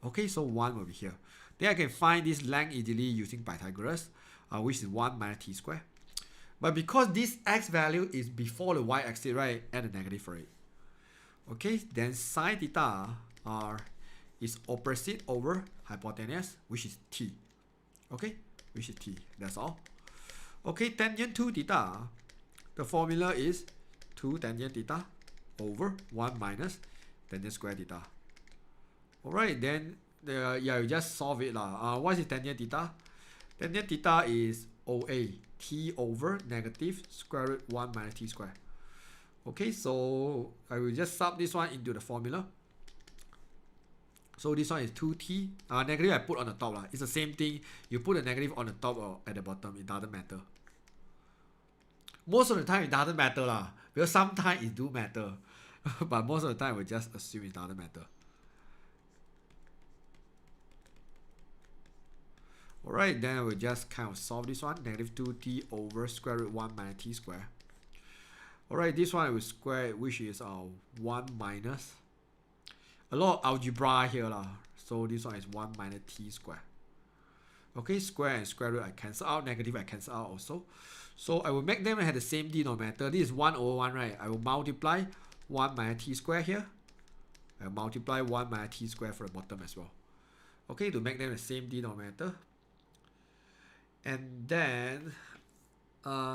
Okay, so 1 will be here. Then I can find this length easily using Pythagoras, which is 1 minus t squared. But because this x value is before the y-axis, right, add a negative for it. Okay, then sine theta is opposite over hypotenuse, which is t. Okay, which is t. That's all. Okay, tangent to theta, the formula is 2 tangent theta over 1 minus tangent square theta. Alright, then you just solve it. What is tangent theta? Tangent theta is OA, t over negative square root 1 minus t square. Okay, so I will just sub this one into the formula. So this one is 2t. Negative I put on the top. It's the same thing. You put a negative on the top or at the bottom. It doesn't matter. Most of the time it doesn't matter. Because sometimes it do matter. But most of the time we just assume it doesn't matter. Alright, then we'll just kind of solve this one. Negative 2t over square root 1 minus t square. Alright, this one I will square it, which is 1 minus. A lot of algebra here. So this one is 1 minus t square. Okay, square and square root I cancel out. Negative I cancel out also. So I will make them have the same denominator. This is 1 over 1, right? I will multiply 1 minus t square here. I will multiply 1 minus t square for the bottom as well. Okay, to make them the same denominator. And then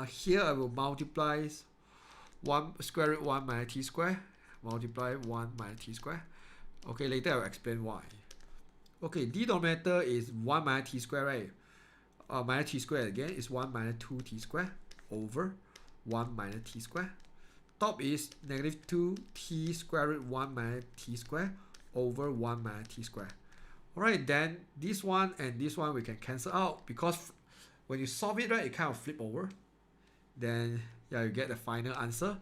here I will multiply 1 square root 1 minus t square. Multiply 1 minus t square. Okay, later I will explain why. Okay, denominator is 1 minus t square, right? Minus t square again is 1 minus 2t square over 1 minus t square. Top is negative 2t square root 1 minus t square over 1 minus t square. Alright, then this one and this one we can cancel out because when you solve it, right, it kind of flip over. Then yeah, you get the final answer.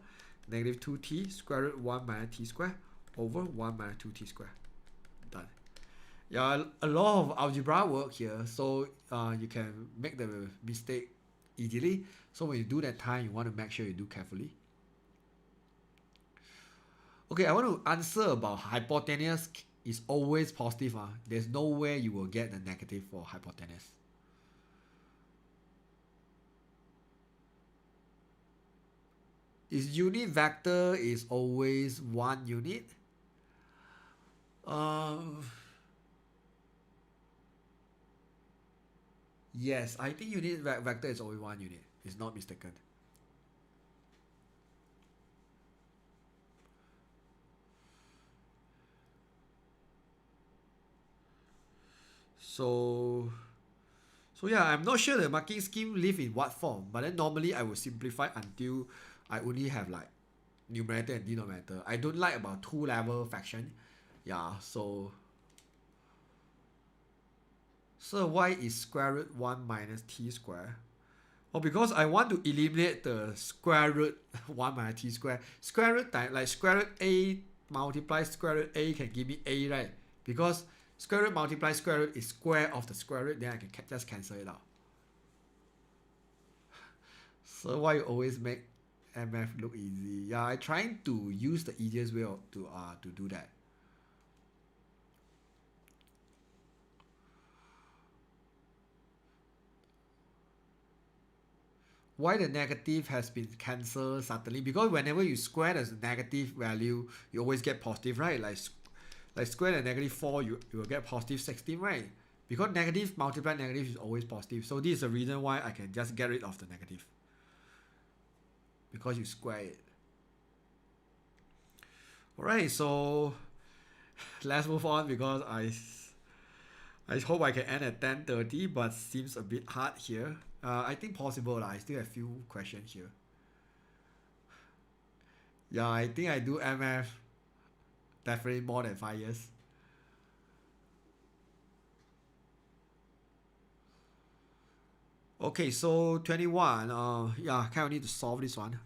Negative 2t square root 1 minus t square over 1 minus 2t square. Done. Yeah, a lot of algebra work here, so you can make the mistake easily. So when you do that time, you want to make sure you do carefully. Okay, I want to answer about hypotenuse is always positive. There's no way you will get the negative for hypotenuse. Is unit vector is always 1 unit? Yes, I think unit vector is always 1 unit. It's not mistaken. So yeah, I'm not sure the marking scheme live in what form, but then normally I will simplify until I only have like numerator and denominator. I don't like about 2-level fraction. Yeah, so why is square root 1 minus t square? Oh, because I want to eliminate the square root 1 minus t square. Square root time, like square root a multiply square root a can give me a, right? Because square root multiply square root is square of the square root, then I can just cancel it out. So why you always make MF look easy? Yeah, I'm trying to use the easiest way to do that. Why the negative has been cancelled suddenly? Because whenever you square the negative value, you always get positive, right? Like square the negative 4, you will get positive 16, right? Because negative multiply negative is always positive. So this is the reason why I can just get rid of the negative. Because you square it. Alright, so let's move on because I hope I can end at 10:30, but seems a bit hard here. I think possible. I still have a few questions here. Yeah, I think I do MF definitely more than 5 years. Okay, so 21. Yeah, kind of need to solve this one.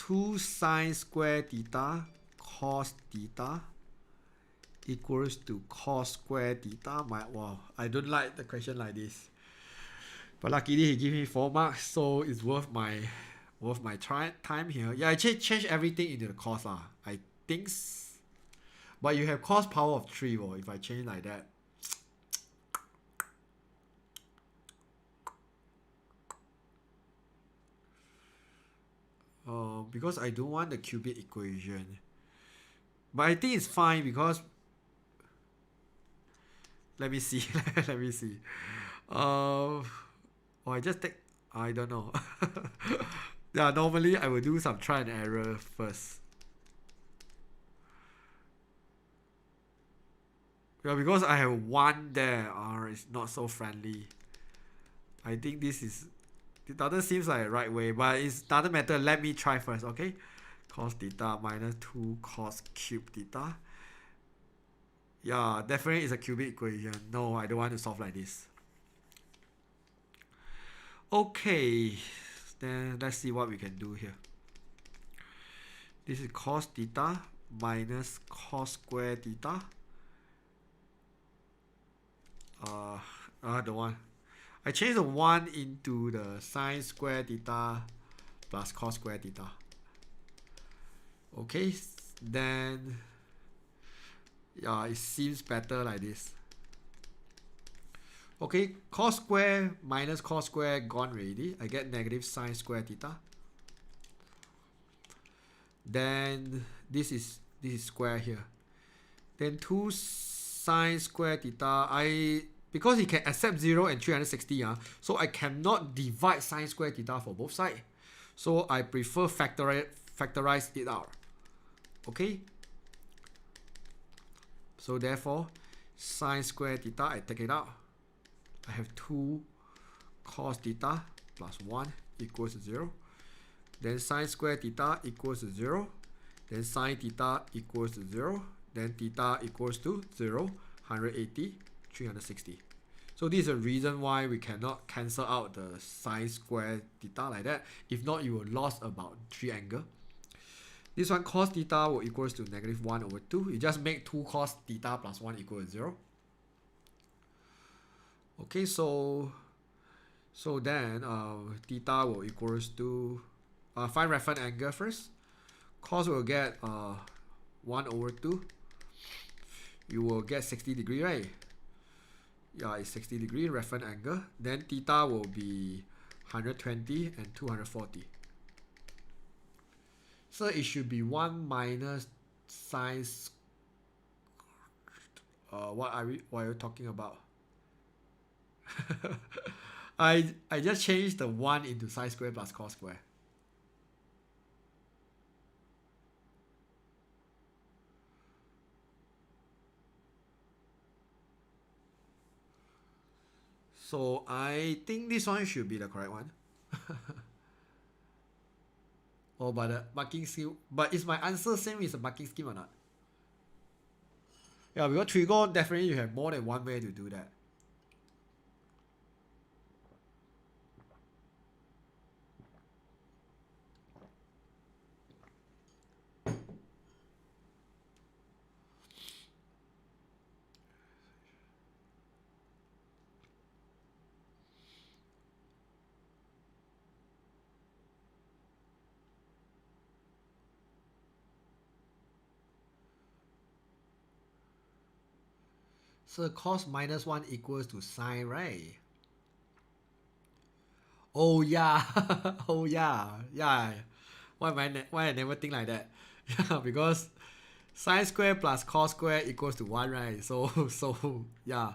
2 sine square theta cos theta equals to cos square theta. Wow, I don't like the question like this. But luckily he gave me 4 marks, so it's worth my time here. Yeah, I change everything into the cos lah. I think. But you have cos power of 3, well, if I change like that. Because I don't want the cubic equation. But I think it's fine because let me see. Let me see. I just take, I don't know. Yeah, normally I will do some try and error first. Yeah, because I have 1 there, it's not so friendly. I think it doesn't seem like the right way, but it doesn't matter. Let me try first, okay? Cos theta minus 2 cos cube theta. Yeah, definitely it's a cubic equation. No, I don't want to solve like this. Okay, then let's see what we can do here. This is cos theta minus cos square theta. The one. I changed the 1 into the sine square theta plus cos square theta. Okay, then yeah, it seems better like this. Okay, cos square minus cos square gone already. I get negative sine square theta. Then this is square here. Then 2 sine square theta. Because it can accept 0 and 360, so I cannot divide sine square theta for both sides. So I prefer factorize it out. Okay? So therefore, sine square theta, I take it out. I have 2 cos theta plus 1 equals 0. Then sine square theta equals 0. Then sine theta equals 0. Then theta equals to 0, 180, 360. So this is a reason why we cannot cancel out the sine square theta like that. If not, you will lose about 3 angle. This one cos theta will equals to negative 1 over 2. You just make 2 cos theta plus 1 equals 0. Okay, so then theta will equals to find reference angle first. Cos will get 1 over 2. You will get 60 degree, right? Yeah, it's 60 degree reference angle. Then theta will be 120 and 240. So it should be 1 minus sine. What are you talking about? I just changed the 1 into sine square plus cos square. So I think this one should be the correct one. Oh, but the marking scheme. But is my answer same with the marking scheme or not? Yeah, because trigo, definitely you have more than one way to do that. So cos minus 1 equals to sine, right? Oh yeah. Oh yeah. Yeah. Why I never think like that? Yeah, because sine square plus cos square equals to 1, right? So yeah.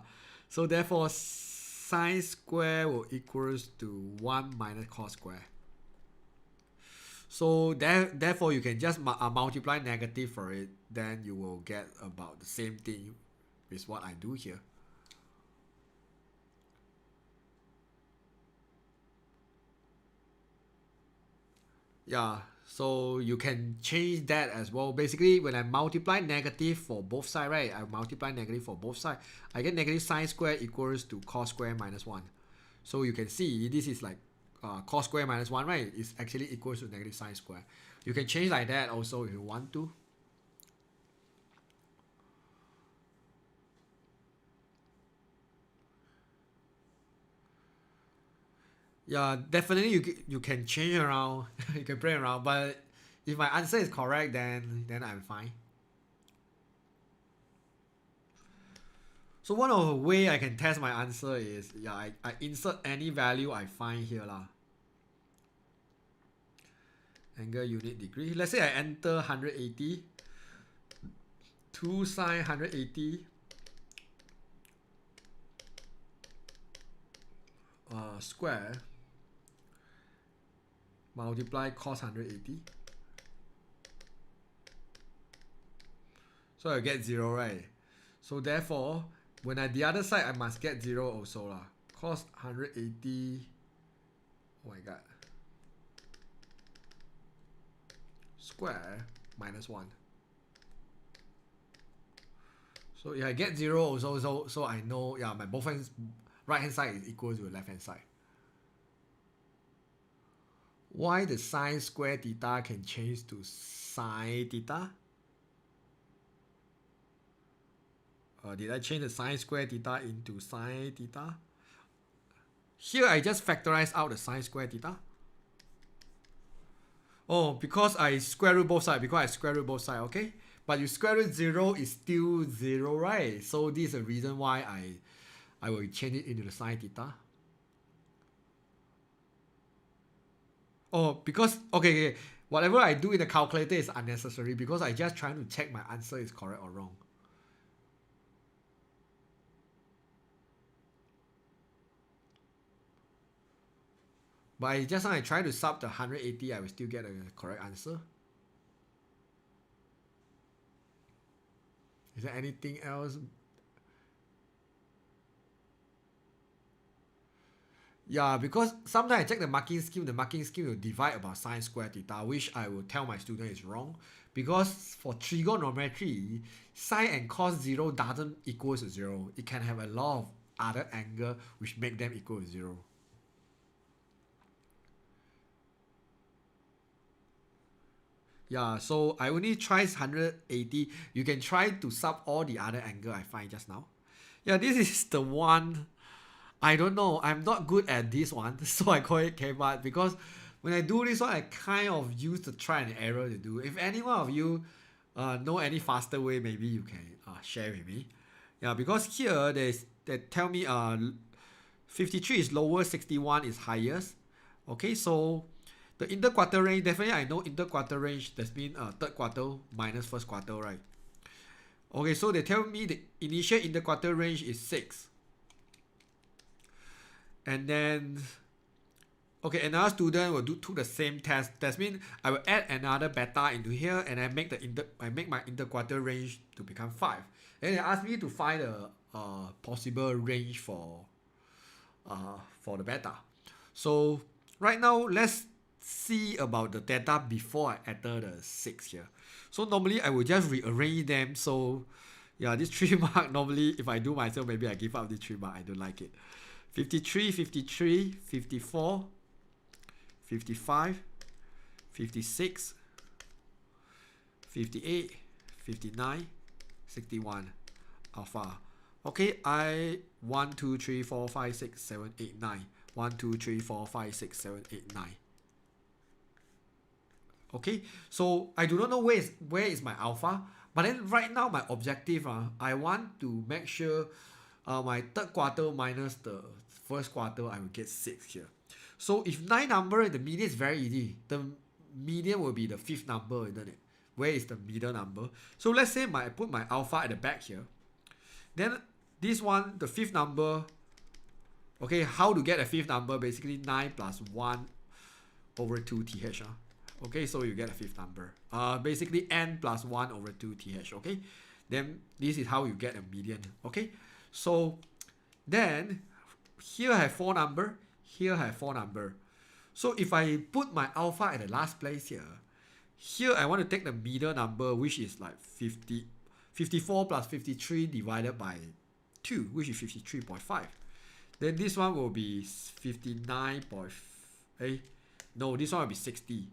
So therefore sine square will equals to 1 minus cos square. So therefore you can just multiply negative for it, then you will get about the same thing with what I do here. Yeah, so you can change that as well. Basically, when I multiply negative for both sides, right? I multiply negative for both sides. I get negative sine square equals to cos square minus 1. So you can see this is like cos square minus 1, right, is actually equals to negative sine square. You can change like that also if you want to. Yeah, definitely you can change around, you can play around, but if my answer is correct, then I'm fine. So one of the way I can test my answer is, yeah, I insert any value I find here lah. Angle unit degree. Let's say I enter 180, 2 sine 180, square multiply cos 180. So I get 0, right? So therefore, when I the other side, I must get 0 also lah. Cos 180, oh my god, square minus 1. So yeah, I get 0 also, so I know, yeah, my both hands, right hand side is equal to the left hand side. Why the sine square theta can change to sine theta? Did I change the sine square theta into sine theta? Here I just factorize out the sine square theta. Oh, because I square root both sides, okay? But you square root 0 is still 0, right? So this is the reason why I will change it into the sine theta. Oh, because, okay, whatever I do in the calculator is unnecessary because I just trying to check my answer is correct or wrong. But just now I try to sub the 180, I will still get a correct answer. Is there anything else? Yeah, because sometimes I check the marking scheme will divide about sine square theta, which I will tell my student is wrong. Because for trigonometry, sine and cos 0 doesn't equal to 0. It can have a lot of other angle which make them equal to 0. Yeah, so I only try 180. You can try to sub all the other angle I find just now. Yeah, this is the one. I don't know. I'm not good at this one, so I call it K-bar because when I do this one, I kind of use the try and error to do. If any one of you know any faster way, maybe you can share with me. Yeah, because here they tell me 53 is lower, 61 is highest. Okay, so the interquartile range, definitely I know interquartile range, that's mean third quartile minus first quartile, right? Okay, so they tell me the initial interquartile range is 6. And then, okay, another student will do the same test. That means I will add another beta into here, and I make my interquartile range to become 5. And they ask me to find a possible range for the beta. So right now, let's see about the data before I enter the 6 here. So normally I will just rearrange them. So yeah, this 3 mark, normally if I do myself, maybe I give up this 3 mark. I don't like it. 53, 53, 54, 55, 56, 58, 59, 61, alpha. Okay, 1, 2, 3, 4, 5, 6, 7, 8, 9. 1, 2, 3, 4, 5, 6, 7, 8, 9. Okay, so I do not know where is my alpha, but then right now my objective, I want to make sure my third quartile minus the first quartile, I will get 6 here. So if 9 number, the median is very easy. The median will be the 5th number, isn't it? Where is the middle number? So let's say I put my alpha at the back here. Then this one, the 5th number, okay, how to get a 5th number? Basically 9 plus 1 over 2 th. Okay, so you get a 5th number. Basically n plus 1 over 2 th. Okay, then this is how you get a median. Okay, so then here I have 4 number, here I have 4 number. So if I put my alpha at the last place here I want to take the middle number, which is like 54 plus 53 divided by 2, which is 53.5. Then this one will be 59.5. Hey, no, this one will be 60.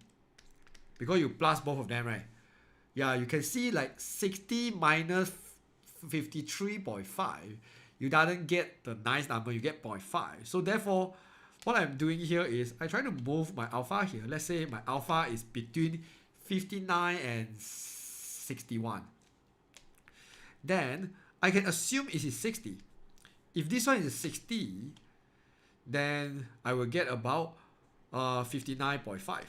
Because you plus both of them, right? Yeah, you can see like 60 minus 53.5. You doesn't get the nice number, you get 0.5. So therefore, what I'm doing here is I try to move my alpha here. Let's say my alpha is between 59 and 61. Then I can assume it is 60. If this one is 60, then I will get about 59.5.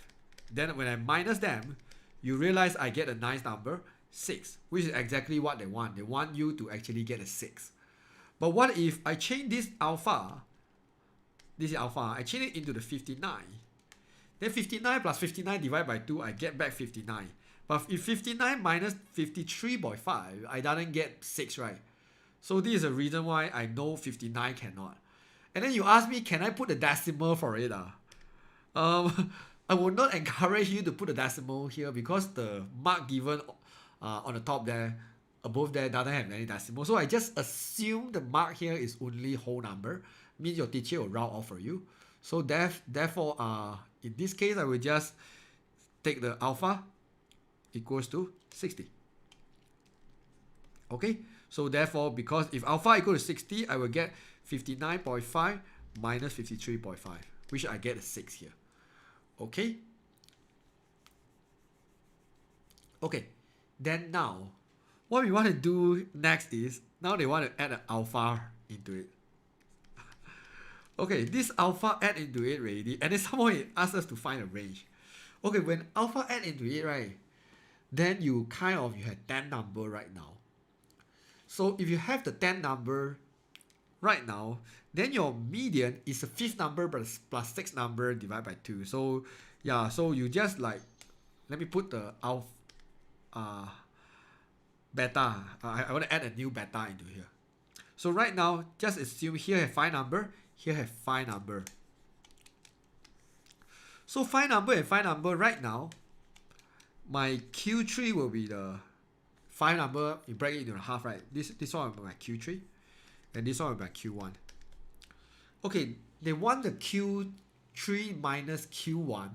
Then when I minus them, you realize I get a nice number, 6, which is exactly what they want. They want you to actually get a 6. But what if I change this alpha, I change it into the 59. Then 59 plus 59 divided by 2, I get back 59. But if 59 minus 53.5, I don't get 6, right? So this is the reason why I know 59 cannot. And then you ask me, can I put a decimal for it? I would not encourage you to put a decimal here because the mark given on the top there, above there, doesn't have any decimal. So I just assume the mark here is only whole number. Means your teacher will round off for you. So therefore, in this case, I will just take the alpha equals to 60. Okay, so therefore, because if alpha equals to 60, I will get 59.5 minus 53.5, which I get a 6 here. Okay. Okay, then now, what we want to do next is, now they want to add an alpha into it. Okay, this alpha add into it already, and then someone asks us to find a range. Okay, when alpha add into it, right, then you have 10 number right now. So if you have the 10 number right now, then your median is a 5th number plus 6th number divided by 2. So yeah, so you just like, let me put the beta. I want to add a new beta into here. So right now, just assume here have 5 number, here have 5 number. So 5 number and 5 number right now, my Q3 will be the 5 number, you break it into half, right? This one will be my Q3, and this one will be my Q1. Okay, they want the Q3 minus Q1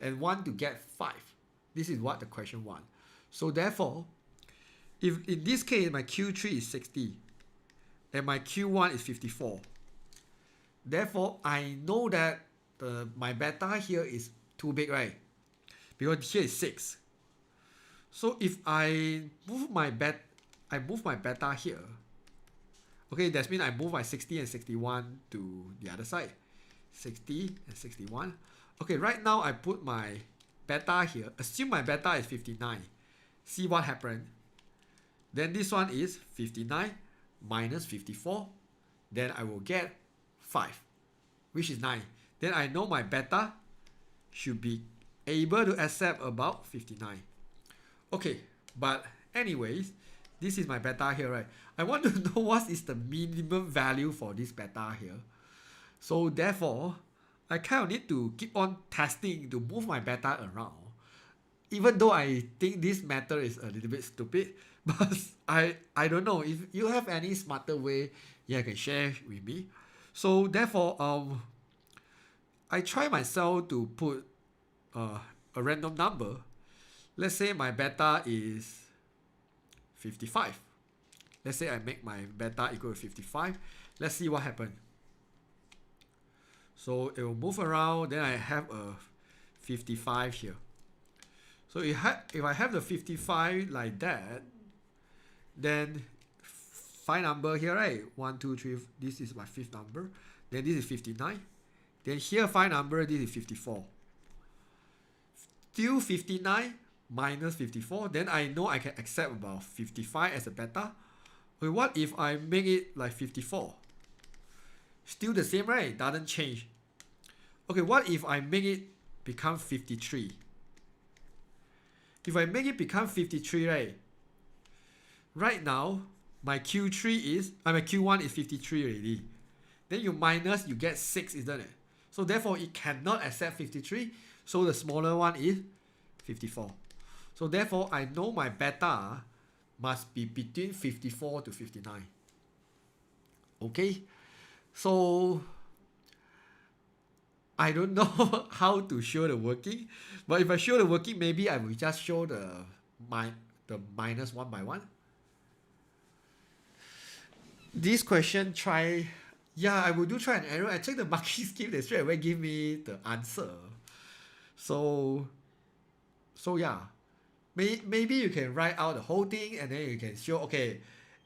and want to get 5. This is what the question wants. So therefore, if in this case my Q3 is 60 and my Q1 is 54, therefore I know that my beta here is too big, right? Because here is 6. So if I move my beta here, okay, that means I move my 60 and 61 to the other side. 60 and 61. Okay, right now I put my beta here. Assume my beta is 59. See what happened. Then this one is 59 minus 54. Then I will get 5, which is 9. Then I know my beta should be able to accept about 59. Okay, but anyways, this is my beta here, right? I want to know what is the minimum value for this beta here. So therefore, I kind of need to keep on testing to move my beta around. Even though I think this method is a little bit stupid, but I don't know. If you have any smarter way, yeah, you can share with me. So therefore, I try myself to put a random number. Let's say my beta is 55. Let's say I make my beta equal to 55. Let's see what happens. So it will move around. Then I have a 55 here. So if I have the 55 like that, then 5 number here, right? 1, 2, 3. This is my 5th number. Then this is 59. Then here 5 number. This is 54. Still 59 minus 54. Then I know I can accept about 55 as a beta. Okay, what if I make it like 54? Still the same, right? Doesn't change. Okay, what if I make it become 53? If I make it become 53, right? Right now, my Q3 is, my Q1 is 53 already. Then you minus, you get 6, isn't it? So therefore, it cannot accept 53. So the smaller one is 54. So therefore, I know my beta must be between 54 to 59. Okay? So I don't know how to show the working, but if I show the working, maybe I will just show the minus one by one. This question try, yeah, I will do try and error. I check the marking scheme, they straight away give me the answer. So yeah, maybe you can write out the whole thing and then you can show, okay,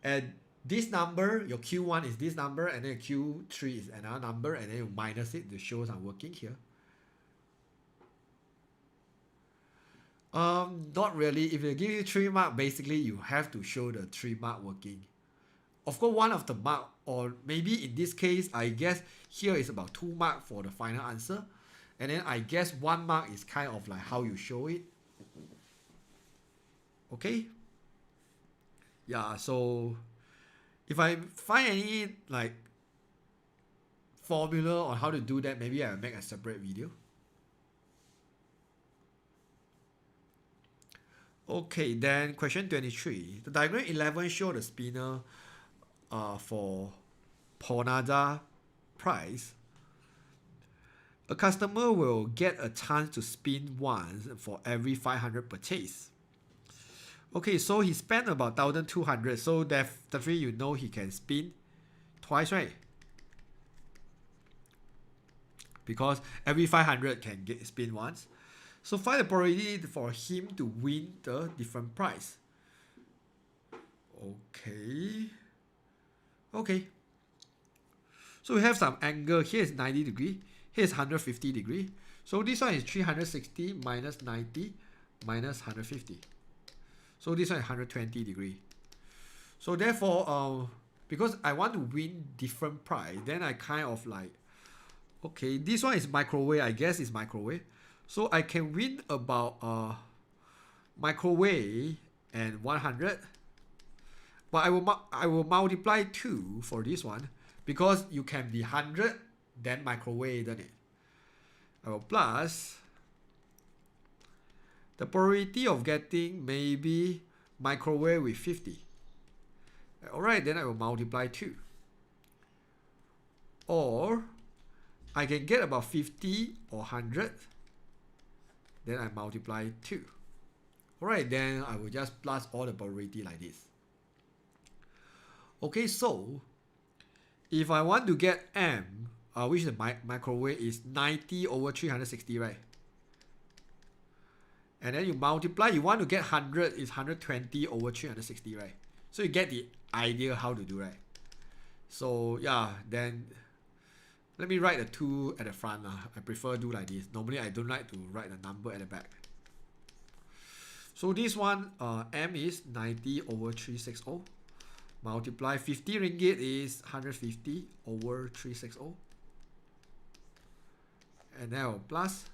and this number, your Q1 is this number, and then Q3 is another number, and then you minus it to show some working here. Not really. If they give you 3 mark, basically you have to show the 3 mark working. Of course, one of the mark, or maybe in this case, I guess here is about 2 mark for the final answer. And then I guess 1 mark is kind of like how you show it. Okay? Yeah, so if I find any like formula on how to do that, maybe I'll make a separate video. Okay, then question 23. The diagram 11 shows the spinner for Ponada price. A customer will get a chance to spin once for every 500 purchase. Okay, so he spent about 1,200, so definitely you know he can spin twice, right? Because every 500 can get spin once. So find the probability for him to win the different price. Okay. So we have some angle. Here is 90 degree. Here is 150 degree. So this one is 360 minus 90 minus 150. So this one is 120 degree. So therefore, because I want to win different price, then I kind of like, okay, this one is microwave. I guess it's microwave. So I can win about microwave and 100. But I will multiply 2 for this one because you can be 100 then microwave, isn't it? I will plus the probability of getting maybe microwave with 50. Alright, then I will multiply 2. Or I can get about 50 or 100. Then I multiply 2. Alright, then I will just plus all the probability like this. Okay, so if I want to get M, which the microwave is 90 over 360, right? And then you multiply, you want to get 100 is 120 over 360, right? So you get the idea how to do, right? So yeah, then let me write the 2 at the front. I prefer do like this. Normally I don't like to write the number at the back. So this one, M is 90 over 360. Multiply 50 ringgit is 150 over 360. And now plus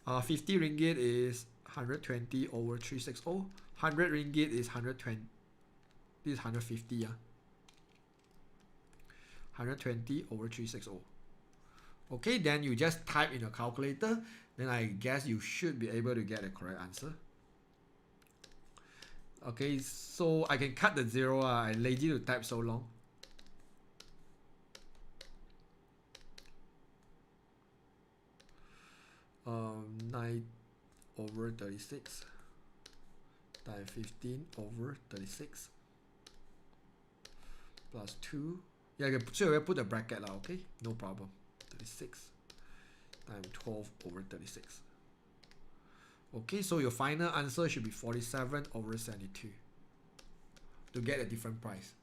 50 ringgit is 120 over 360. 100 ringgit is 120. This is 150. 120 over 360. Okay, then you just type in your calculator. Then I guess you should be able to get the correct answer. Okay, so I can cut the 0. I'm lazy to type so long. Um, 9 over 36 times 15 over 36 plus 2. Yeah, I can put the bracket, okay? No problem. 36 times 12 over 36. Okay, so your final answer should be 47 over 72 to get a different price.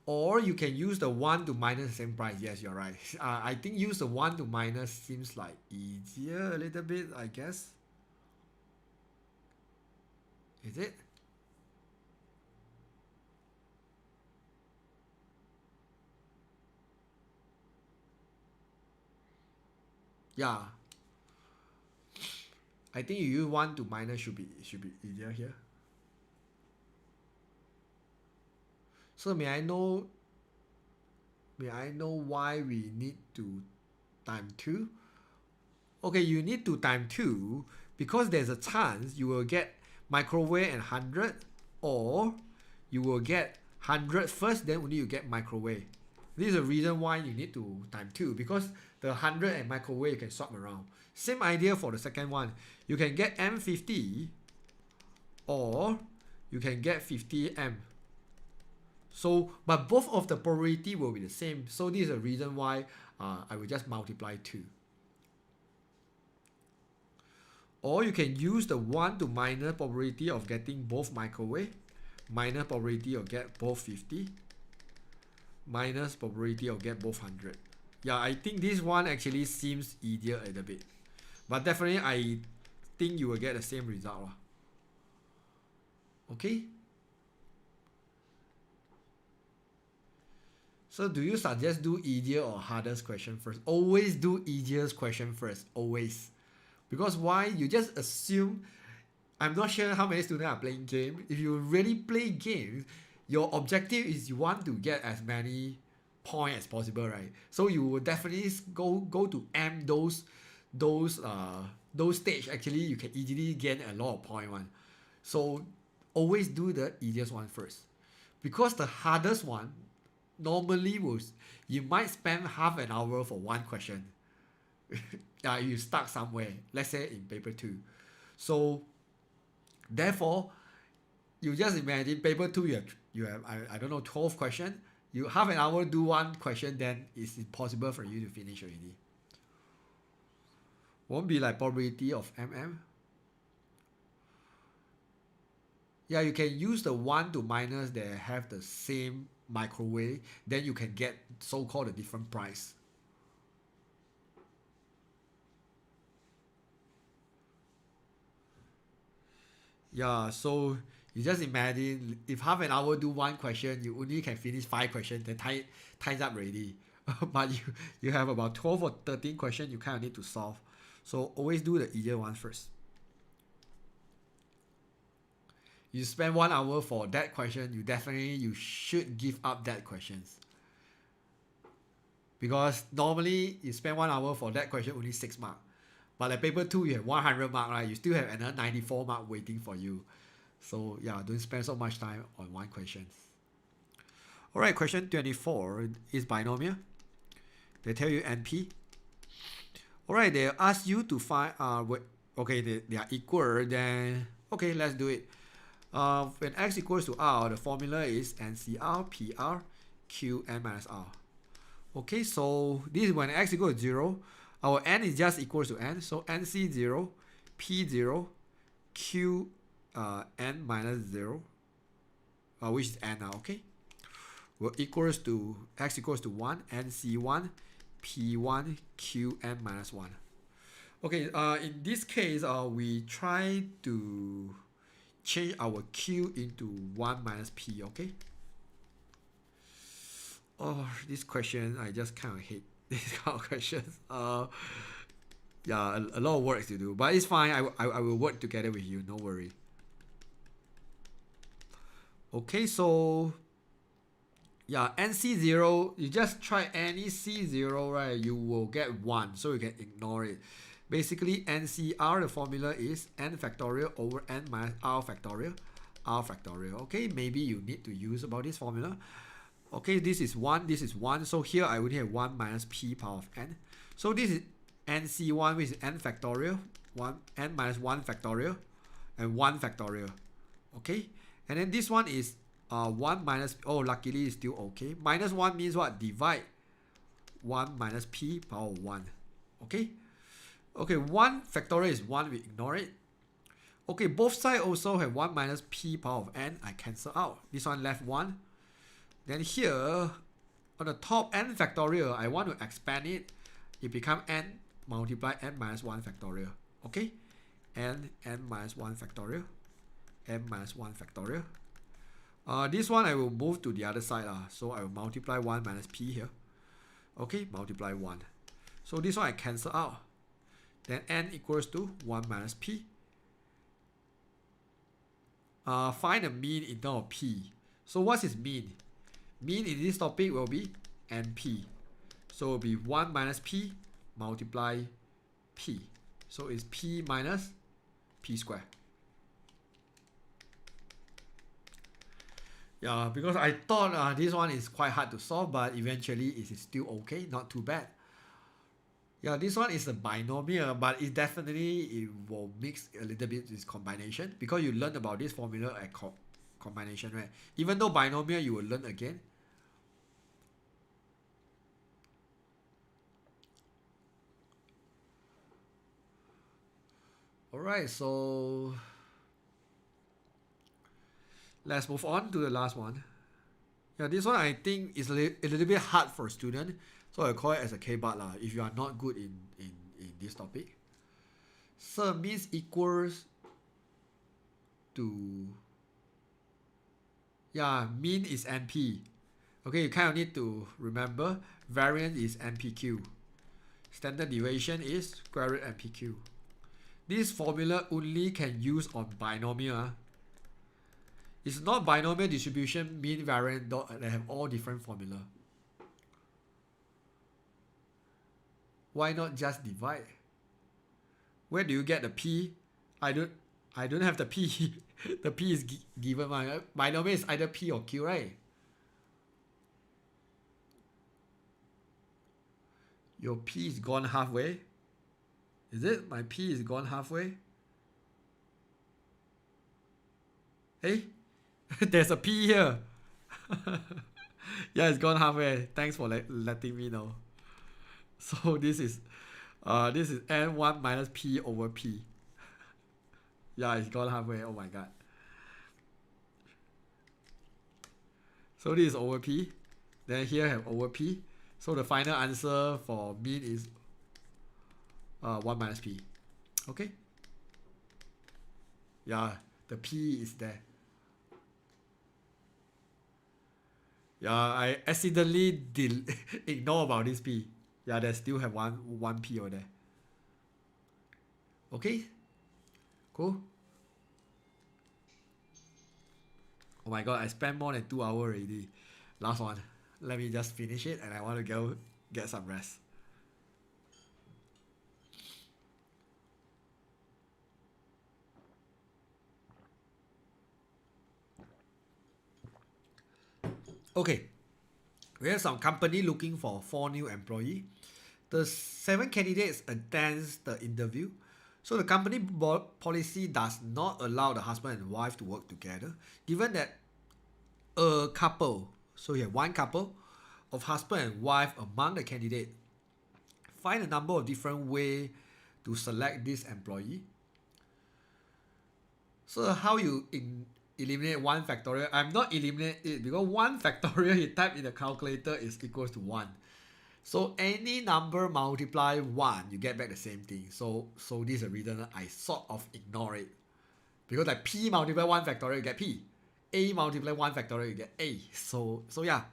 Or you can use the 1 to minus the same price. Yes, you're right. I think use the 1 to minus seems like easier a little bit, I guess. Is it? Yeah. I think you use 1 to minus should be easier here. So may I know why we need to time 2? Okay, you need to time 2 because there's a chance you will get microwave and 100, or you will get 100 first, then only you get microwave. This is the reason why you need to time 2, because the 100 and microwave you can swap around. Same idea for the second one. You can get M50 or you can get 50M. So, but both of the probability will be the same. So this is the reason why I will just multiply 2. Or you can use the 1 to minus probability of getting both microwave, minus probability of get both 50, minus probability of get both 100. Yeah, I think this one actually seems easier a little bit. But definitely I think you will get the same result. Okay? So do you suggest do easier or hardest question first? Always do easiest question first. Always. Because why? You just assume, I'm not sure how many students are playing game. If you really play games, your objective is you want to get as many points as possible, right? So you will definitely go to M those stage. Actually, you can easily gain a lot of point one. So always do the easiest one first. Because the hardest one, normally you might spend half an hour for one question. You stuck somewhere, let's say in paper 2. So therefore, you just imagine paper 2 you have I don't know 12 questions. You half an hour do one question, then it's impossible for you to finish already. Won't be like probability of MM. Yeah, you can use the 1 to minus that have the same microwave, then you can get so-called a different price. Yeah, so you just imagine if half an hour do one question, you only can finish 5 questions, then time's up already. But you have about 12 or 13 questions you kind of need to solve. So always do the easier one first. You spend 1 hour for that question, you should give up that questions. Because normally you spend 1 hour for that question, only 6 marks. But at paper 2 you have 100 marks, right? You still have another 94 marks waiting for you. So yeah, don't spend so much time on one question. Alright, question 24 is binomial. They tell you NP. Alright, they ask you to find okay, they are equal, then okay, let's do it. When x equals to r, the formula is NCR PR Q n minus r. Okay, so this is when x equals to 0. Our n is just equals to n. So NC0, P0, Q n minus 0, which is n now, okay? Will equals to x equals to 1, NC1, P1, Q n minus 1. Okay, in this case, we try to change our Q into 1 minus P, okay? Oh, this question, I just kind of hate this kind of questions. Yeah, a lot of work to do, but it's fine. I will work together with you, no worry. Okay, so yeah, NC0, you just try any C0, right? You will get 1, so you can ignore it. Basically, NCR, the formula is n factorial over n minus r factorial, okay? Maybe you need to use about this formula. Okay, this is 1, this is 1. So here I only have 1 minus p power of n. So this is NC1, which is n factorial, n minus 1 factorial, and 1 factorial. Okay, and then this one is 1 minus, oh, luckily it's still okay. Minus 1 means what? Divide 1 minus p power of 1. Okay, okay, 1 factorial is 1, we ignore it. Okay, both sides also have 1 minus p power of n. I cancel out. This one left 1. Then here, on the top, n factorial, I want to expand it. It becomes n multiply n minus 1 factorial. Okay? n minus 1 factorial. n minus 1 factorial. This one I will move to the other side. So I will multiply 1 minus p here. Okay? Multiply 1. So this one I cancel out. Then n equals to 1 minus p. Find the mean in terms of p. So what's its mean? Mean in this topic will be NP. So it will be 1 minus P multiply P. So it's P minus P squared. Yeah, because I thought this one is quite hard to solve, but eventually it is still okay, not too bad. Yeah, this one is a binomial, but it will mix a little bit this combination because you learn about this formula at combination, right? Even though binomial, you will learn again. Alright, so let's move on to the last one. Yeah, this one I think is a little bit hard for a student, so I call it as a K-bar lah, if you are not good in this topic. So means equals to, yeah, mean is NP. Okay, you kind of need to remember variance is NPQ. Standard deviation is square root NPQ. This formula only can use on binomial. It's not binomial distribution, mean, variance, they have all different formula. Why not just divide? Where do you get the P? I don't have the P. The P is given. Binomial is either P or Q, right? Your P is gone halfway. Is it? My P is gone halfway. Hey, there's a P here. Yeah, it's gone halfway. Thanks for letting me know. So this is N1 minus P over P. Yeah, it's gone halfway. Oh my god. So this is over P. Then here I have over P. So the final answer for mean is 1 minus P. Okay. Yeah, the P is there. Yeah, I accidentally did ignore about this P. Yeah, they still have one P over there. Okay. Cool. Oh my god, I spent more than 2 hours already. Last one. Let me just finish it and I want to go get some rest. Okay. We have some company looking for 4 new employees. The 7 candidates attend the interview. So the company policy does not allow the husband and wife to work together. Given that a couple, so you have one couple of husband and wife among the candidates, find a number of different ways to select this employee. So how you eliminate 1 factorial? I'm not eliminate it because 1 factorial you type in the calculator is equals to 1. So any number multiply 1, you get back the same thing. So this is a reason I sort of ignore it. Because like P multiply 1 factorial, you get P. A multiply 1 factorial, you get A. So yeah.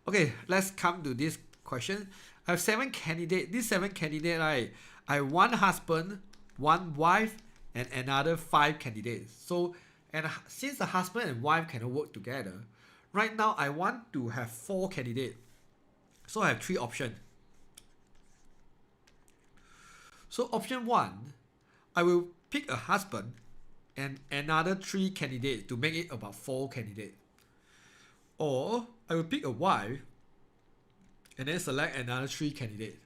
Okay, let's come to this question. I have 7 candidates. These 7 candidates, right? I have 1 husband, 1 wife, and another 5 candidates. So, and since the husband and wife cannot work together, right now I want to have 4 candidates. So I have 3 options. So option 1, I will pick a husband and another 3 candidates to make it about 4 candidates. Or I will pick a wife and then select another 3 candidates.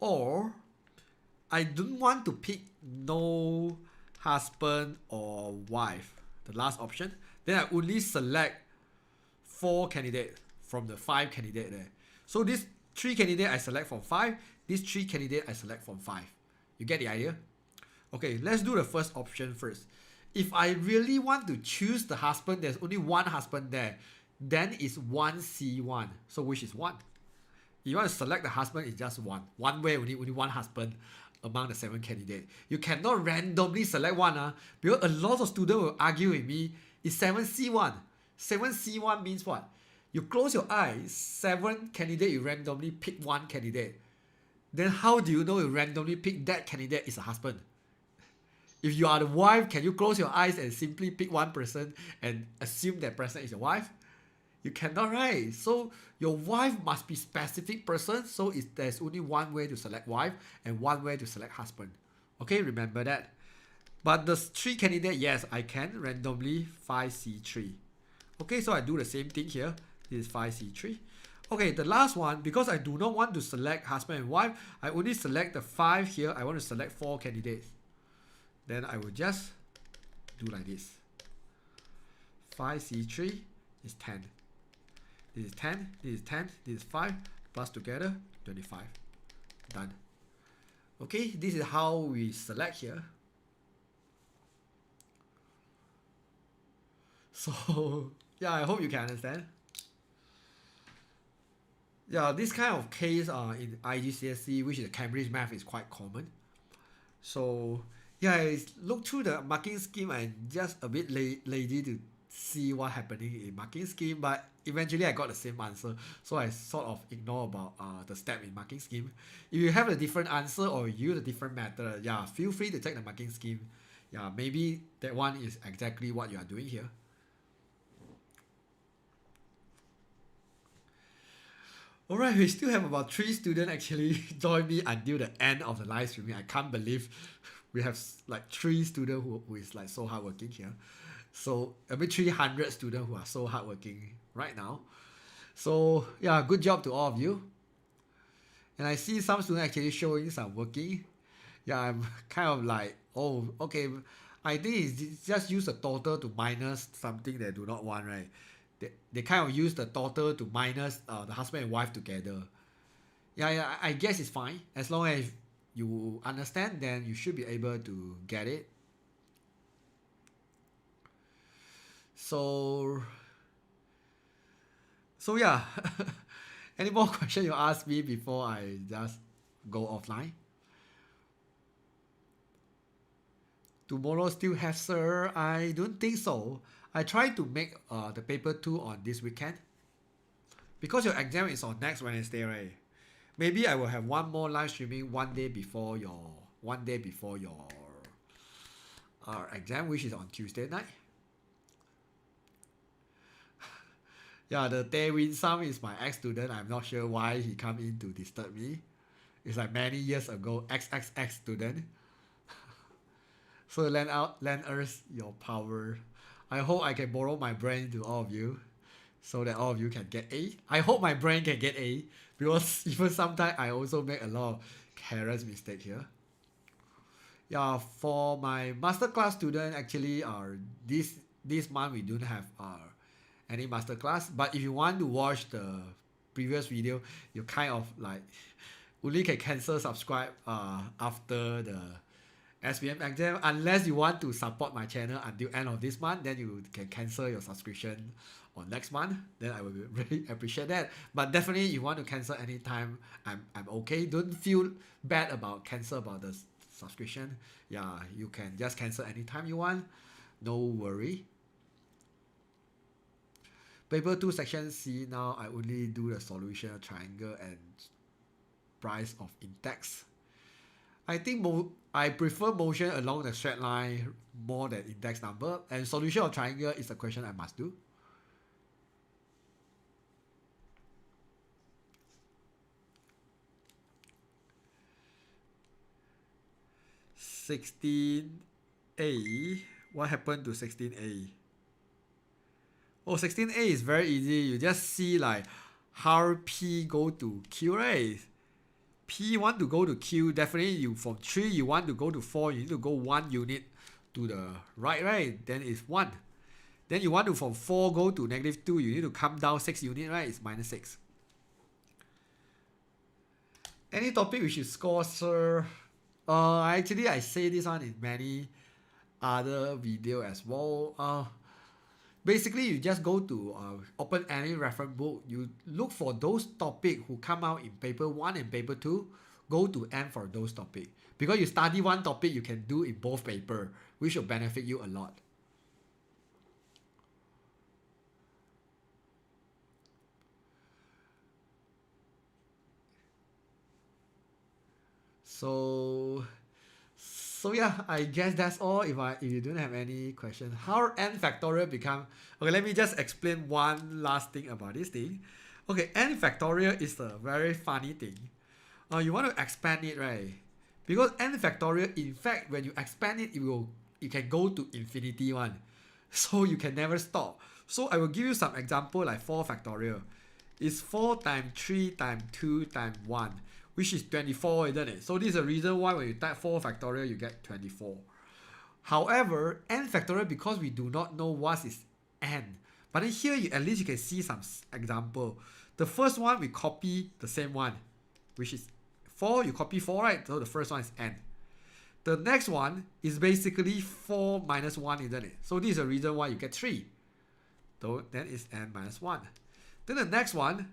Or I don't want to pick no husband or wife, the last option. Then I only select 4 candidates from the 5 candidates there. So this 3 candidates I select from 5. These 3 candidates I select from 5. You get the idea? Okay, let's do the first option first. If I really want to choose the husband, there's only 1 husband there. Then it's 1C1. So which is 1? If you want to select the husband, it's just 1. One way, only 1 husband among the 7 candidates. You cannot randomly select 1. Because a lot of students will argue with me, it's 7C1. 7C1 means what? You close your eyes, 7 candidates, you randomly pick 1 candidate. Then how do you know you randomly pick that candidate is a husband? If you are the wife, can you close your eyes and simply pick 1 person and assume that person is your wife? You cannot, right? So your wife must be specific person. So there's only 1 way to select wife and 1 way to select husband. Okay, remember that. But the 3 candidate, yes, I can randomly 5C3. Okay, so I do the same thing here. This is 5C3. Okay, the last one, because I do not want to select husband and wife, I only select the 5 here. I want to select 4 candidates. Then I will just do like this. 5C3 is 10. This is 10, this is 10, this is 5, plus together, 25. Done. Okay, this is how we select here. So, yeah, I hope you can understand. Yeah, this kind of case in IGCSE, which is Cambridge Math, is quite common. So, yeah, I look through the marking scheme and just a bit lazy to see what happening in marking scheme, but eventually I got the same answer, so I sort of ignore about the step in marking scheme. If you have a different answer or use a different method, yeah, feel free to check the marking scheme. Yeah, maybe that one is exactly what you are doing here. Alright, we still have about 3 students actually join me until the end of the live streaming. I can't believe we have like 3 students who is like so hardworking here. So I mean 300 students who are so hardworking right now. So yeah, good job to all of you. And I see some students actually showing some working. Yeah, I'm kind of like, oh, okay. I think it's just use the total to minus something they do not want, right? They kind of use the total to minus the husband and wife together. Yeah, I guess it's fine. As long as you understand, then you should be able to get it. So yeah. Any more questions you ask me before I just go offline? Tomorrow still have, sir? I don't think so. I try to make the paper 2 on this weekend. Because your exam is on next Wednesday, right? Maybe I will have one more live streaming one day before your exam, which is on Tuesday night. Yeah, the Tae Win Sam is my ex-student. I'm not sure why he come in to disturb me. It's like many years ago, XXX student. So lend us your power. I hope I can borrow my brain to all of you, so that all of you can get A. I hope my brain can get A, because even sometimes I also make a lot of careless mistake here. Yeah, for my masterclass student, actually, this month we don't have any masterclass. But if you want to watch the previous video, you kind of like only can cancel subscribe after the SBM exam, unless you want to support my channel until end of this month. Then you can cancel your subscription on next month. Then I will really appreciate that. But definitely, you want to cancel anytime, I'm okay. Don't feel bad about cancel about the subscription. Yeah, you can just cancel anytime you want. No worry. Paper 2 section C, now I only do the solution of triangle and price of index. I think I prefer motion along the straight line more than index number, and solution of triangle is a question I must do. (16A). What happened to 16A? Oh, 16A is very easy. You just see like how P go to Q, right? P want to go to Q, definitely you from 3 you want to go to 4, you need to go 1 unit to the right? Then it's 1. Then you want to from 4 go to -2, you need to come down 6 unit, right? It's -6. Any topic we should score, sir? Actually I say this one in many other video as well. Basically, you just go to open any reference book. You look for those topics who come out in paper 1 and paper 2. Go to N for those topics. Because you study one topic, you can do in both paper, which will benefit you a lot. So yeah, I guess that's all. If you don't have any question, how n factorial become? Okay, let me just explain one last thing about this thing. Okay, n factorial is a very funny thing. You want to expand it, right? Because n factorial, in fact, when you expand it, it can go to infinity one. So you can never stop. So I will give you some example like 4 factorial. It's 4 times 3 times 2 times 1, which is 24, isn't it? So this is the reason why when you type 4 factorial, you get 24. However, n factorial, because we do not know what is n. But then here, at least you can see some example. The first one, we copy the same one, which is 4. You copy 4, right? So the first one is n. The next one is basically 4 minus 1, isn't it? So this is the reason why you get 3. So then it's n minus 1. Then the next one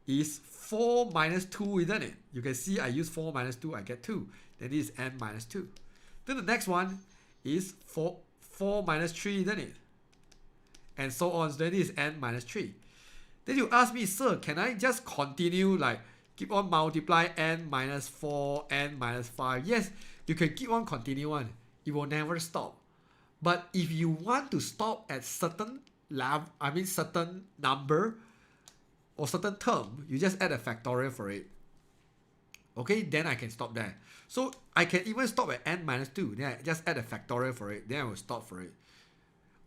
is 4 minus 2, isn't it? You can see I use 4 minus 2, I get 2. Then this is n minus 2. Then the next one is 4 minus 3, isn't it? And so on. So then this is n minus 3. Then you ask me, sir, can I just continue like keep on multiply n minus 4, n minus 5? Yes, you can keep on continue on. It will never stop. But if you want to stop at certain certain number or certain term, you just add a factorial for it. Okay, then I can stop there. So I can even stop at n minus 2. Then I just add a factorial for it. Then I will stop for it.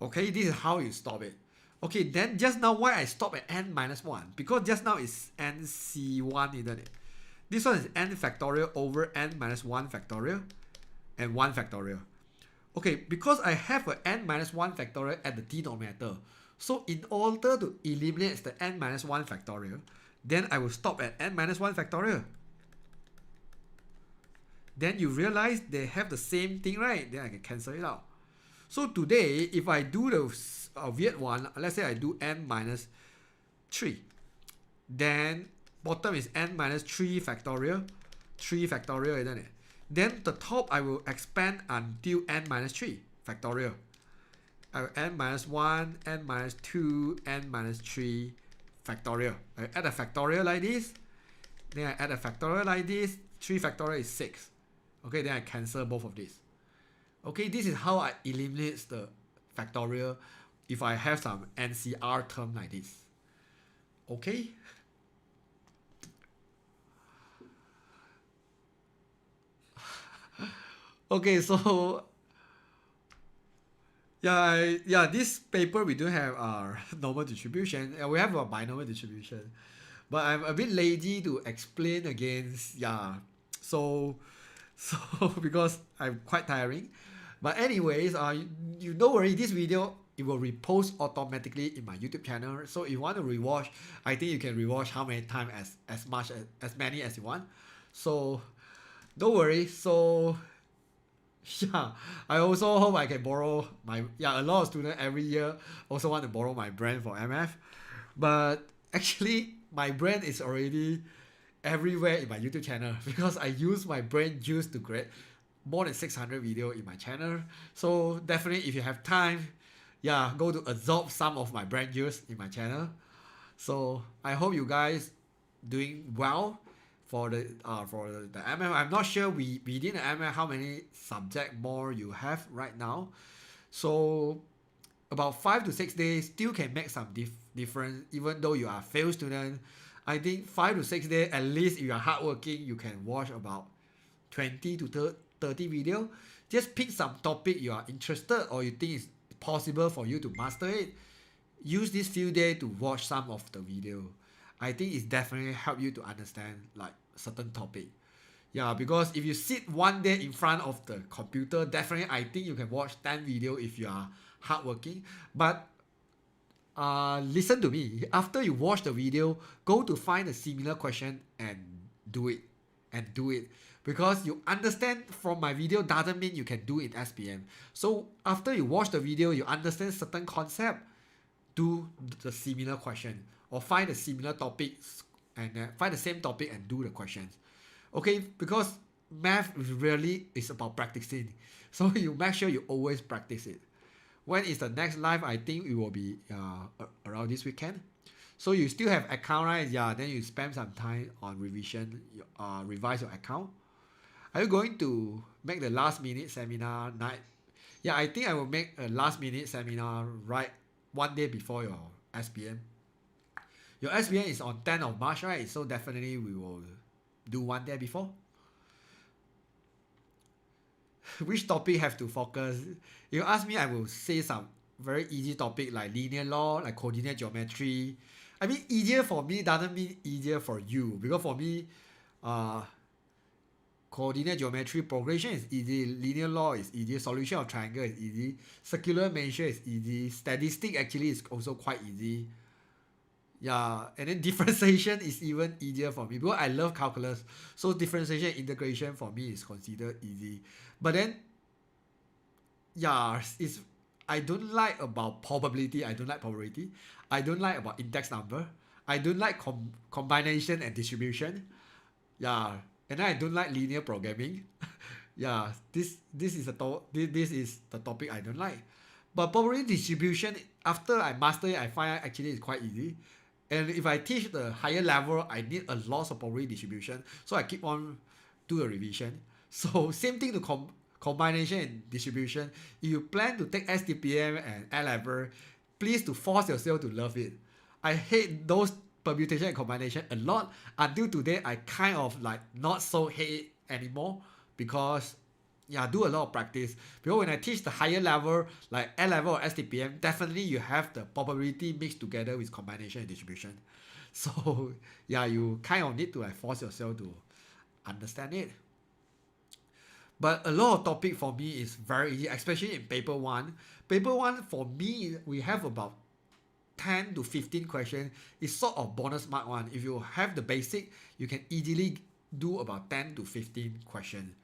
Okay, this is how you stop it. Okay, then just now why I stop at n minus 1? Because just now is nc1, isn't it? This one is n factorial over n minus 1 factorial and 1 factorial. Okay, because I have a n minus 1 factorial at the denominator. So in order to eliminate the n minus 1 factorial, then I will stop at n minus 1 factorial. Then you realize they have the same thing, right? Then I can cancel it out. So today, if I do the weird one, let's say I do n minus 3. Then bottom is n minus 3 factorial. 3 factorial, isn't it? Then the top I will expand until n minus 3 factorial. I will n minus 1, n minus 2, n minus 3 factorial. I add a factorial like this. Then I add a factorial like this. 3 factorial is 6. Okay, then I cancel both of these. Okay, this is how I eliminate the factorial if I have some NCR term like this. Okay. Okay, so yeah, this paper we don't have our normal distribution. We have a binomial distribution, but I'm a bit lazy to explain again. Yeah, so because I'm quite tiring. But anyways, you don't worry. This video it will repost automatically in my YouTube channel. So if you want to rewatch, I think you can rewatch how many times as many as you want. So don't worry. So yeah, I also hope I can borrow a lot of students every year also want to borrow my brand for MF. But actually my brand is already everywhere in my YouTube channel because I use my brand juice to create more than 600 videos in my channel. So definitely if you have time, yeah, go to absorb some of my brand juice in my channel. So I hope you guys doing well for the MF. I'm not sure within the MF how many subject more you have right now. So about 5 to 6 days still can make some difference even though you are a failed student. I think 5 to 6 days at least if you are hardworking you can watch about 20 to 30 video. Just pick some topic you are interested or you think is possible for you to master it. Use this few days to watch some of the video. I think it's definitely help you to understand like certain topic. Yeah, because if you sit one day in front of the computer, definitely I think you can watch 10 video if you are hardworking. But listen to me. After you watch the video, go to find a similar question and do it. Because you understand from my video doesn't mean you can do it in SPM. So after you watch the video, you understand certain concept, do the similar question or find a similar topics and find the same topic and do the questions. Okay, because math really is about practicing. So you make sure you always practice it. When is the next live? I think it will be around this weekend. So you still have account, right? Yeah, then you spend some time on revision, revise your account. Are you going to make the last minute seminar night? Yeah, I think I will make a last minute seminar right one day before your SPM. Your SPM is on 10th of March, right? So definitely we will do one day before. Which topic have to focus? You ask me, I will say some very easy topic like linear law, like coordinate geometry. I mean, easier for me doesn't mean easier for you, because for me, uh, coordinate geometry progression is easy, linear law is easy, solution of triangle is easy, circular measure is easy, statistic actually is also quite easy. Yeah, and then differentiation is even easier for me because I love calculus. So differentiation and integration for me is considered easy. But then, yeah, it's I don't like about probability. I don't like probability. I don't like about index number. I don't like combination and distribution. Yeah, and then I don't like linear programming. Yeah, this is this is the topic I don't like. But probability distribution, after I master it, I find actually it's quite easy. And if I teach the higher level, I need a lot of probability distribution. So I keep on do the revision. So same thing to combination and distribution. If you plan to take STPM and A level, please to force yourself to love it. I hate those permutation and combination a lot. Until today, I kind of like not so hate it anymore because yeah, do a lot of practice. Because when I teach the higher level, like A level or STPM, definitely you have the probability mixed together with combination and distribution. So yeah, you kind of need to like force yourself to understand it. But a lot of topic for me is very easy, especially in paper one. Paper one for me, we have about 10 to 15 questions. It's sort of bonus mark one. If you have the basic, you can easily do about 10 to 15 questions.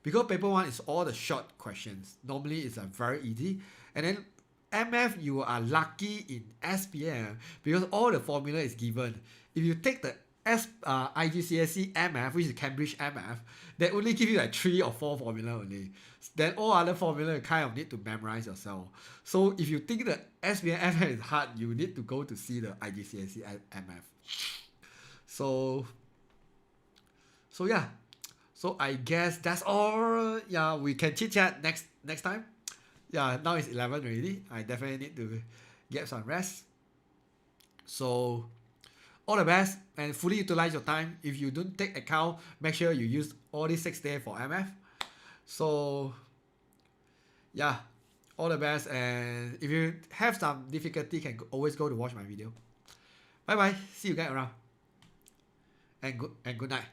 Because paper one is all the short questions. Normally it's very easy. And then MF, you are lucky in SPM because all the formula is given. If you take the IGCSE MF, which is Cambridge MF, they only give you like 3 or 4 formula only. Then all other formula you kind of need to memorize yourself. So if you think the SPM MF is hard, you need to go to see the IGCSE MF. So yeah. So I guess that's all. Yeah, we can chit chat next time. Yeah, now it's 11 already. I definitely need to get some rest. So all the best and fully utilize your time. If you don't take account, make sure you use all these 6 days for MF. So yeah, all the best. And if you have some difficulty, you can always go to watch my video. Bye bye. See you guys around. And good night.